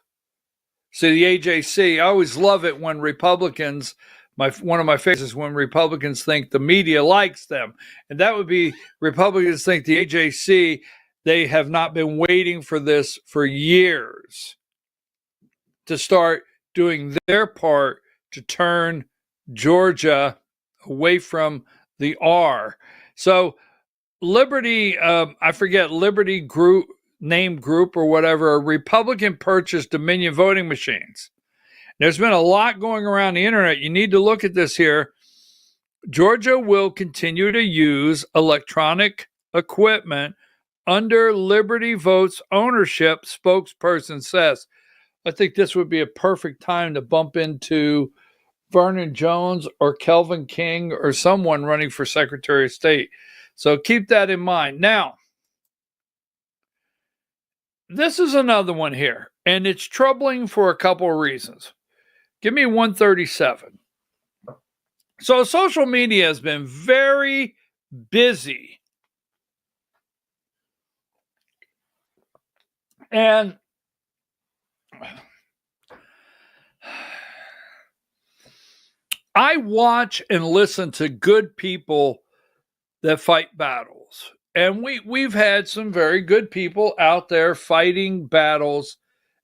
See, the AJC, I always love it when Republicans, one of my favorites is when Republicans think the media likes them. And that would be Republicans think the AJC, they have not been waiting for this for years to start doing their part to turn Georgia away from the R. So Liberty, I forget, Liberty Group, name group or whatever, a Republican purchased Dominion voting machines. There's been a lot going around the internet. You need to look at this here. Georgia will continue to use electronic equipment under Liberty Votes ownership, spokesperson says. I think this would be a perfect time to bump into Vernon Jones or Kelvin King or someone running for Secretary of State. So keep that in mind. Now, this is another one here, and it's troubling for a couple of reasons. Give me 137. So social media has been very busy. And I watch and listen to good people that fight battles. And we've had some very good people out there fighting battles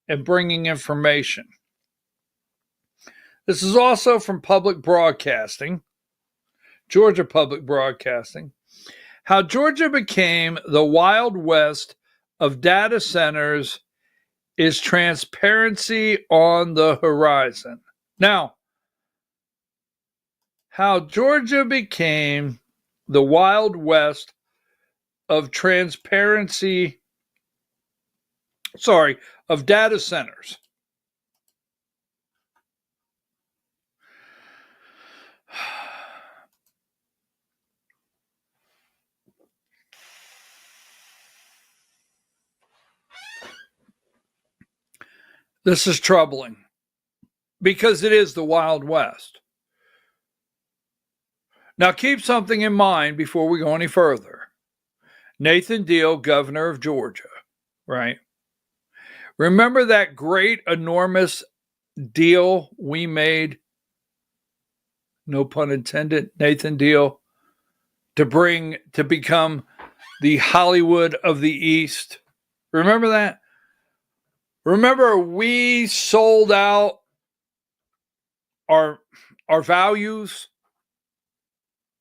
and bringing information. This is also from public broadcasting, Georgia Public Broadcasting. How Georgia became the Wild West of data centers is transparency on the horizon. Now, how Georgia became the Wild West of of data centers. This is troubling because it is the Wild West. Now, keep something in mind before we go any further. Nathan Deal, governor of Georgia, right? Remember that great, enormous deal we made, no pun intended, Nathan Deal, to become the Hollywood of the East? Remember that? Remember we sold out our values?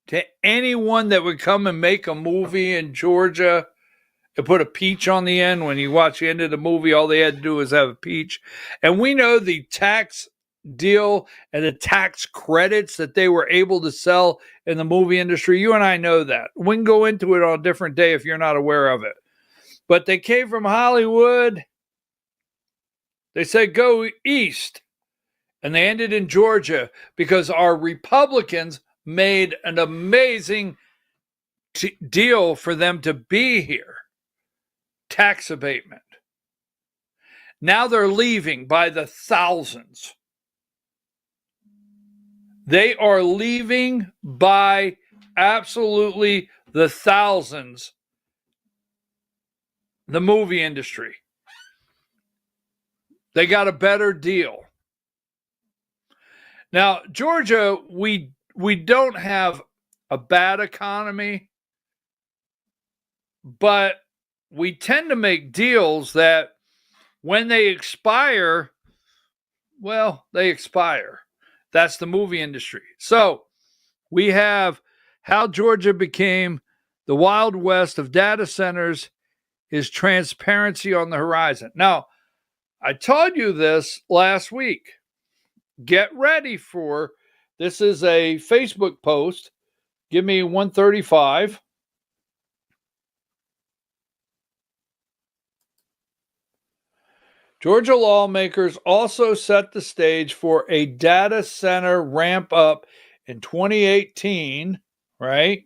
to anyone that would come and make a movie in Georgia and put a peach on the end. When you watch the end of the movie, all they had to do was have a peach. And we know the tax deal and the tax credits that they were able to sell in the movie industry. You and I know that. We can go into it on a different day if you're not aware of it. But they came from Hollywood. They said, go east. And they ended in Georgia because our Republicans made an amazing deal for them to be here. Tax abatement. Now they're leaving by the thousands. They are leaving by absolutely the thousands. The movie industry. They got a better deal. Now, Georgia, we don't have a bad economy, but we tend to make deals that when they expire, well, they expire. That's the movie industry. So we have how Georgia became the Wild West of data centers is transparency on the horizon. Now, I told you this last week. Get ready for, this is a Facebook post. Give me 135. Georgia lawmakers also set the stage for a data center ramp up in 2018, right?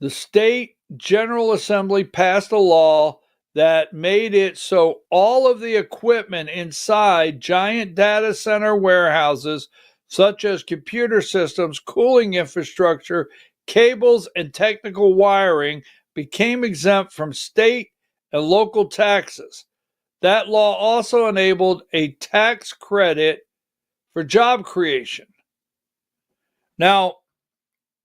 The state General Assembly passed a law that made it so all of the equipment inside giant data center warehouses, such as computer systems, cooling infrastructure, cables, and technical wiring, became exempt from state and local taxes. That law also enabled a tax credit for job creation. Now,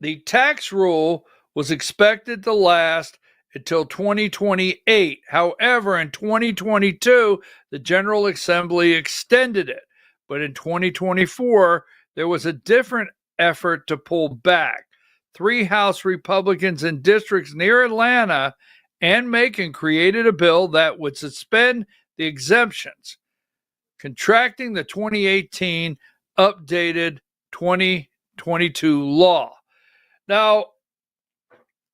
the tax rule was expected to last until 2028. However, in 2022, the General Assembly extended it. But in 2024, there was a different effort to pull back. 3 House Republicans in districts near Atlanta and Macon created a bill that would suspend the exemptions, contracting the 2018 updated 2022 law. Now,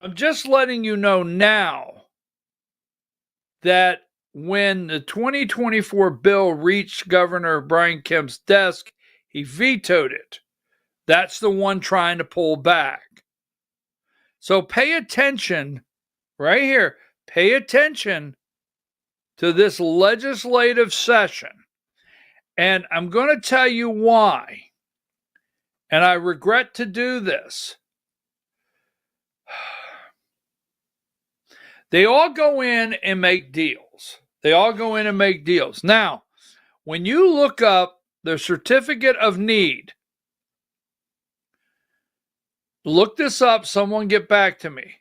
I'm just letting you know now that when the 2024 bill reached Governor Brian Kemp's desk, he vetoed it. That's the one trying to pull back. So pay attention right here. Pay attention to this legislative session. And I'm going to tell you why. And I regret to do this. They all go in and make deals. Now, when you look up the certificate of need, look this up, someone get back to me.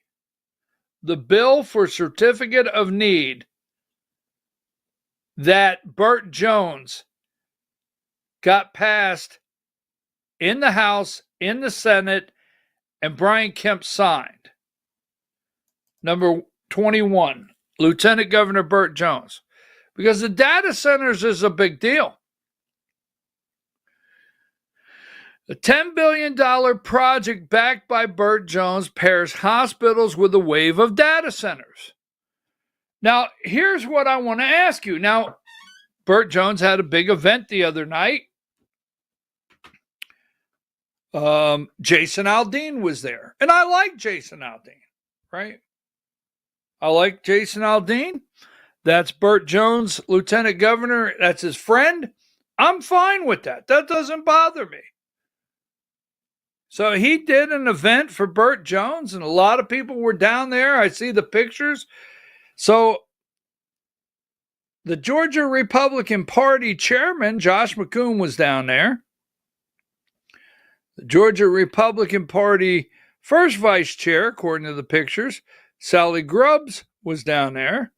The bill for certificate of need that Burt Jones got passed in the House, in the Senate, and Brian Kemp signed. Number 21, Lieutenant Governor Burt Jones. Because the data centers is a big deal. A $10 billion project backed by Burt Jones pairs hospitals with a wave of data centers. Now, here's what I want to ask you. Now, Burt Jones had a big event the other night. Jason Aldean was there. And I like Jason Aldean, right? I like Jason Aldean. That's Burt Jones, Lieutenant Governor. That's his friend. I'm fine with that. That doesn't bother me. So he did an event for Burt Jones, and a lot of people were down there. I see the pictures. So the Georgia Republican Party chairman, Josh McCoon, was down there. The Georgia Republican Party first vice chair, according to the pictures, Sally Grubbs, was down there.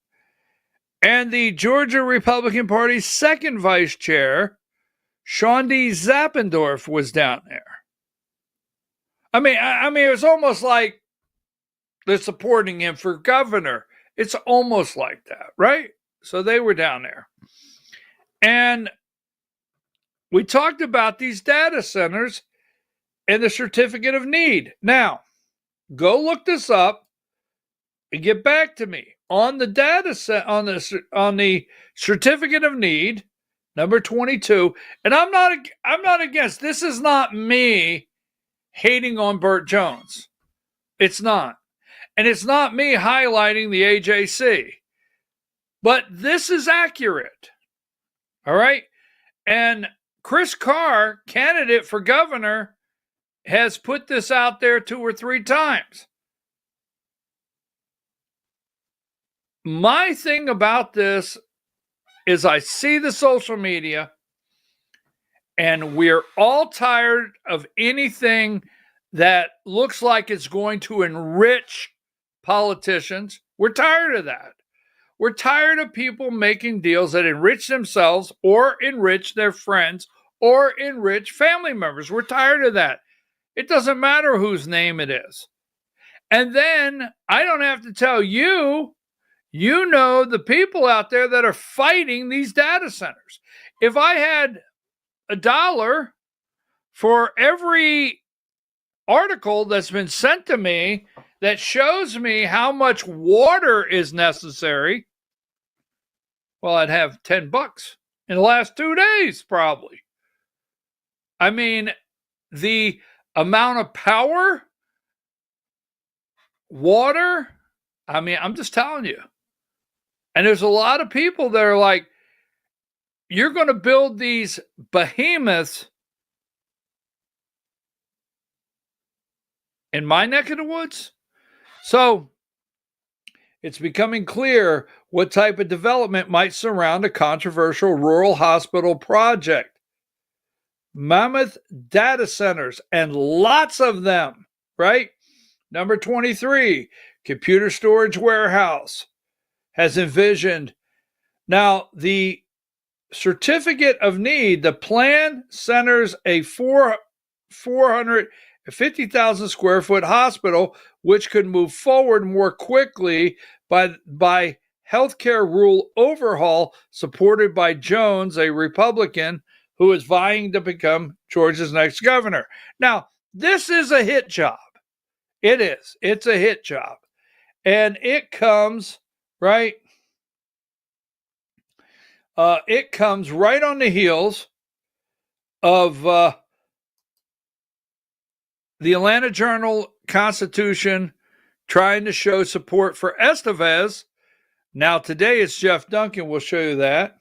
And the Georgia Republican Party's second vice chair, Shaundi Zappendorf, was down there. I mean, it was almost like they're supporting him for governor. It's almost like that, right? So they were down there. And we talked about these data centers and the certificate of need. Now, go look this up and get back to me on the data set on the certificate of need, number 22. And I'm not against. This is not me hating on Burt Jones. It's not. And it's not me highlighting the AJC. But this is accurate. All right? And Chris Carr, candidate for governor, has put this out there 2 or 3 times. My thing about this is I see the social media, and we're all tired of anything that looks like it's going to enrich politicians. We're tired of that. We're tired of people making deals that enrich themselves or enrich their friends or enrich family members. We're tired of that. It doesn't matter whose name it is. And then I don't have to tell you, you know the people out there that are fighting these data centers. If I had $1 for every article that's been sent to me that shows me how much water is necessary, well, I'd have $10 in the last 2 days, probably. I mean, the amount of power, water, I mean, I'm just telling you. And there's a lot of people that are like, you're going to build these behemoths in my neck of the woods? So it's becoming clear what type of development might surround a controversial rural hospital project. Mammoth data centers, and lots of them, right? Number 23, computer storage warehouse has envisioned. Now, the certificate of need, the plan centers a 450,000 square foot hospital, which could move forward more quickly by healthcare rule overhaul supported by Jones, a Republican who is vying to become Georgia's next governor. Now, this is a hit job. It is. It's a hit job. And it comes, right? It comes right on the heels of the Atlanta Journal-Constitution trying to show support for Estevez. Now, today it's Jeff Duncan. We'll show you that.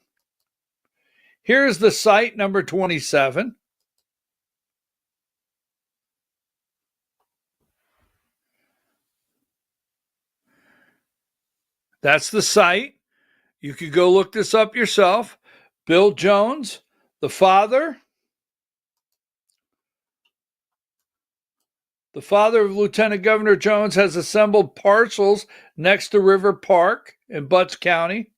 Here's the site, number 27. That's the site. You could go look this up yourself. Bill Jones, the father of Lieutenant Governor Jones, has assembled parcels next to River Park in Butts County.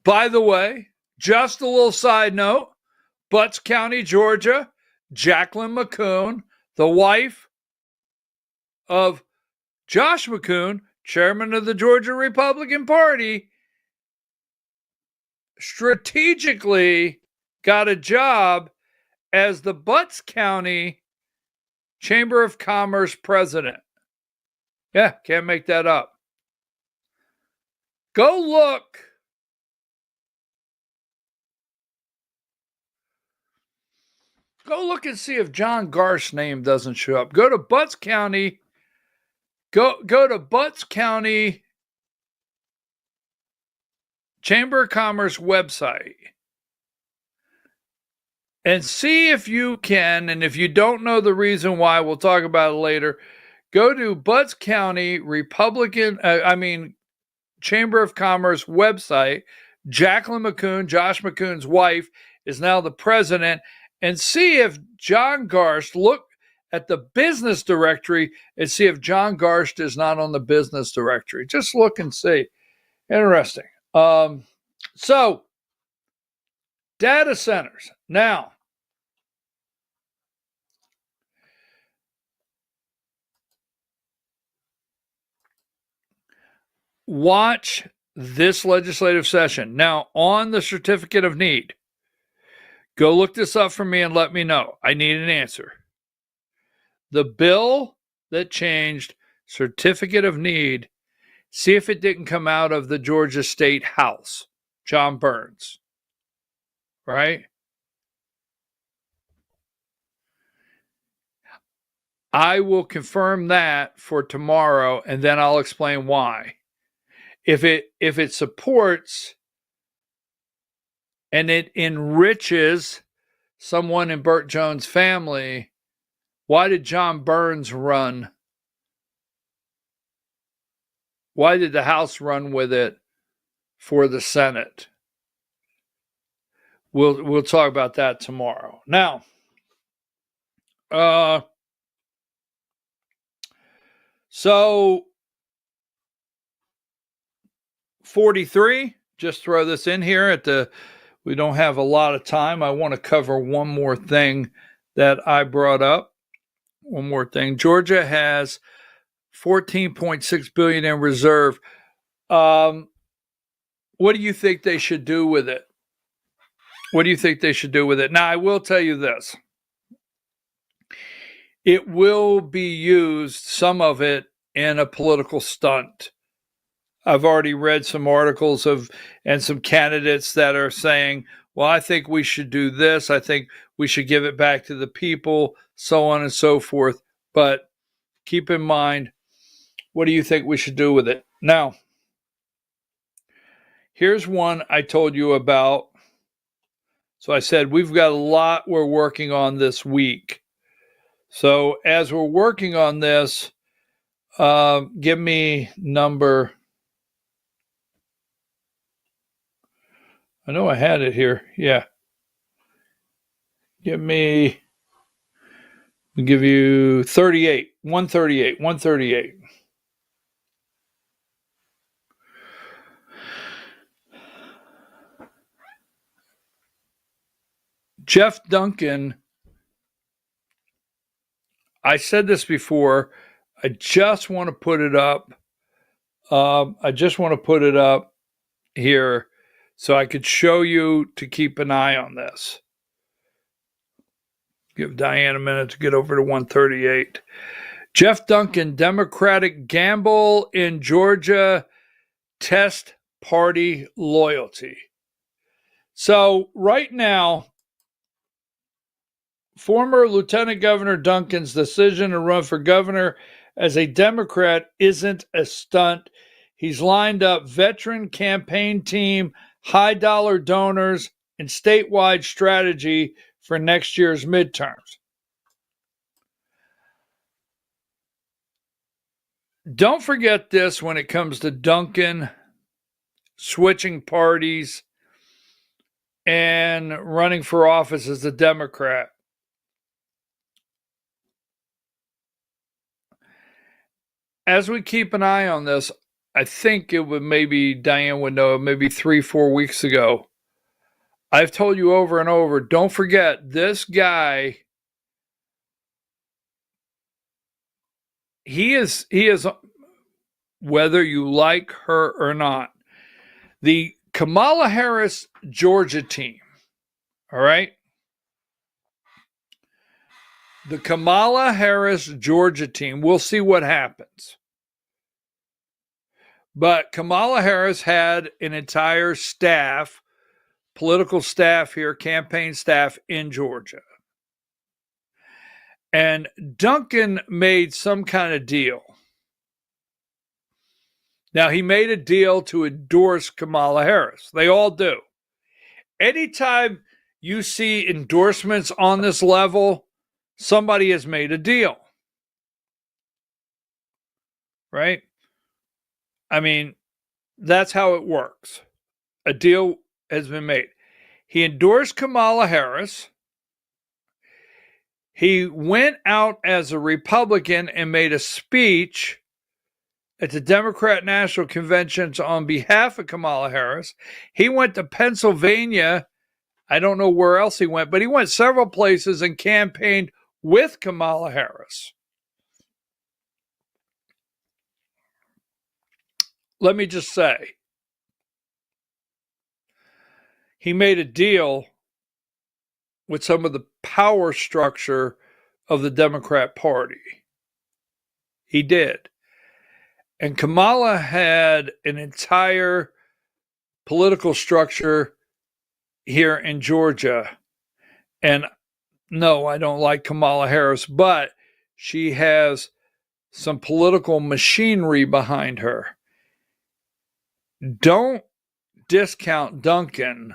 By the way, just a little side note, Butts County, Georgia, Jacqueline McCune, the wife of Josh McCune, chairman of the Georgia Republican Party, strategically got a job as the Butts County Chamber of Commerce president. Yeah, can't make that up. Go look. Go look and see if John Garst's name doesn't show up. Go to Butts County. Go to Butts County Chamber of Commerce website and see if you can, and if you don't know the reason why, we'll talk about it later. Go to Butts County Chamber of Commerce website. Jacqueline McCune, Josh McCune's wife, is now the president, and see if John Garst, look at the business directory and see if John Garst is not on the business directory. Just look and see. Interesting. So, data centers. Now, watch this legislative session. Now, on the certificate of need, go look this up for me and let me know. I need an answer. The bill that changed certificate of need, see if it didn't come out of the Georgia State House, John Burns, right? I will confirm that for tomorrow, and then I'll explain why. If it supports and it enriches someone in Burt Jones' family, why did John Burns run? Why did the House run with it for the Senate? We'll talk about that tomorrow. Now, so 43, just throw this in here we don't have a lot of time. I want to cover one more thing that I brought up. One more thing. Georgia has $14.6 billion in reserve. What do you think they should do with it? What do you think they should do with it? Now, I will tell you this. It will be used, some of it, in a political stunt. I've already read some articles and some candidates that are saying, well, I think we should do this. I think we should give it back to the people, so on and so forth. But keep in mind, what do you think we should do with it? Now, here's one I told you about. So I said, we've got a lot we're working on this week. So as we're working on this, give me number. I know I had it here. Yeah. I'll give you 38. 138. Jeff Duncan, I said this before. I just want to put it up. Here so I could show you to keep an eye on this. Give Diane a minute to get over to 138. Jeff Duncan, Democratic gamble in Georgia, test party loyalty. So right now, former Lieutenant Governor Duncan's decision to run for governor as a Democrat isn't a stunt. He's lined up veteran campaign team, high-dollar donors, and statewide strategy for next year's midterms. Don't forget this when it comes to Duncan switching parties and running for office as a Democrat. As we keep an eye on this, I think it would maybe, Diane would know, maybe 3-4 weeks ago. I've told you over and over, don't forget, this guy, he is, whether you like her or not, the Kamala Harris Georgia team, all right? The Kamala Harris Georgia team, we'll see what happens. But Kamala Harris had an entire staff, political staff here, campaign staff in Georgia. And Duncan made some kind of deal. Now, he made a deal to endorse Kamala Harris. They all do. Anytime you see endorsements on this level, somebody has made a deal. Right? I mean, that's how it works. A deal has been made. He endorsed Kamala Harris. He went out as a Republican and made a speech at the Democrat National Conventions on behalf of Kamala Harris. He went to Pennsylvania. I don't know where else he went, but he went several places and campaigned with Kamala Harris. let me just say, he made a deal with some of the power structure of the Democrat Party. He did. And Kamala had an entire political structure here in Georgia. And no, I don't like Kamala Harris, but she has some political machinery behind her. Don't discount Duncan,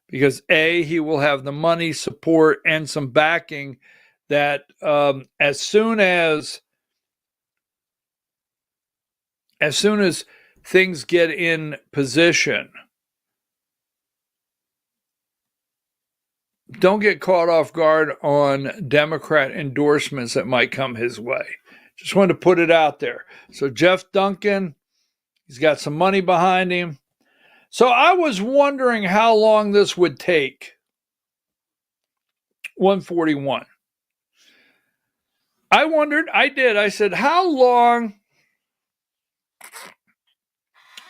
because A, he will have the money, support, and some backing that as soon as things get in position, don't get caught off guard on Democrat endorsements that might come his way. Just wanted to put it out there. So Jeff Duncan, he's got some money behind him. So I was wondering how long this would take. 141. I wondered, I said, how long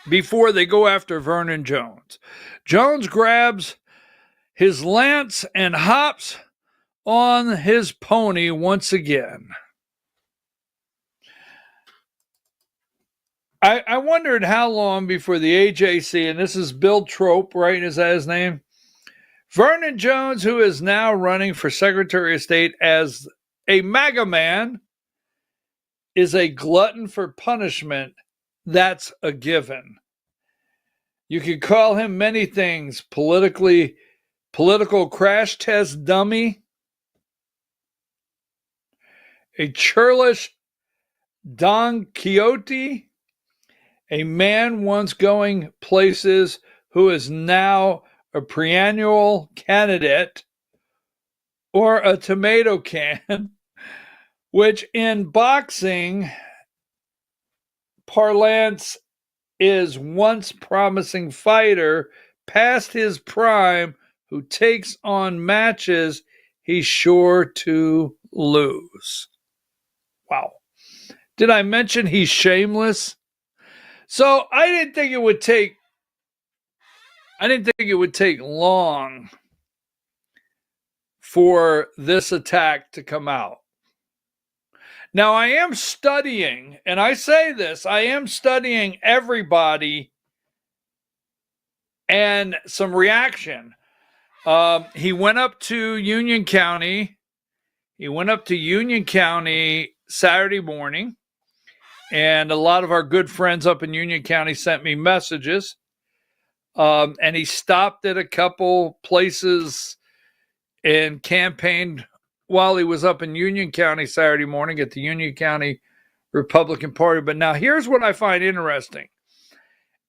before they go after Vernon Jones? Jones grabs his lance and hops on his pony once again. I wondered how long before the AJC, and this is Bill Trope, right? Is that his name? Vernon Jones, who is now running for Secretary of State as a MAGA man, is a glutton for punishment. That's a given. You could call him many things. Political crash test dummy, a churlish Don Quixote, a man once going places who is now a perennial candidate, or a tomato can, which in boxing parlance is once promising fighter past his prime who takes on matches he's sure to lose. Wow. Did I mention he's shameless? So I didn't think it would take long for this attack to come out. Now I am studying, and I say this, I am studying everybody and some reaction. He went up to Union County. Saturday morning. And a lot of our good friends up in Union County sent me messages. And he stopped at a couple places and campaigned while he was up in Union County Saturday morning at the Union County Republican Party. But now here's what I find interesting.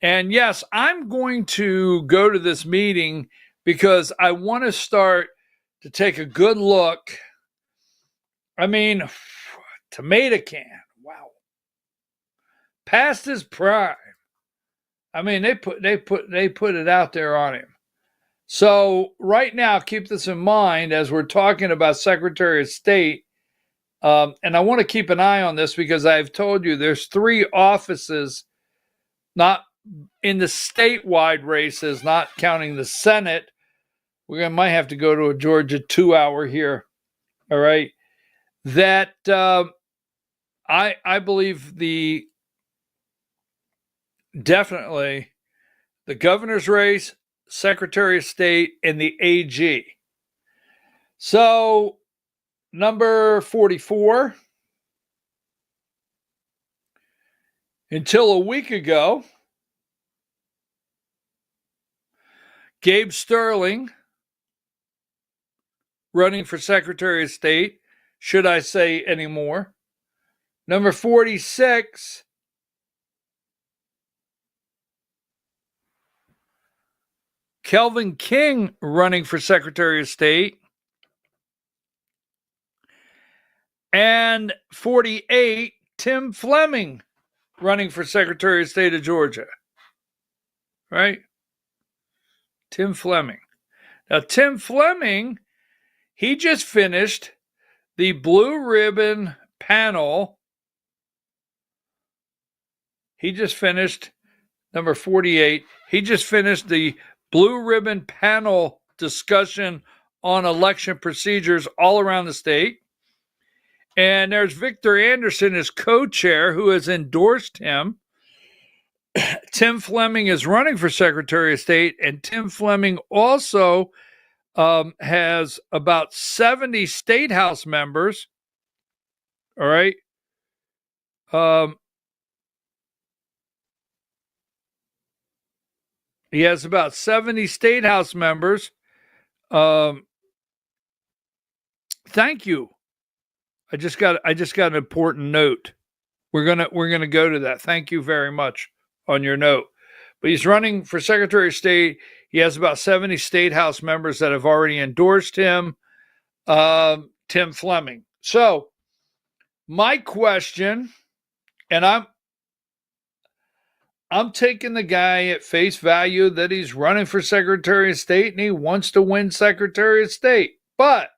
And yes, I'm going to go to this meeting because I want to start to take a good look. I mean, tomato can. Wow. Past his prime. I mean, they put it out there on him. So right now, keep this in mind as we're talking about Secretary of State. And I want to keep an eye on this because I've told you there's 3 offices, not in the statewide races, not counting the Senate. We might have to go to a Georgia 2-hour here. All right. That I believe definitely the governor's race, Secretary of State, and the AG. So, number 44. Until a week ago, Gabe Sterling running for Secretary of State. Should I say any more? Number 46, Kelvin King running for Secretary of State. And 48, Tim Fleming running for Secretary of State of Georgia. Right? Tim Fleming. Now, Tim Fleming, he just finished the Blue Ribbon panel. He just finished number 48. He just finished the Blue Ribbon panel discussion on election procedures all around the state. And there's Victor Anderson, his co-chair, who has endorsed him. Tim Fleming is running for Secretary of State, and Tim Fleming also has about 70 state house members. All right. He has about 70 state house members. Thank you. I just got an important note. We're gonna go to that. Thank you very much on your note. But he's running for Secretary of State. He has about 70 state house members that have already endorsed him. Tim Fleming. So my question, and I'm taking the guy at face value that he's running for Secretary of State and he wants to win Secretary of State. But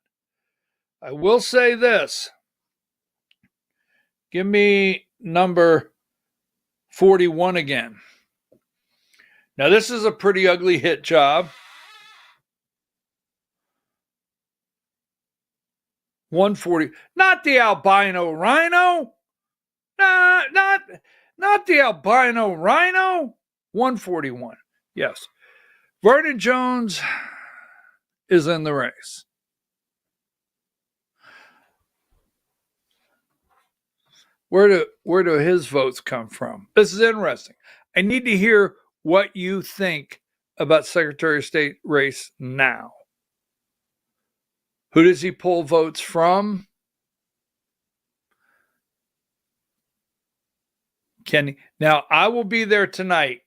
I will say this. Give me number 41 again. Now, this is a pretty ugly hit job. 140. Not the albino rhino. Not the albino rhino. 141. Yes. Vernon Jones is in the race. Where do his votes come from? This is interesting. I need to hear what you think about Secretary of State race now. Who does he pull votes from? Now, I will be there tonight.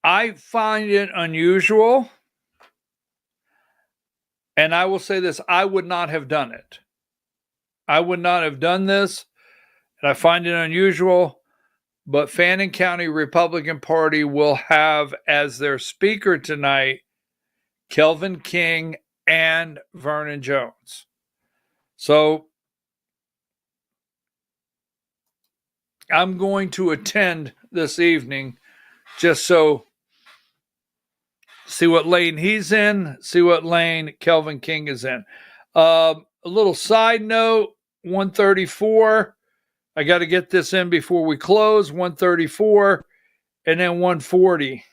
I find it unusual, and I will say this, I would not have done it. I would not have done this, and I find it unusual, but Fannin County Republican Party will have as their speaker tonight Kelvin King and Vernon Jones. So I'm going to attend this evening just so see what lane he's in, see what lane Kelvin King is in. A little side note, 134. I got to get this in before we close. 134 and then 140.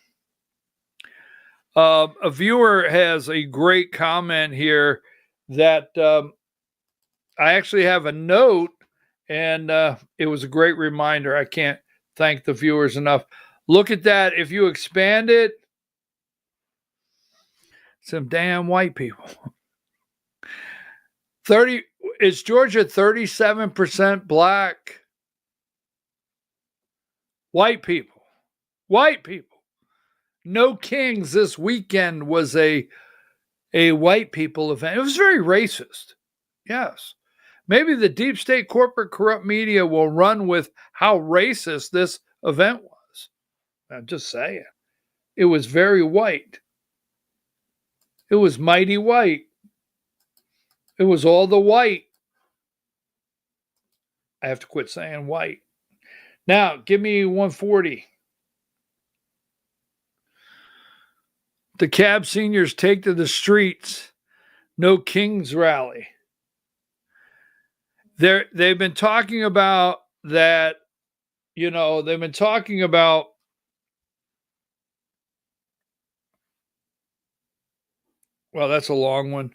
A viewer has a great comment here that I actually have a note, and it was a great reminder. I can't thank the viewers enough. Look at that. If you expand it, some damn white people. 30 is Georgia 37% black? White people. White people. No Kings this weekend was a white people event. It was very racist. Yes. Maybe the deep state corporate corrupt media will run with how racist this event was. I'm just saying. It was very white. It was mighty white. It was all the white. I have to quit saying white. Now, give me 140. The cab seniors take to the streets. No Kings rally. They've been talking about that, they've been talking about well, that's a long one.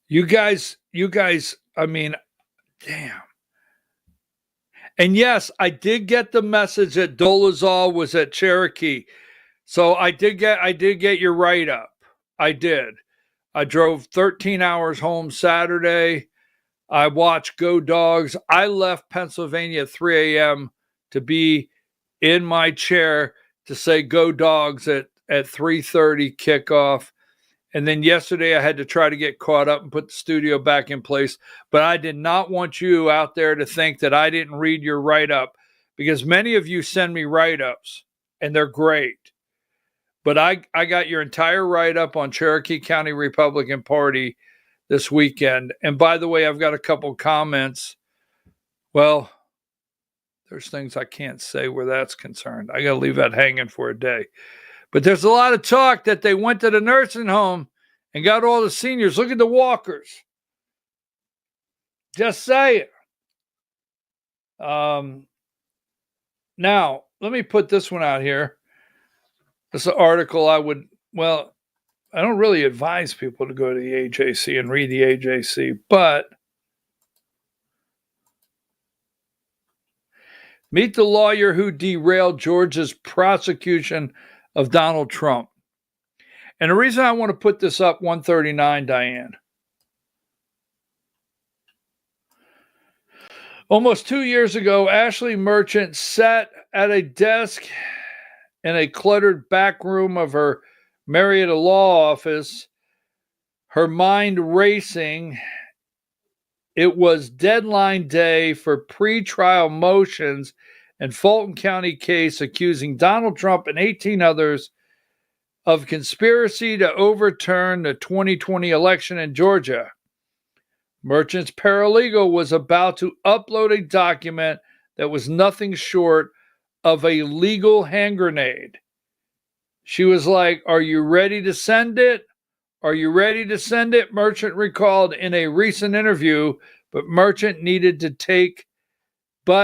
You guys, I mean, damn. And yes, I did get the message that Dolezal was at Cherokee. So I did get your write-up. I did. I drove 13 hours home Saturday. I watched Go Dogs. I left Pennsylvania at 3 a.m. to be in my chair to say Go Dogs at 3:30 kickoff. And then yesterday I had to try to get caught up and put the studio back in place. But I did not want you out there to think that I didn't read your write-up, because many of you send me write-ups and they're great. But I got your entire write-up on Cherokee County Republican Party this weekend. And by the way, I've got a couple comments. Well, there's things I can't say where that's concerned. I got to leave that hanging for a day. But there's a lot of talk that they went to the nursing home and got all the seniors. Look at the walkers. Just say it. Now, let me put this one out here. This is an article I don't really advise people to go to the AJC and read the AJC, but meet the lawyer who derailed Georgia's prosecution of Donald Trump. And the reason I want to put this up, 139, Diane. Almost 2 years ago, Ashley Merchant sat at a desk in a cluttered back room of her Marietta law office, her mind racing. It was deadline day for pretrial motions in Fulton County case accusing Donald Trump and 18 others of conspiracy to overturn the 2020 election in Georgia. Merchant's paralegal was about to upload a document that was nothing short of a legal hand grenade. She was like, "Are you ready to send it? Are you ready to send it?" Merchant recalled in a recent interview, but Merchant needed to take a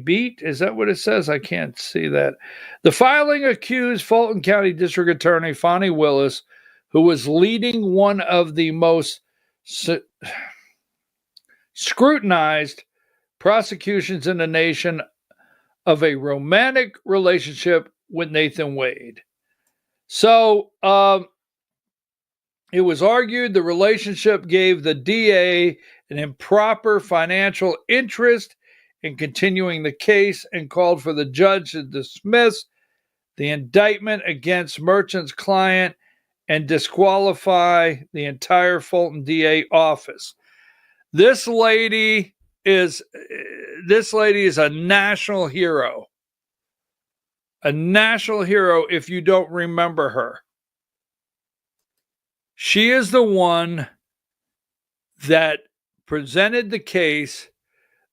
beat. Is that what it says? I can't see that. The filing accused Fulton County District Attorney Fonnie Willis, who was leading one of the most scrutinized prosecutions in the nation, of a romantic relationship with Nathan Wade. So it was argued the relationship gave the DA an improper financial interest in continuing the case and called for the judge to dismiss the indictment against Merchant's client and disqualify the entire Fulton DA office. This lady is a national hero. A national hero if you don't remember her. She is the one that presented the case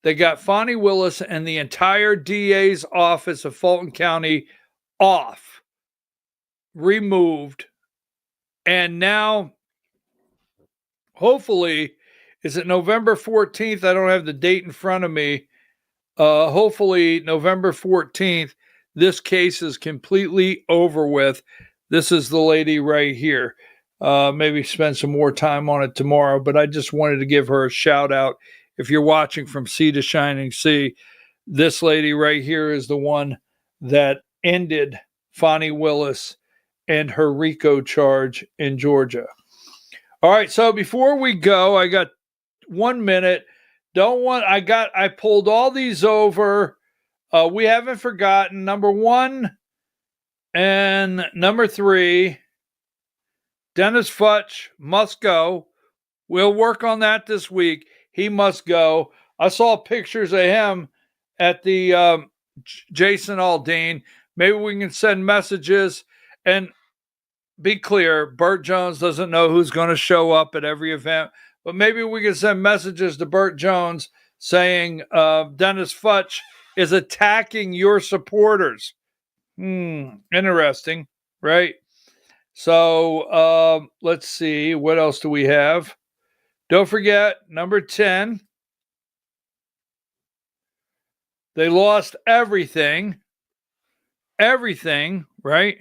that got Fonnie Willis and the entire DA's office of Fulton County off, removed, and now, hopefully, is it November 14th? I don't have the date in front of me. Hopefully, November 14th, this case is completely over with. This is the lady right here. Maybe spend some more time on it tomorrow, but I just wanted to give her a shout out. If you're watching from sea to shining sea, this lady right here is the one that ended Fonnie Willis and her RICO charge in Georgia. All right, so before we go, I got 1 minute. I pulled all these over. We haven't forgotten number 1 and number 3. Dennis Futch must go. We'll work on that this week. He must go. I saw pictures of him at the Jason Aldean. Maybe we can send messages. And be clear, Burt Jones doesn't know who's going to show up at every event. But maybe we can send messages to Burt Jones saying Dennis Futch is attacking your supporters. Interesting, right? So let's see. What else do we have? Don't forget, number 10. They lost everything. Everything, right?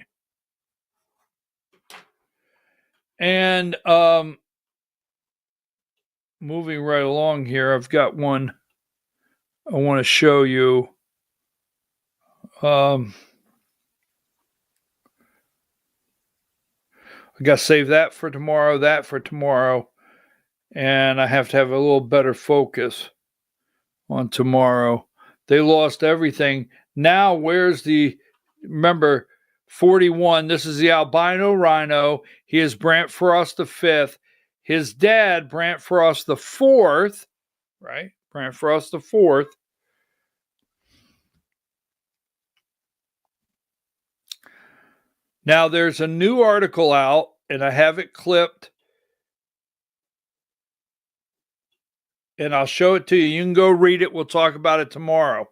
And moving right along here, I've got one I want to show you. I got to save that for tomorrow, and I have to have a little better focus on tomorrow. They lost everything. Now, remember, 41, this is the albino rhino. He is Brant Frost V. His dad, Brant Frost IV, right? Brant Frost IV. Now, there's a new article out, and I have it clipped. and I'll show it to you. You can go read it. We'll talk about it tomorrow,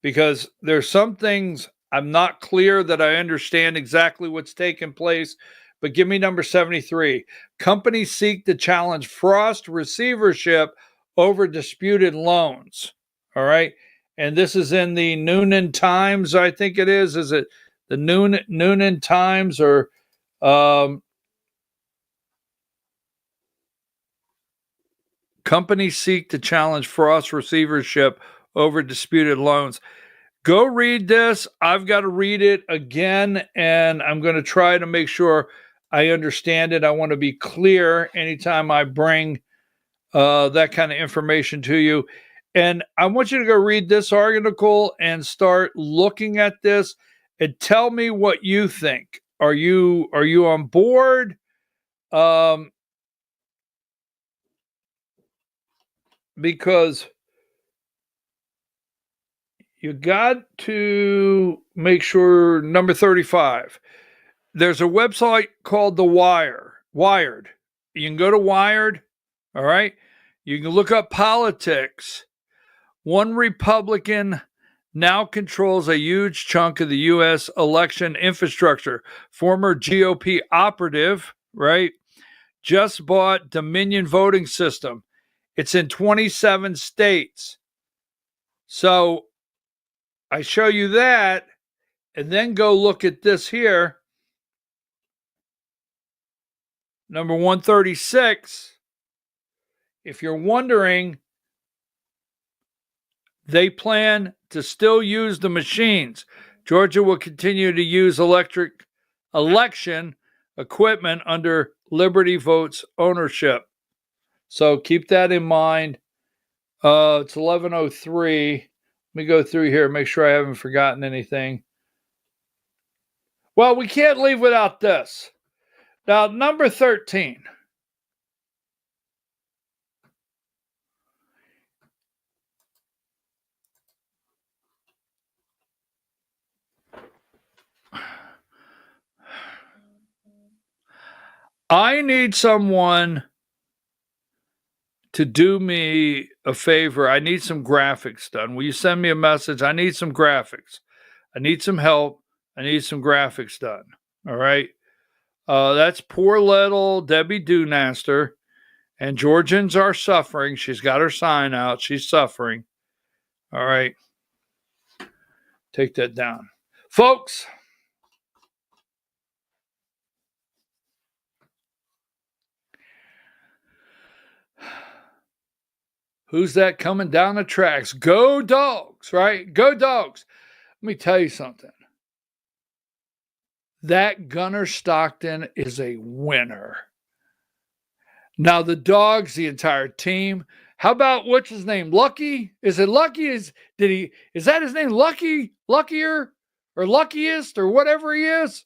because there's some things I'm not clear that I understand exactly what's taking place. But give me number 73. Companies seek to challenge Frost receivership over disputed loans. All right. And this is in the Noonan Times, I think it is. Is it the Noonan Times or companies seek to challenge Frost receivership over disputed loans? Go read this. I've got to read it again, and I'm going to try to make sure I understand it. I want to be clear anytime I bring that kind of information to you. And I want you to go read this article and start looking at this and tell me what you think. Are you on board? Because you got to make sure. Number 35. There's a website called Wired. You can go to Wired. All right. You can look up politics. One Republican now controls a huge chunk of the U.S. election infrastructure. Former GOP operative, right, just bought Dominion voting system. It's in 27 states. So I show you that, and then go look at this here. Number 136. If you're wondering, they plan to still use the machines. Georgia will continue to use electric election equipment under Liberty Votes ownership. So keep that in mind. It's 11:03. Let me go through here, make sure I haven't forgotten anything. Well, we can't leave without this. Now, number 13. I need someone to do me a favor. I need some graphics done. Will you send me a message? I need some graphics. I need some help. I need some graphics done. All right. That's poor little Debbie Doonaster. And Georgians are suffering. She's got her sign out. She's suffering. All right. Take that down. Folks, who's that coming down the tracks? Go Dogs, right? Go Dogs. Let me tell you something. That Gunnar Stockton is a winner. Now the Dogs, the entire team. How about what's his name? Lucky? Is it Lucky? Is that his name? Lucky? Luckier? Or Luckiest? Or whatever he is?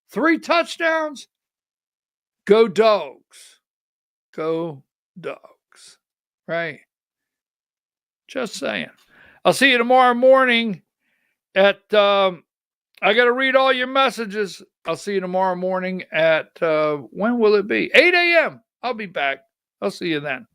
3 touchdowns? Go Dogs. Go Dogs. Right? Just saying. I'll see you tomorrow morning at I got to read all your messages. I'll see you tomorrow morning at when will it be? 8 a.m. I'll be back. I'll see you then.